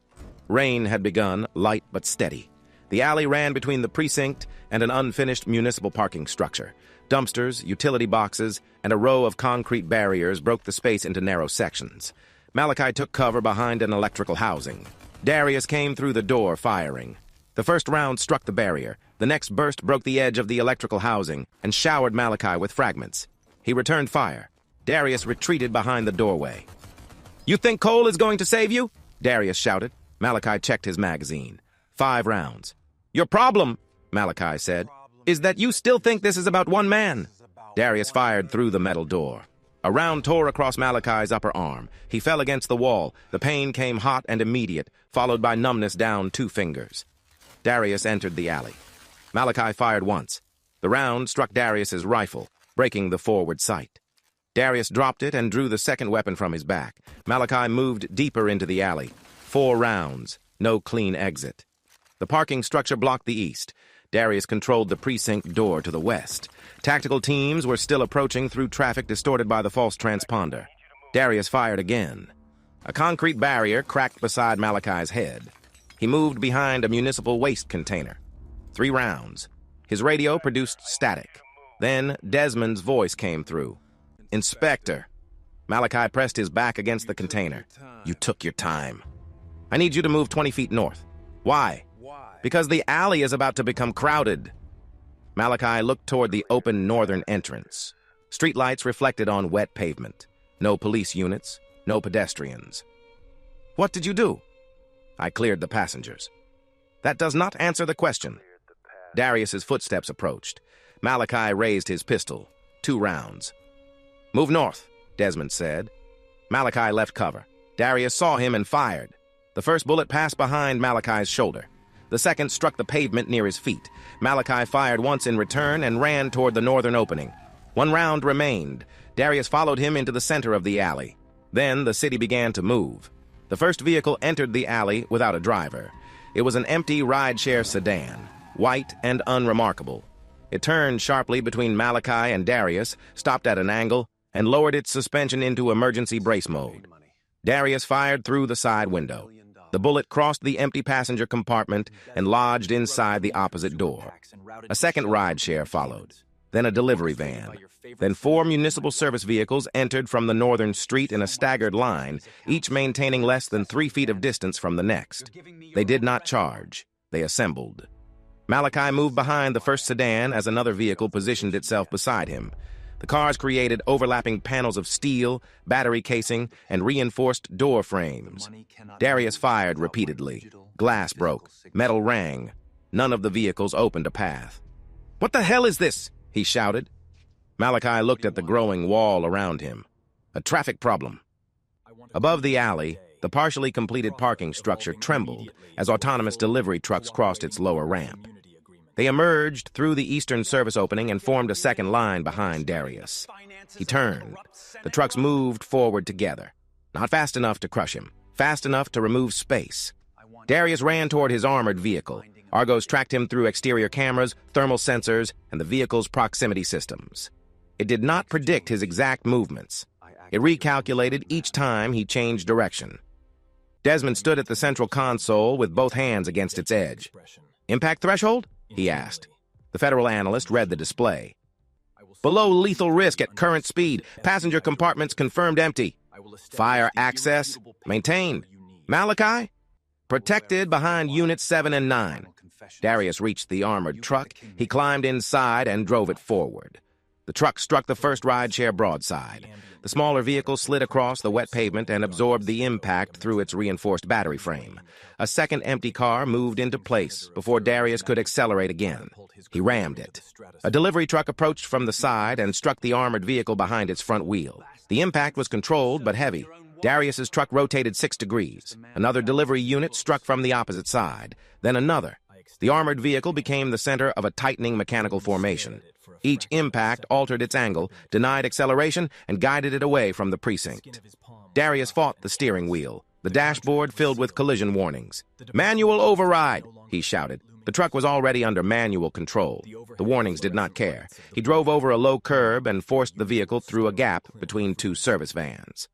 Rain had begun, light but steady. The alley ran between the precinct and an unfinished municipal parking structure. Dumpsters, utility boxes, and a row of concrete barriers broke the space into narrow sections. Malachi took cover behind an electrical housing. Darius came through the door, firing. The first round struck the barrier. The next burst broke the edge of the electrical housing and showered Malachi with fragments. He returned fire. Darius retreated behind the doorway. You think Cole is going to save you? Darius shouted. Malachi checked his magazine. 5 rounds. Your problem, Malachi said, is that you still think this is about one man. Darius fired through the metal door. A round tore across Malachi's upper arm. He fell against the wall. The pain came hot and immediate, followed by numbness down 2 fingers. Darius entered the alley. Malachi fired once. The round struck Darius's rifle, breaking the forward sight. Darius dropped it and drew the second weapon from his back. Malachi moved deeper into the alley. 4 rounds. No clean exit. The parking structure blocked the east. Darius controlled the precinct door to the west. Tactical teams were still approaching through traffic distorted by the false transponder. Darius fired again. A concrete barrier cracked beside Malachi's head. He moved behind a municipal waste container. 3 rounds. His radio produced static. Then Desmond's voice came through. Inspector. Malachi pressed his back against the container. You took your time. I need you to move 20 feet north. Why? Because the alley is about to become crowded. Malachi looked toward the open northern entrance. Streetlights reflected on wet pavement. No police units, no pedestrians. What did you do? I cleared the passengers. That does not answer the question. Darius's footsteps approached. Malachi raised his pistol. 2 rounds. Move north, Desmond said. Malachi left cover. Darius saw him and fired. The first bullet passed behind Malachi's shoulder. The second struck the pavement near his feet. Malachi fired once in return and ran toward the northern opening. 1 round remained. Darius followed him into the center of the alley. Then the city began to move. The first vehicle entered the alley without a driver. It was an empty rideshare sedan, white and unremarkable. It turned sharply between Malachi and Darius, stopped at an angle, and lowered its suspension into emergency brace mode. Darius fired through the side window. The bullet crossed the empty passenger compartment and lodged inside the opposite door. A second rideshare followed, then a delivery van. Then 4 municipal service vehicles entered from the northern street in a staggered line, each maintaining less than 3 feet of distance from the next. They did not charge. They assembled. Malachi moved behind the first sedan as another vehicle positioned itself beside him. The The cars created overlapping panels of steel, battery casing, and reinforced door frames. Darius fired repeatedly. Glass broke. Metal rang. None of the vehicles opened a path. "What the hell is this?" he shouted. Malachi looked at the growing wall around him. A traffic problem. Above the alley, the partially completed parking structure trembled as autonomous delivery trucks crossed its lower ramp. They emerged through the eastern service opening and formed a second line behind Darius. He turned. The trucks moved forward together. Not fast enough to crush him, fast enough to remove space. Darius ran toward his armored vehicle. Argos tracked him through exterior cameras, thermal sensors, and the vehicle's proximity systems. It did not predict his exact movements. It recalculated each time he changed direction. Desmond stood at the central console with both hands against its edge. "Impact threshold?" he asked. The federal analyst read the display. "Below lethal risk at current speed. Passenger compartments confirmed empty. Fire access maintained. Malachi? Protected behind Units 7 and 9. Darius reached the armored truck. He climbed inside and drove it forward. The truck struck the first rideshare broadside. The smaller vehicle slid across the wet pavement and absorbed the impact through its reinforced battery frame. A second empty car moved into place before Darius could accelerate again. He rammed it. A delivery truck approached from the side and struck the armored vehicle behind its front wheel. The impact was controlled but heavy. Darius's truck rotated 6 degrees. Another delivery unit struck from the opposite side. Then another. The armored vehicle became the center of a tightening mechanical formation. Each impact altered its angle, denied acceleration, and guided it away from the precinct. Darius fought the steering wheel, the dashboard filled with collision warnings. "Manual override!" he shouted. The truck was already under manual control. The warnings did not care. He drove over a low curb and forced the vehicle through a gap between 2 service vans.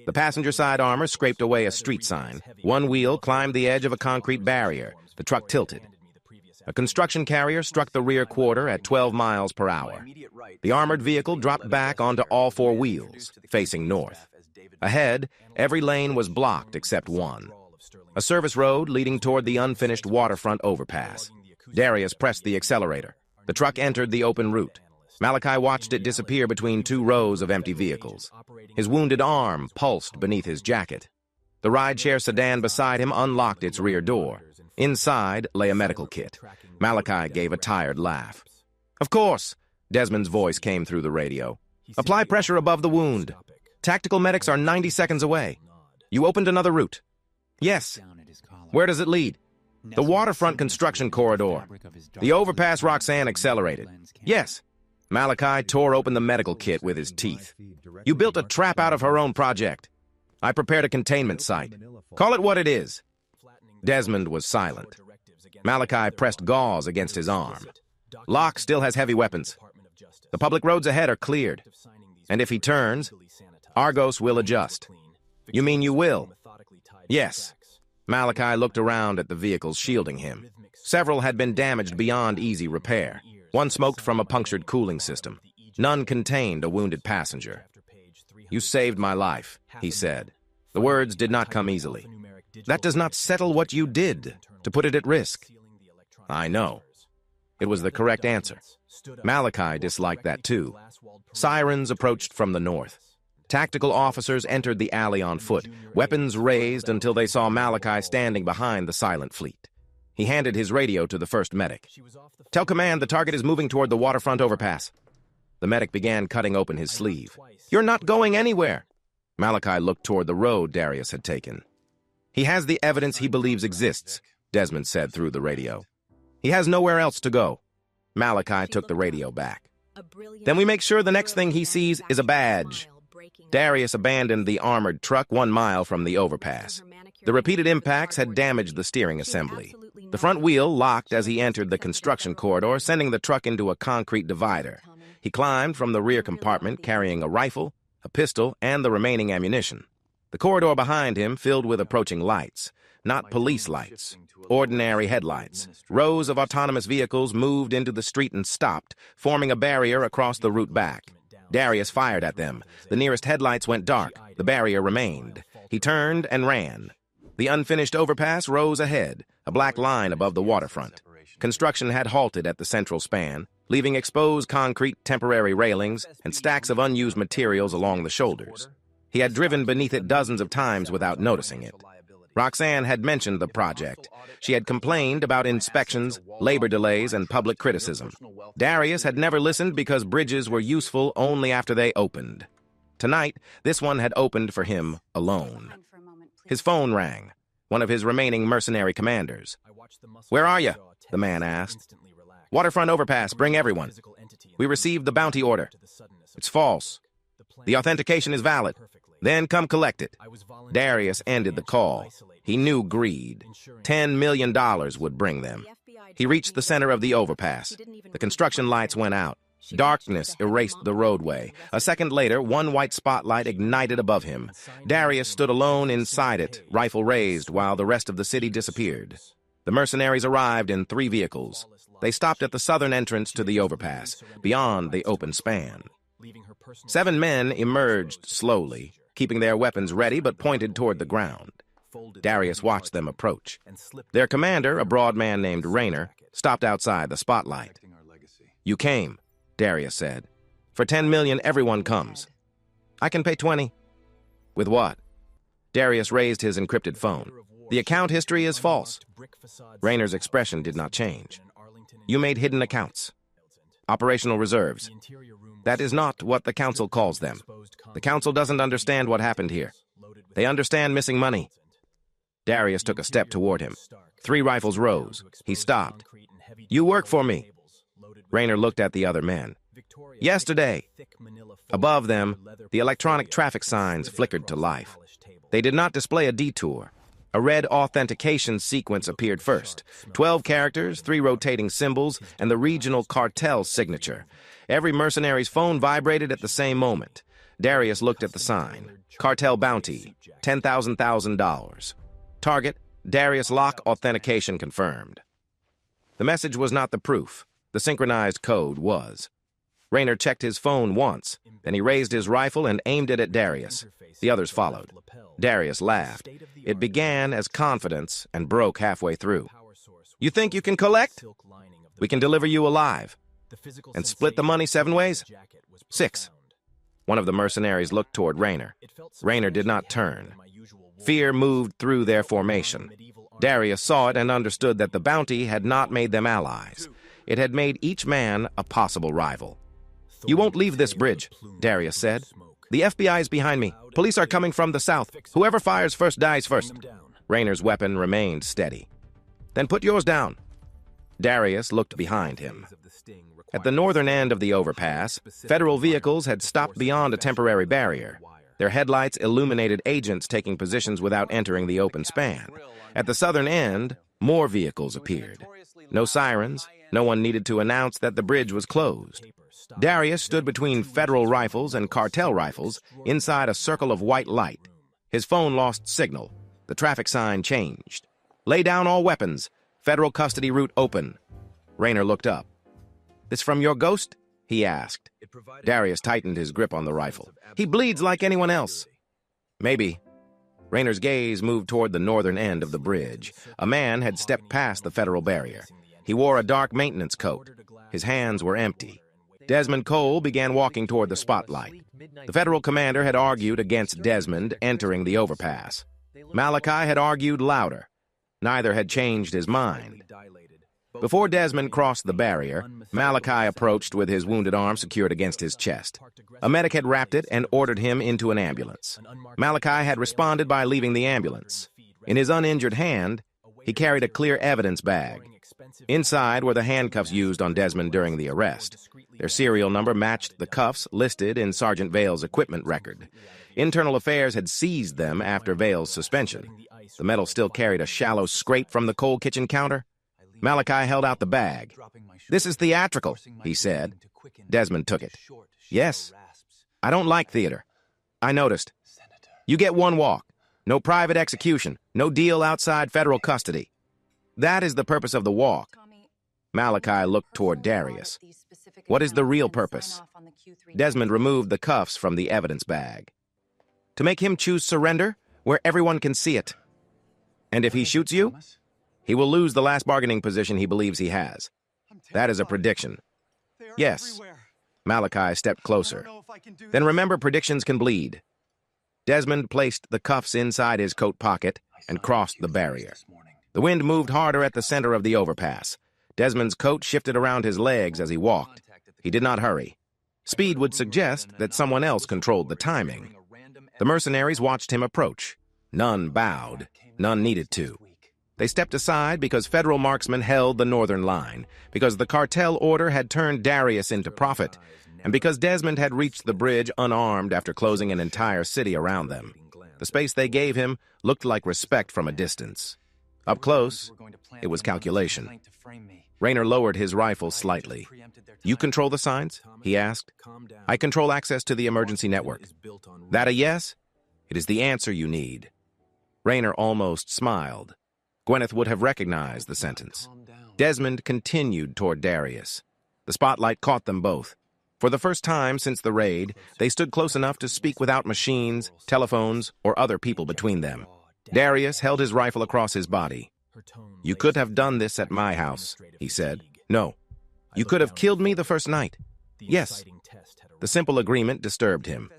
The passenger side armor scraped away a street sign. One wheel climbed the edge of a concrete barrier. The truck tilted. A construction carrier struck the rear quarter at 12 miles per hour. The armored vehicle dropped back onto all 4 wheels, facing north. Ahead, every lane was blocked except one. A service road leading toward the unfinished waterfront overpass. Darius pressed the accelerator. The truck entered the open route. Malachi watched it disappear between 2 rows of empty vehicles. His wounded arm pulsed beneath his jacket. The rideshare sedan beside him unlocked its rear door. Inside lay a medical kit. Malachi gave a tired laugh. "Of course," Desmond's voice came through the radio. "Apply pressure above the wound. Tactical medics are 90 seconds away. You opened another route?" "Yes." "Where does it lead?" "The waterfront construction corridor." "The overpass Roxanne accelerated." "Yes." Malachi tore open the medical kit with his teeth. "You built a trap out of her own project." "I prepared a containment site." "Call it what it is." Desmond was silent. Malachi pressed gauze against his arm. "Locke still has heavy weapons. The public roads ahead are cleared. And if he turns, Argos will adjust." "You mean you will?" "Yes." Malachi looked around at the vehicles shielding him. Several had been damaged beyond easy repair. One smoked from a punctured cooling system. None contained a wounded passenger. "You saved my life," he said. The words did not come easily. "That does not settle what you did, to put it at risk." "I know." It was the correct answer. Malachi disliked that too. Sirens approached from the north. Tactical officers entered the alley on foot, weapons raised until they saw Malachi standing behind the silent fleet. He handed his radio to the first medic. "Tell command the target is moving toward the waterfront overpass." The medic began cutting open his sleeve. "You're not going anywhere." Malachi looked toward the road Darius had taken. "He has the evidence he believes exists," Desmond said through the radio. "He has nowhere else to go." Malachi took the radio back. "Then we make sure the next thing he sees is a badge." Darius abandoned the armored truck 1 mile from the overpass. The repeated impacts had damaged the steering assembly. The front wheel locked as he entered the construction corridor, sending the truck into a concrete divider. He climbed from the rear compartment carrying a rifle, a pistol, and the remaining ammunition. The corridor behind him filled with approaching lights, not police lights, ordinary headlights. Rows of autonomous vehicles moved into the street and stopped, forming a barrier across the route back. Darius fired at them. The nearest headlights went dark. The barrier remained. He turned and ran. The unfinished overpass rose ahead, a black line above the waterfront. Construction had halted at the central span. leaving exposed concrete temporary railings and stacks of unused materials along the shoulders. He had driven beneath it dozens of times without noticing it. Roxanne had mentioned the project. She had complained about inspections, labor delays, and public criticism. Darius had never listened because bridges were useful only after they opened. Tonight, this one had opened for him alone. His phone rang. One of his remaining mercenary commanders. "Where are you?" the man asked. "Waterfront overpass, bring everyone. We received the bounty order. It's false. The authentication is valid. Then come collect it." Darius ended the call. He knew greed. $10 million would bring them. He reached the center of the overpass. The construction lights went out. Darkness erased the roadway. A second later, one white spotlight ignited above him. Darius stood alone inside it, rifle raised, while the rest of the city disappeared. The mercenaries arrived in 3 vehicles. They stopped at the southern entrance to the overpass, beyond the open span. 7 men emerged slowly, keeping their weapons ready but pointed toward the ground. Darius watched them approach. Their commander, a broad man named Raynor, stopped outside the spotlight. "You came," Darius said. "For 10 million, everyone comes." "I can pay 20. "With what?" Darius raised his encrypted phone. "The account history is false." Raynor's expression did not change. "You made hidden accounts. Operational reserves. That is not what the council calls them. The council doesn't understand what happened here. They understand missing money." Darius took a step toward him. 3 rifles rose. He stopped. "You work for me." Raynor looked at the other men. "Yesterday." Above them, the electronic traffic signs flickered to life. They did not display a detour. A red authentication sequence appeared first. 12 characters, 3 rotating symbols, and the regional cartel signature. Every mercenary's phone vibrated at the same moment. Darius looked at the sign. Cartel bounty, $10,000. Target, Darius Locke, authentication confirmed. The message was not the proof. The synchronized code was. Raynor checked his phone once, then he raised his rifle and aimed it at Darius. The others followed. Darius laughed. It began as confidence and broke halfway through. "You think you can collect? We can deliver you alive. And split the money 7 ways? 6. One of the mercenaries looked toward Raynor. Raynor did not turn. Fear moved through their formation. Darius saw it and understood that the bounty had not made them allies. It had made each man a possible rival. "You won't leave this bridge," Darius said. "The FBI is behind me. Police are coming from the south. Whoever fires first dies first." Raynor's weapon remained steady. "Then put yours down." Darius looked behind him. At the northern end of the overpass, federal vehicles had stopped beyond a temporary barrier. Their headlights illuminated agents taking positions without entering the open span. At the southern end, more vehicles appeared. No sirens. No one needed to announce that the bridge was closed. Darius stood between federal rifles and cartel rifles inside a circle of white light. His phone lost signal. The traffic sign changed. "Lay down all weapons. Federal custody route open." Raynor looked up. "This from your ghost?" he asked. Darius tightened his grip on the rifle. "He bleeds like anyone else." "Maybe." Raynor's gaze moved toward the northern end of the bridge. A man had stepped past the federal barrier. He wore a dark maintenance coat. His hands were empty. Desmond Cole began walking toward the spotlight. The federal commander had argued against Desmond entering the overpass. Malachi had argued louder. Neither had changed his mind. Before Desmond crossed the barrier, Malachi approached with his wounded arm secured against his chest. A medic had wrapped it and ordered him into an ambulance. Malachi had responded by leaving the ambulance. In his uninjured hand, he carried a clear evidence bag. Inside were the handcuffs used on Desmond during the arrest. Their serial number matched the cuffs listed in Sergeant Vale's equipment record. Internal Affairs had seized them after Vale's suspension. The metal still carried a shallow scrape from the cold kitchen counter. Malachi held out the bag. "This is theatrical," he said. Desmond took it. "Yes. I don't like theater. I noticed. You get one walk. No private execution. No deal outside federal custody. That is the purpose of the walk." Malachi looked toward Darius. "What is the real purpose?" Desmond removed the cuffs from the evidence bag. "To make him choose surrender where everyone can see it. And if he shoots you, he will lose the last bargaining position he believes he has. That is a prediction. Yes. Malachi stepped closer. Then remember, predictions can bleed. Desmond placed the cuffs inside his coat pocket and crossed the barrier. The wind moved harder at the center of the overpass. Desmond's coat shifted around his legs as he walked. He did not hurry. Speed would suggest that someone else controlled the timing. The mercenaries watched him approach. None bowed. None needed to. They stepped aside because federal marksmen held the northern line, because the cartel order had turned Darius into prophet, and because Desmond had reached the bridge unarmed after closing an entire city around them. The space they gave him looked like respect from a distance. Up close, it was calculation. Raynor lowered his rifle slightly. "You control the signs?" he asked. "I control access to the emergency network." "That a yes?" "It is the answer you need." Raynor almost smiled. Gwyneth would have recognized the sentence. Desmond continued toward Darius. The spotlight caught them both. For the first time since the raid, they stood close enough to speak without machines, telephones, or other people between them. Darius held his rifle across his body. "You could have done this at my house," he said. "No. You could have killed me the first night." "Yes." The simple agreement disturbed him.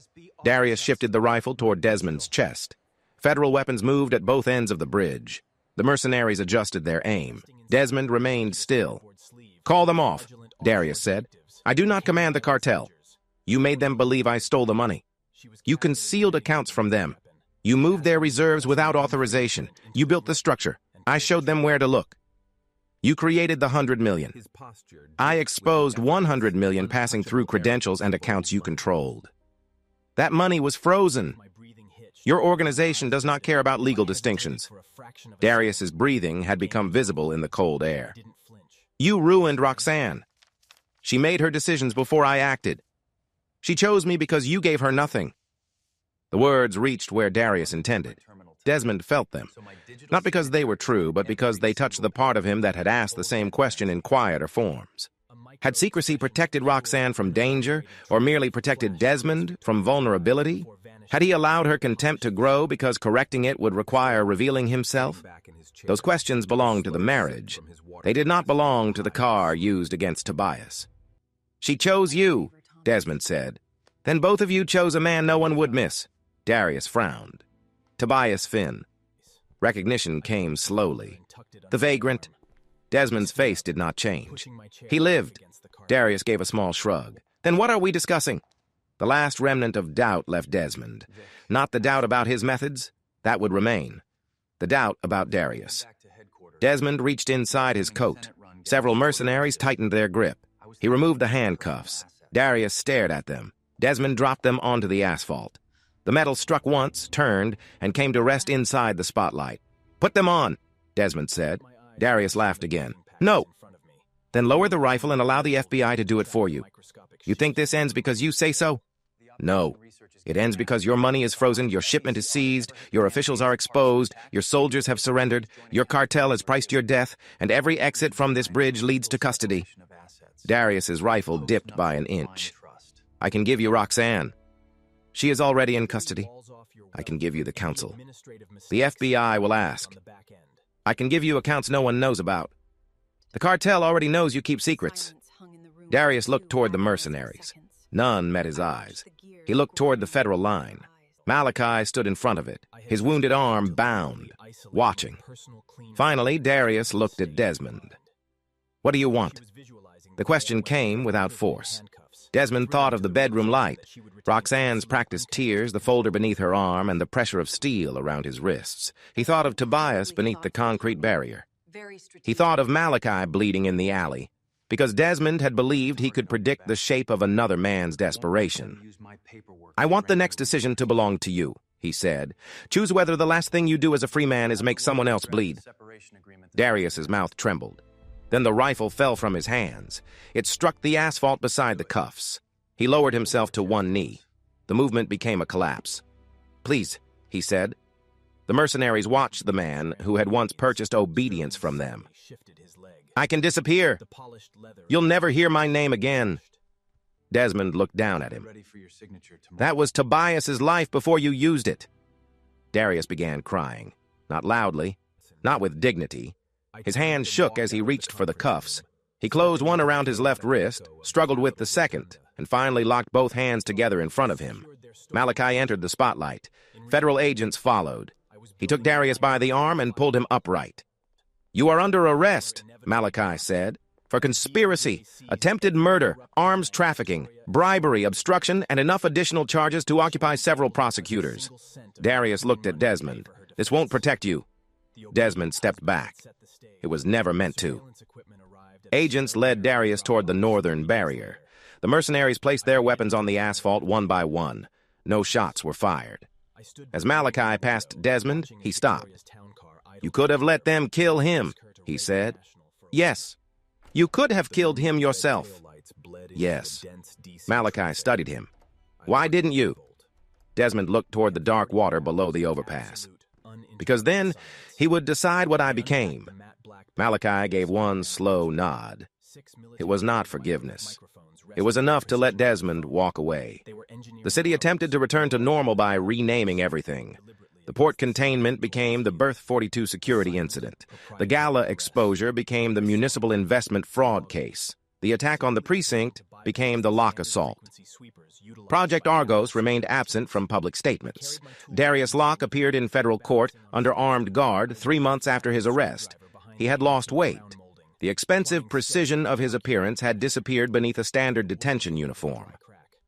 Darius shifted the rifle toward Desmond's chest. Federal weapons moved at both ends of the bridge. The mercenaries adjusted their aim. Desmond remained still. "Call them off," Darius said. "I do not command the cartel. You made them believe I stole the money. You concealed accounts from them. You moved their reserves without authorization. You built the structure. I showed them where to look. You created the 100 million. I exposed 100 million passing through credentials and accounts you controlled. That money was frozen. Your organization does not care about legal distinctions." Darius's breathing had become visible in the cold air. "You ruined Roxanne. She made her decisions before I acted. She chose me because you gave her nothing." The words reached where Darius intended. Desmond felt them. Not because they were true, but because they touched the part of him that had asked the same question in quieter forms. Had secrecy protected Roxanne from danger, or merely protected Desmond from vulnerability? Had he allowed her contempt to grow because correcting it would require revealing himself? Those questions belonged to the marriage. They did not belong to the car used against Tobias. "She chose you," Desmond said. "Then both of you chose a man no one would miss." Darius frowned. Tobias Finn. Recognition came slowly. The vagrant. Desmond's face did not change. "He lived." Darius gave a small shrug. "Then what are we discussing?" The last remnant of doubt left Desmond. Not the doubt about his methods. That would remain. The doubt about Darius. Desmond reached inside his coat. Several mercenaries tightened their grip. He removed the handcuffs. Darius stared at them. Desmond dropped them onto the asphalt. The metal struck once, turned, and came to rest inside the spotlight. "Put them on," Desmond said. Darius laughed again. "No." "Then lower the rifle and allow the FBI to do it for you. You think this ends because you say so?" "No. It ends because your money is frozen, your shipment is seized, your officials are exposed, your soldiers have surrendered, your cartel has priced your death, and every exit from this bridge leads to custody." Darius's rifle dipped by an inch. "I can give you Roxanne. She is already in custody. I can give you the counsel. The FBI will ask. I can give you accounts no one knows about. The cartel already knows you keep secrets." Darius looked toward the mercenaries. None met his eyes. He looked toward the federal line. Malachi stood in front of it, his wounded arm bound, watching. Finally, Darius looked at Desmond. "What do you want?" The question came without force. Desmond thought of the bedroom light, Roxanne's practiced tears, the folder beneath her arm, and the pressure of steel around his wrists. He thought of Tobias beneath the concrete barrier. He thought of Malachi bleeding in the alley, because Desmond had believed he could predict the shape of another man's desperation. "I want the next decision to belong to you," he said. "Choose whether the last thing you do as a free man is make someone else bleed." Darius's mouth trembled. Then the rifle fell from his hands. It struck the asphalt beside the cuffs. He lowered himself to one knee. The movement became a collapse. "Please," he said. The mercenaries watched the man who had once purchased obedience from them. "I can disappear. You'll never hear my name again." Desmond looked down at him. "That was Tobias's life before you used it." Darius began crying. Not loudly, not with dignity. His hand shook as he reached for the cuffs. He closed one around his left wrist, struggled with the second, and finally locked both hands together in front of him. Malachi entered the spotlight. Federal agents followed. He took Darius by the arm and pulled him upright. "You are under arrest," Malachi said, "for conspiracy, attempted murder, arms trafficking, bribery, obstruction, and enough additional charges to occupy several prosecutors." Darius looked at Desmond. "This won't protect you." Desmond stepped back. It was never meant to. Agents led Darius toward the northern barrier. The mercenaries placed their weapons on the asphalt one by one. No shots were fired. As Malachi passed Desmond, he stopped. "You could have let them kill him," he said. "Yes." "You could have killed him yourself." "Yes." Malachi studied him. "Why didn't you?" Desmond looked toward the dark water below the overpass. "Because then he would decide what I became." Malachi gave one slow nod. It was not forgiveness. It was enough to let Desmond walk away. The city attempted to return to normal by renaming everything. The Port Containment became the Berth 42 security incident. The Gala exposure became the municipal investment fraud case. The attack on the precinct became the lock assault. Project Argos remained absent from public statements. Darius Locke appeared in federal court under armed guard 3 months after his arrest. He had lost weight. The expensive precision of his appearance had disappeared beneath a standard detention uniform.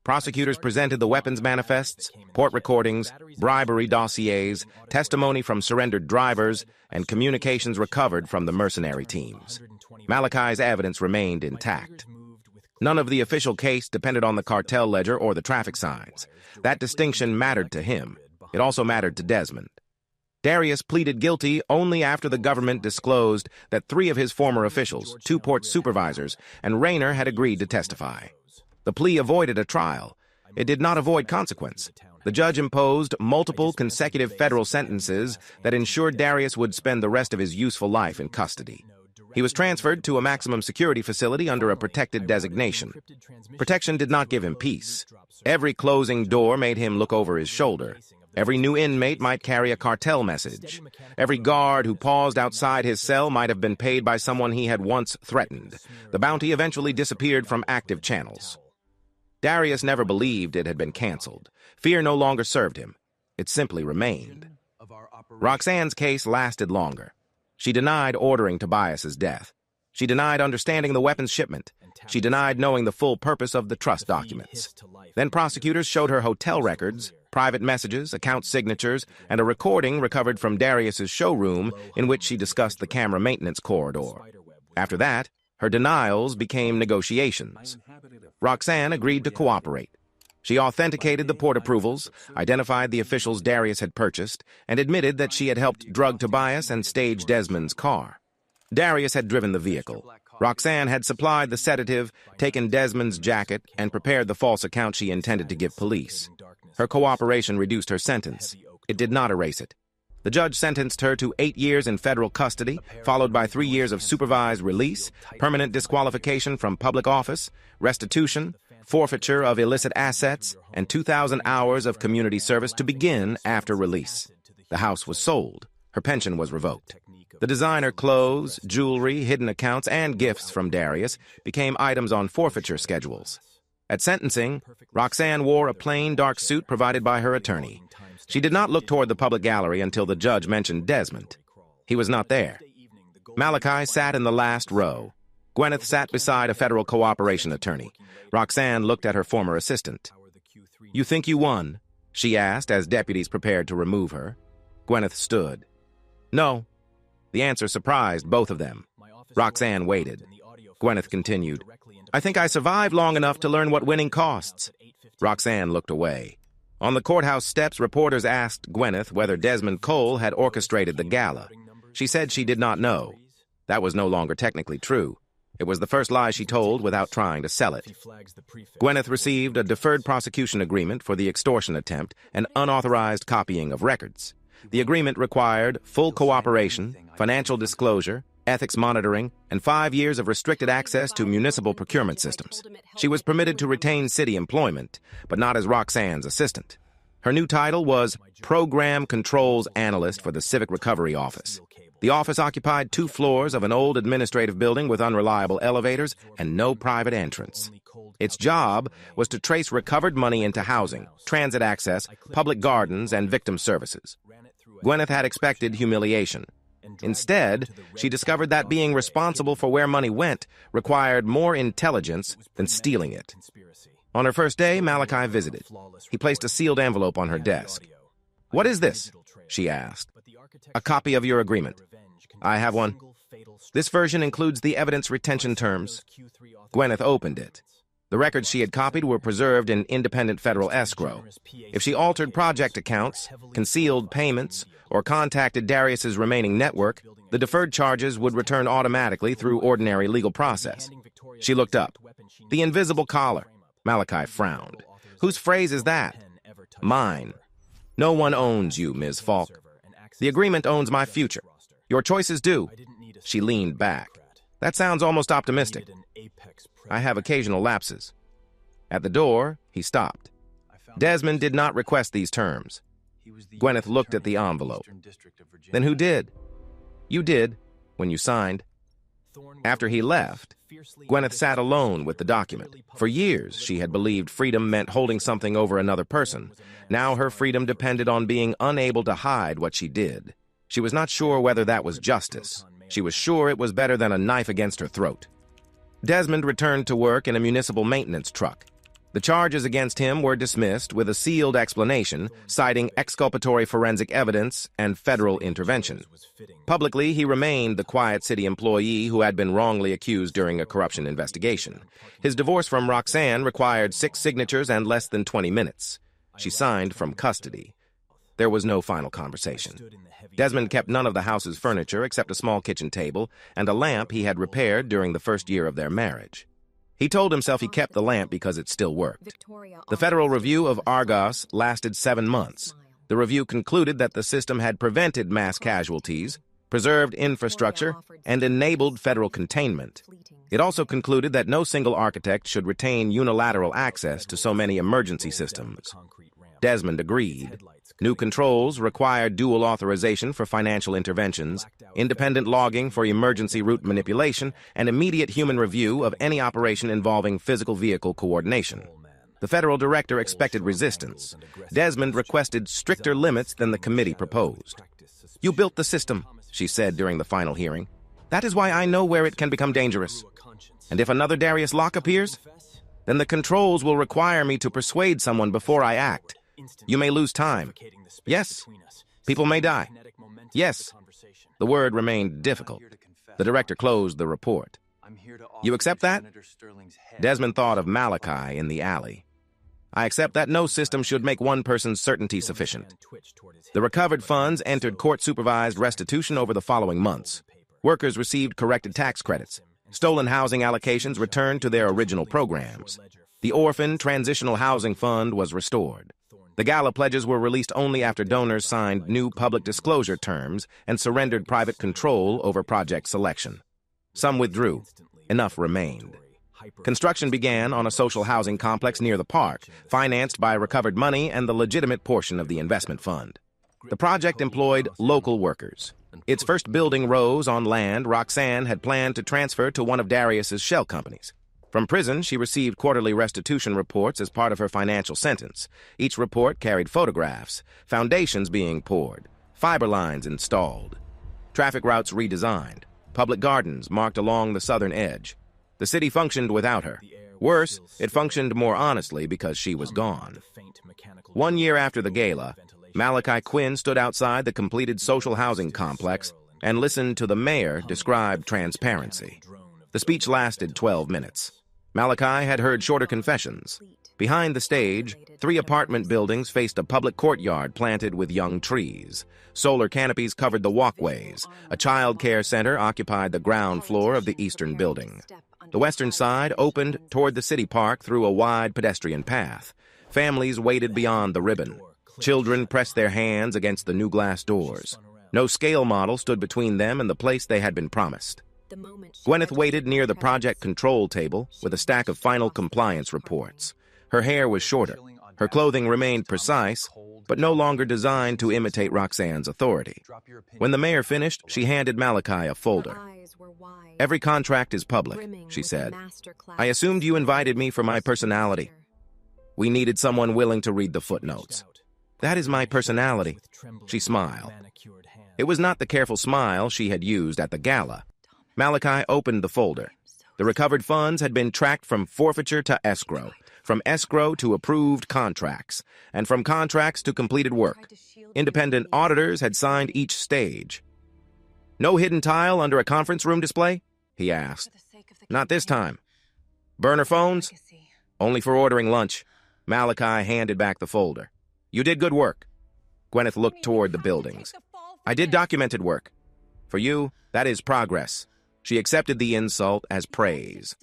Prosecutors presented the weapons manifests, court recordings, bribery dossiers, testimony from surrendered drivers, and communications recovered from the mercenary teams. Malachi's evidence remained intact. None of the official case depended on the cartel ledger or the traffic signs. That distinction mattered to him. It also mattered to Desmond. Darius pleaded guilty only after the government disclosed that 3 of his former officials, 2 port supervisors, and Rayner had agreed to testify. The plea avoided a trial. It did not avoid consequence. The judge imposed multiple consecutive federal sentences that ensured Darius would spend the rest of his useful life in custody. He was transferred to a maximum security facility under a protected designation. Protection did not give him peace. Every closing door made him look over his shoulder. Every new inmate might carry a cartel message. Every guard who paused outside his cell might have been paid by someone he had once threatened. The bounty eventually disappeared from active channels. Darius never believed it had been canceled. Fear no longer served him. It simply remained. Roxanne's case lasted longer. She denied ordering Tobias's death. She denied understanding the weapons shipment. She denied knowing the full purpose of the trust documents. Then prosecutors showed her hotel records, private messages, account signatures, and a recording recovered from Darius's showroom in which she discussed the camera maintenance corridor. After that, her denials became negotiations. Roxanne agreed to cooperate. She authenticated the port approvals, identified the officials Darius had purchased, and admitted that she had helped drug Tobias and stage Desmond's car. Darius had driven the vehicle. Roxanne had supplied the sedative, taken Desmond's jacket, and prepared the false account she intended to give police. Her cooperation reduced her sentence. It did not erase it. The judge sentenced her to 8 years in federal custody, followed by 3 years of supervised release, permanent disqualification from public office, restitution, forfeiture of illicit assets, and 2,000 hours of community service to begin after release. The house was sold. Her pension was revoked. The designer clothes, jewelry, hidden accounts, and gifts from Darius became items on forfeiture schedules. At sentencing, Roxanne wore a plain dark suit provided by her attorney. She did not look toward the public gallery until the judge mentioned Desmond. He was not there. Malachi sat in the last row. Gwyneth sat beside a federal cooperation attorney. Roxanne looked at her former assistant. "You think you won?" she asked as deputies prepared to remove her. Gwyneth stood. "No." The answer surprised both of them. Roxanne waited. Gwyneth continued, "I think I survived long enough to learn what winning costs." Roxanne looked away. On the courthouse steps, reporters asked Gwyneth whether Desmond Cole had orchestrated the gala. She said she did not know. That was no longer technically true. It was the first lie she told without trying to sell it. Gwyneth received a deferred prosecution agreement for the extortion attempt and unauthorized copying of records. The agreement required full cooperation, financial disclosure, ethics monitoring, and 5 years of restricted access to municipal procurement systems. She was permitted to retain city employment, but not as Roxanne's assistant. Her new title was Program Controls Analyst for the Civic Recovery Office. The office occupied 2 floors of an old administrative building with unreliable elevators and no private entrance. Its job was to trace recovered money into housing, transit access, public gardens, and victim services. Gwyneth had expected humiliation. Instead, she discovered that being responsible for where money went required more intelligence than stealing it. On her first day, Malachi visited. He placed a sealed envelope on her desk. "What is this?" she asked. "A copy of your agreement." "I have one." "This version includes the evidence retention terms." Gwyneth opened it. The records she had copied were preserved in independent federal escrow. If she altered project accounts, concealed payments, or contacted Darius's remaining network, the deferred charges would return automatically through ordinary legal process. She looked up. "The invisible collar." Malachi frowned. "Whose phrase is that?" "Mine." "No one owns you, Ms. Falk. The agreement owns my future. Your choices do." She leaned back. "That sounds almost optimistic." "I have occasional lapses." At the door, he stopped. Desmond did not request these terms. Gwyneth looked at the envelope. "Then who did?" "You did, when you signed." After he left, Gwyneth sat alone with the document. For years, she had believed freedom meant holding something over another person. Now her freedom depended on being unable to hide what she did. She was not sure whether that was justice. She was sure it was better than a knife against her throat. Desmond returned to work in a municipal maintenance truck. The charges against him were dismissed with a sealed explanation, citing exculpatory forensic evidence and federal intervention. Publicly, he remained the quiet city employee who had been wrongly accused during a corruption investigation. His divorce from Roxanne required 6 signatures and less than 20 minutes. She signed from custody. There was no final conversation. Desmond kept none of the house's furniture except a small kitchen table and a lamp he had repaired during the first year of their marriage. He told himself he kept the lamp because it still worked. The federal review of Argos lasted 7 months. The review concluded that the system had prevented mass casualties, preserved infrastructure, and enabled federal containment. It also concluded that no single architect should retain unilateral access to so many emergency systems. Desmond agreed. New controls required dual authorization for financial interventions, independent logging for emergency route manipulation, and immediate human review of any operation involving physical vehicle coordination. The federal director expected resistance. Desmond requested stricter limits than the committee proposed. "You built the system," she said during the final hearing. "That is why I know where it can become dangerous. And if another Darius Locke appears, then the controls will require me to persuade someone before I act. You may lose time. Yes. People may die. Yes." The word remained difficult. The director closed the report. "You accept that?" Desmond thought of Malachi in the alley. "I accept that no system should make one person's certainty sufficient." The recovered funds entered court-supervised restitution over the following months. Workers received corrected tax credits. Stolen housing allocations returned to their original programs. The Orphan Transitional Housing Fund was restored. The gala pledges were released only after donors signed new public disclosure terms and surrendered private control over project selection. Some withdrew. Enough remained. Construction began on a social housing complex near the park, financed by recovered money and the legitimate portion of the investment fund. The project employed local workers. Its first building rose on land Roxanne had planned to transfer to one of Darius's shell companies. From prison, she received quarterly restitution reports as part of her financial sentence. Each report carried photographs, foundations being poured, fiber lines installed, traffic routes redesigned, public gardens marked along the southern edge. The city functioned without her. Worse, it functioned more honestly because she was gone. 1 year after the gala, Malachi Quinn stood outside the completed social housing complex and listened to the mayor describe transparency. The speech lasted 12 minutes. Malachi had heard shorter confessions. Behind the stage, 3 apartment buildings faced a public courtyard planted with young trees. Solar canopies covered the walkways. A child care center occupied the ground floor of the eastern building. The western side opened toward the city park through a wide pedestrian path. Families waited beyond the ribbon. Children pressed their hands against the new glass doors. No scale model stood between them and the place they had been promised. Gwyneth waited near the project control table with a stack of final compliance reports. Her hair was shorter. Her clothing remained precise, but no longer designed to imitate Roxanne's authority. When the mayor finished, she handed Malachi a folder. "Every contract is public," she said. "I assumed you invited me for my personality. We needed someone willing to read the footnotes." "That is my personality," she smiled. It was not the careful smile she had used at the gala. Malachi opened the folder. The recovered funds had been tracked from forfeiture to escrow, from escrow to approved contracts, and from contracts to completed work. Independent auditors had signed each stage. "No hidden tile under a conference room display?" he asked. "Not this time." "Burner phones?" "Only for ordering lunch." Malachi handed back the folder. "You did good work." Gwyneth looked toward the buildings. "I did documented work. For you, that is progress." She accepted the insult as praise.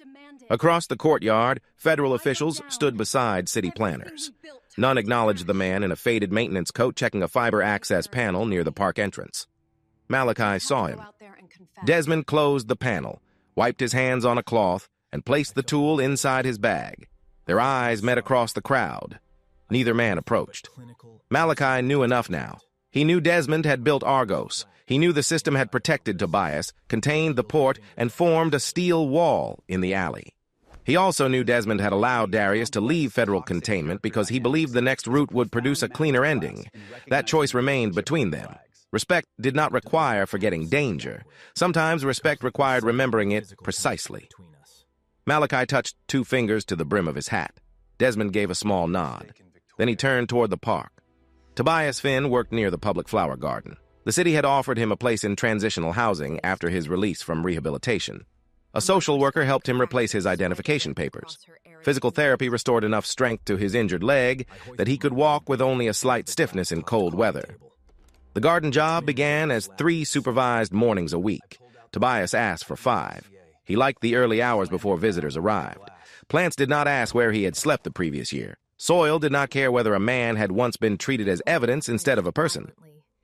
Across the courtyard, federal officials stood beside city planners. None acknowledged the man in a faded maintenance coat checking a fiber access panel near the park entrance. Malachi saw him. Desmond closed the panel, wiped his hands on a cloth, and placed the tool inside his bag. Their eyes met across the crowd. Neither man approached. Malachi knew enough now. He knew Desmond had built Argos. He knew the system had protected Tobias, contained the port, and formed a steel wall in the alley. He also knew Desmond had allowed Darius to leave federal containment because he believed the next route would produce a cleaner ending. That choice remained between them. Respect did not require forgetting danger. Sometimes respect required remembering it precisely. Malachi touched 2 fingers to the brim of his hat. Desmond gave a small nod. Then he turned toward the park. Tobias Finn worked near the public flower garden. The city had offered him a place in transitional housing after his release from rehabilitation. A social worker helped him replace his identification papers. Physical therapy restored enough strength to his injured leg that he could walk with only a slight stiffness in cold weather. The garden job began as 3 supervised mornings a week. Tobias asked for 5. He liked the early hours before visitors arrived. Plants did not ask where he had slept the previous year. Soil did not care whether a man had once been treated as evidence instead of a person.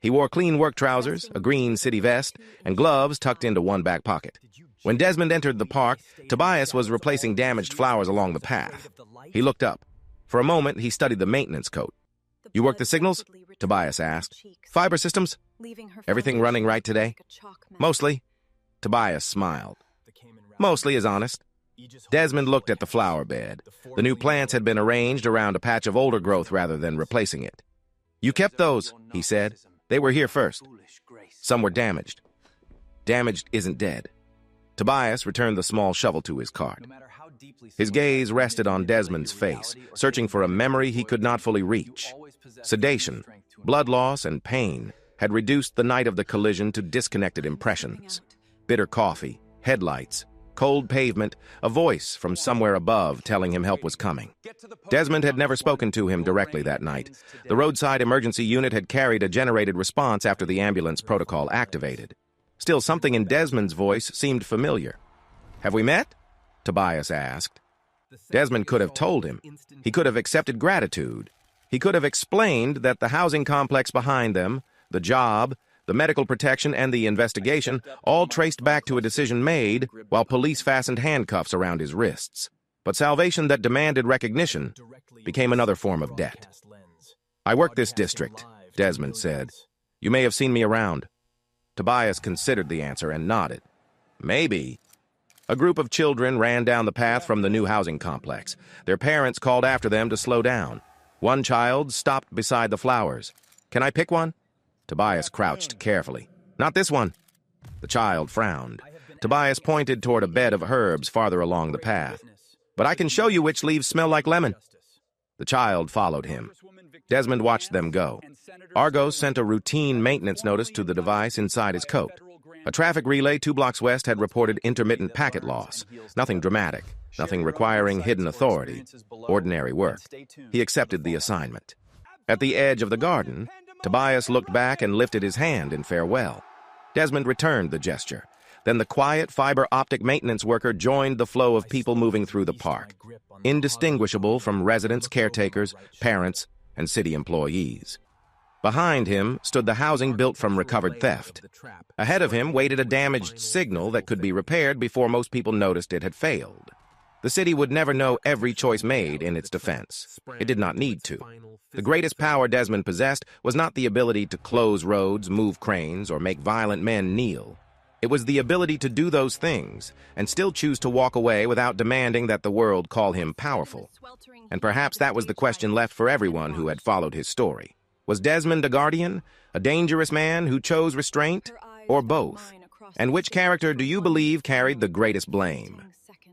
He wore clean work trousers, a green city vest, and gloves tucked into one back pocket. When Desmond entered the park, Tobias was replacing damaged flowers along the path. He looked up. For a moment, he studied the maintenance coat. "You work the signals?" Tobias asked. "Fiber systems? Everything running right today?" "Mostly." Tobias smiled. "Mostly is honest." Desmond looked at the flower bed. The new plants had been arranged around a patch of older growth rather than replacing it. "You kept those," he said. "They were here first." "Some were damaged." "Damaged isn't dead." Tobias returned the small shovel to his cart. His gaze rested on Desmond's face, searching for a memory he could not fully reach. Sedation, blood loss, and pain had reduced the night of the collision to disconnected impressions. Bitter coffee, headlights, cold pavement, a voice from somewhere above telling him help was coming. Desmond had never spoken to him directly that night. The roadside emergency unit had carried a generated response after the ambulance protocol activated. Still, something in Desmond's voice seemed familiar. "Have we met?" Tobias asked. Desmond could have told him. He could have accepted gratitude. He could have explained that the housing complex behind them, the job, the medical protection, and the investigation all traced back to a decision made while police fastened handcuffs around his wrists. But salvation that demanded recognition became another form of debt. "I work this district," Desmond said. "You may have seen me around." Tobias considered the answer and nodded. "Maybe." A group of children ran down the path from the new housing complex. Their parents called after them to slow down. One child stopped beside the flowers. "Can I pick one?" Tobias crouched carefully. "Not this one." The child frowned. Tobias pointed toward a bed of herbs farther along the path. "But I can show you which leaves smell like lemon." The child followed him. Desmond watched them go. Argos sent a routine maintenance notice to the device inside his coat. A traffic relay 2 blocks west had reported intermittent packet loss. Nothing dramatic, nothing requiring hidden authority. Ordinary work. He accepted the assignment. At the edge of the garden, Tobias looked back and lifted his hand in farewell. Desmond returned the gesture. Then the quiet fiber optic maintenance worker joined the flow of people moving through the park, indistinguishable from residents, caretakers, parents, and city employees. Behind him stood the housing built from recovered theft. Ahead of him waited a damaged signal that could be repaired before most people noticed it had failed. The city would never know every choice made in its defense. It did not need to. The greatest power Desmond possessed was not the ability to close roads, move cranes, or make violent men kneel. It was the ability to do those things and still choose to walk away without demanding that the world call him powerful. And perhaps that was the question left for everyone who had followed his story. Was Desmond a guardian, a dangerous man who chose restraint, or both? And which character do you believe carried the greatest blame?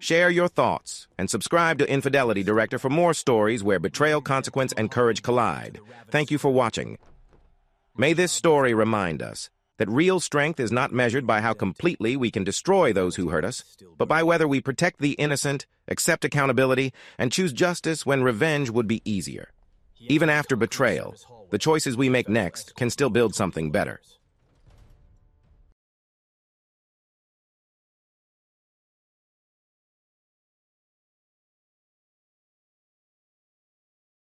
Share your thoughts and subscribe to Infidelity Director for more stories where betrayal, consequence, and courage collide. Thank you for watching. May this story remind us that real strength is not measured by how completely we can destroy those who hurt us, but by whether we protect the innocent, accept accountability, and choose justice when revenge would be easier. Even after betrayal, the choices we make next can still build something better.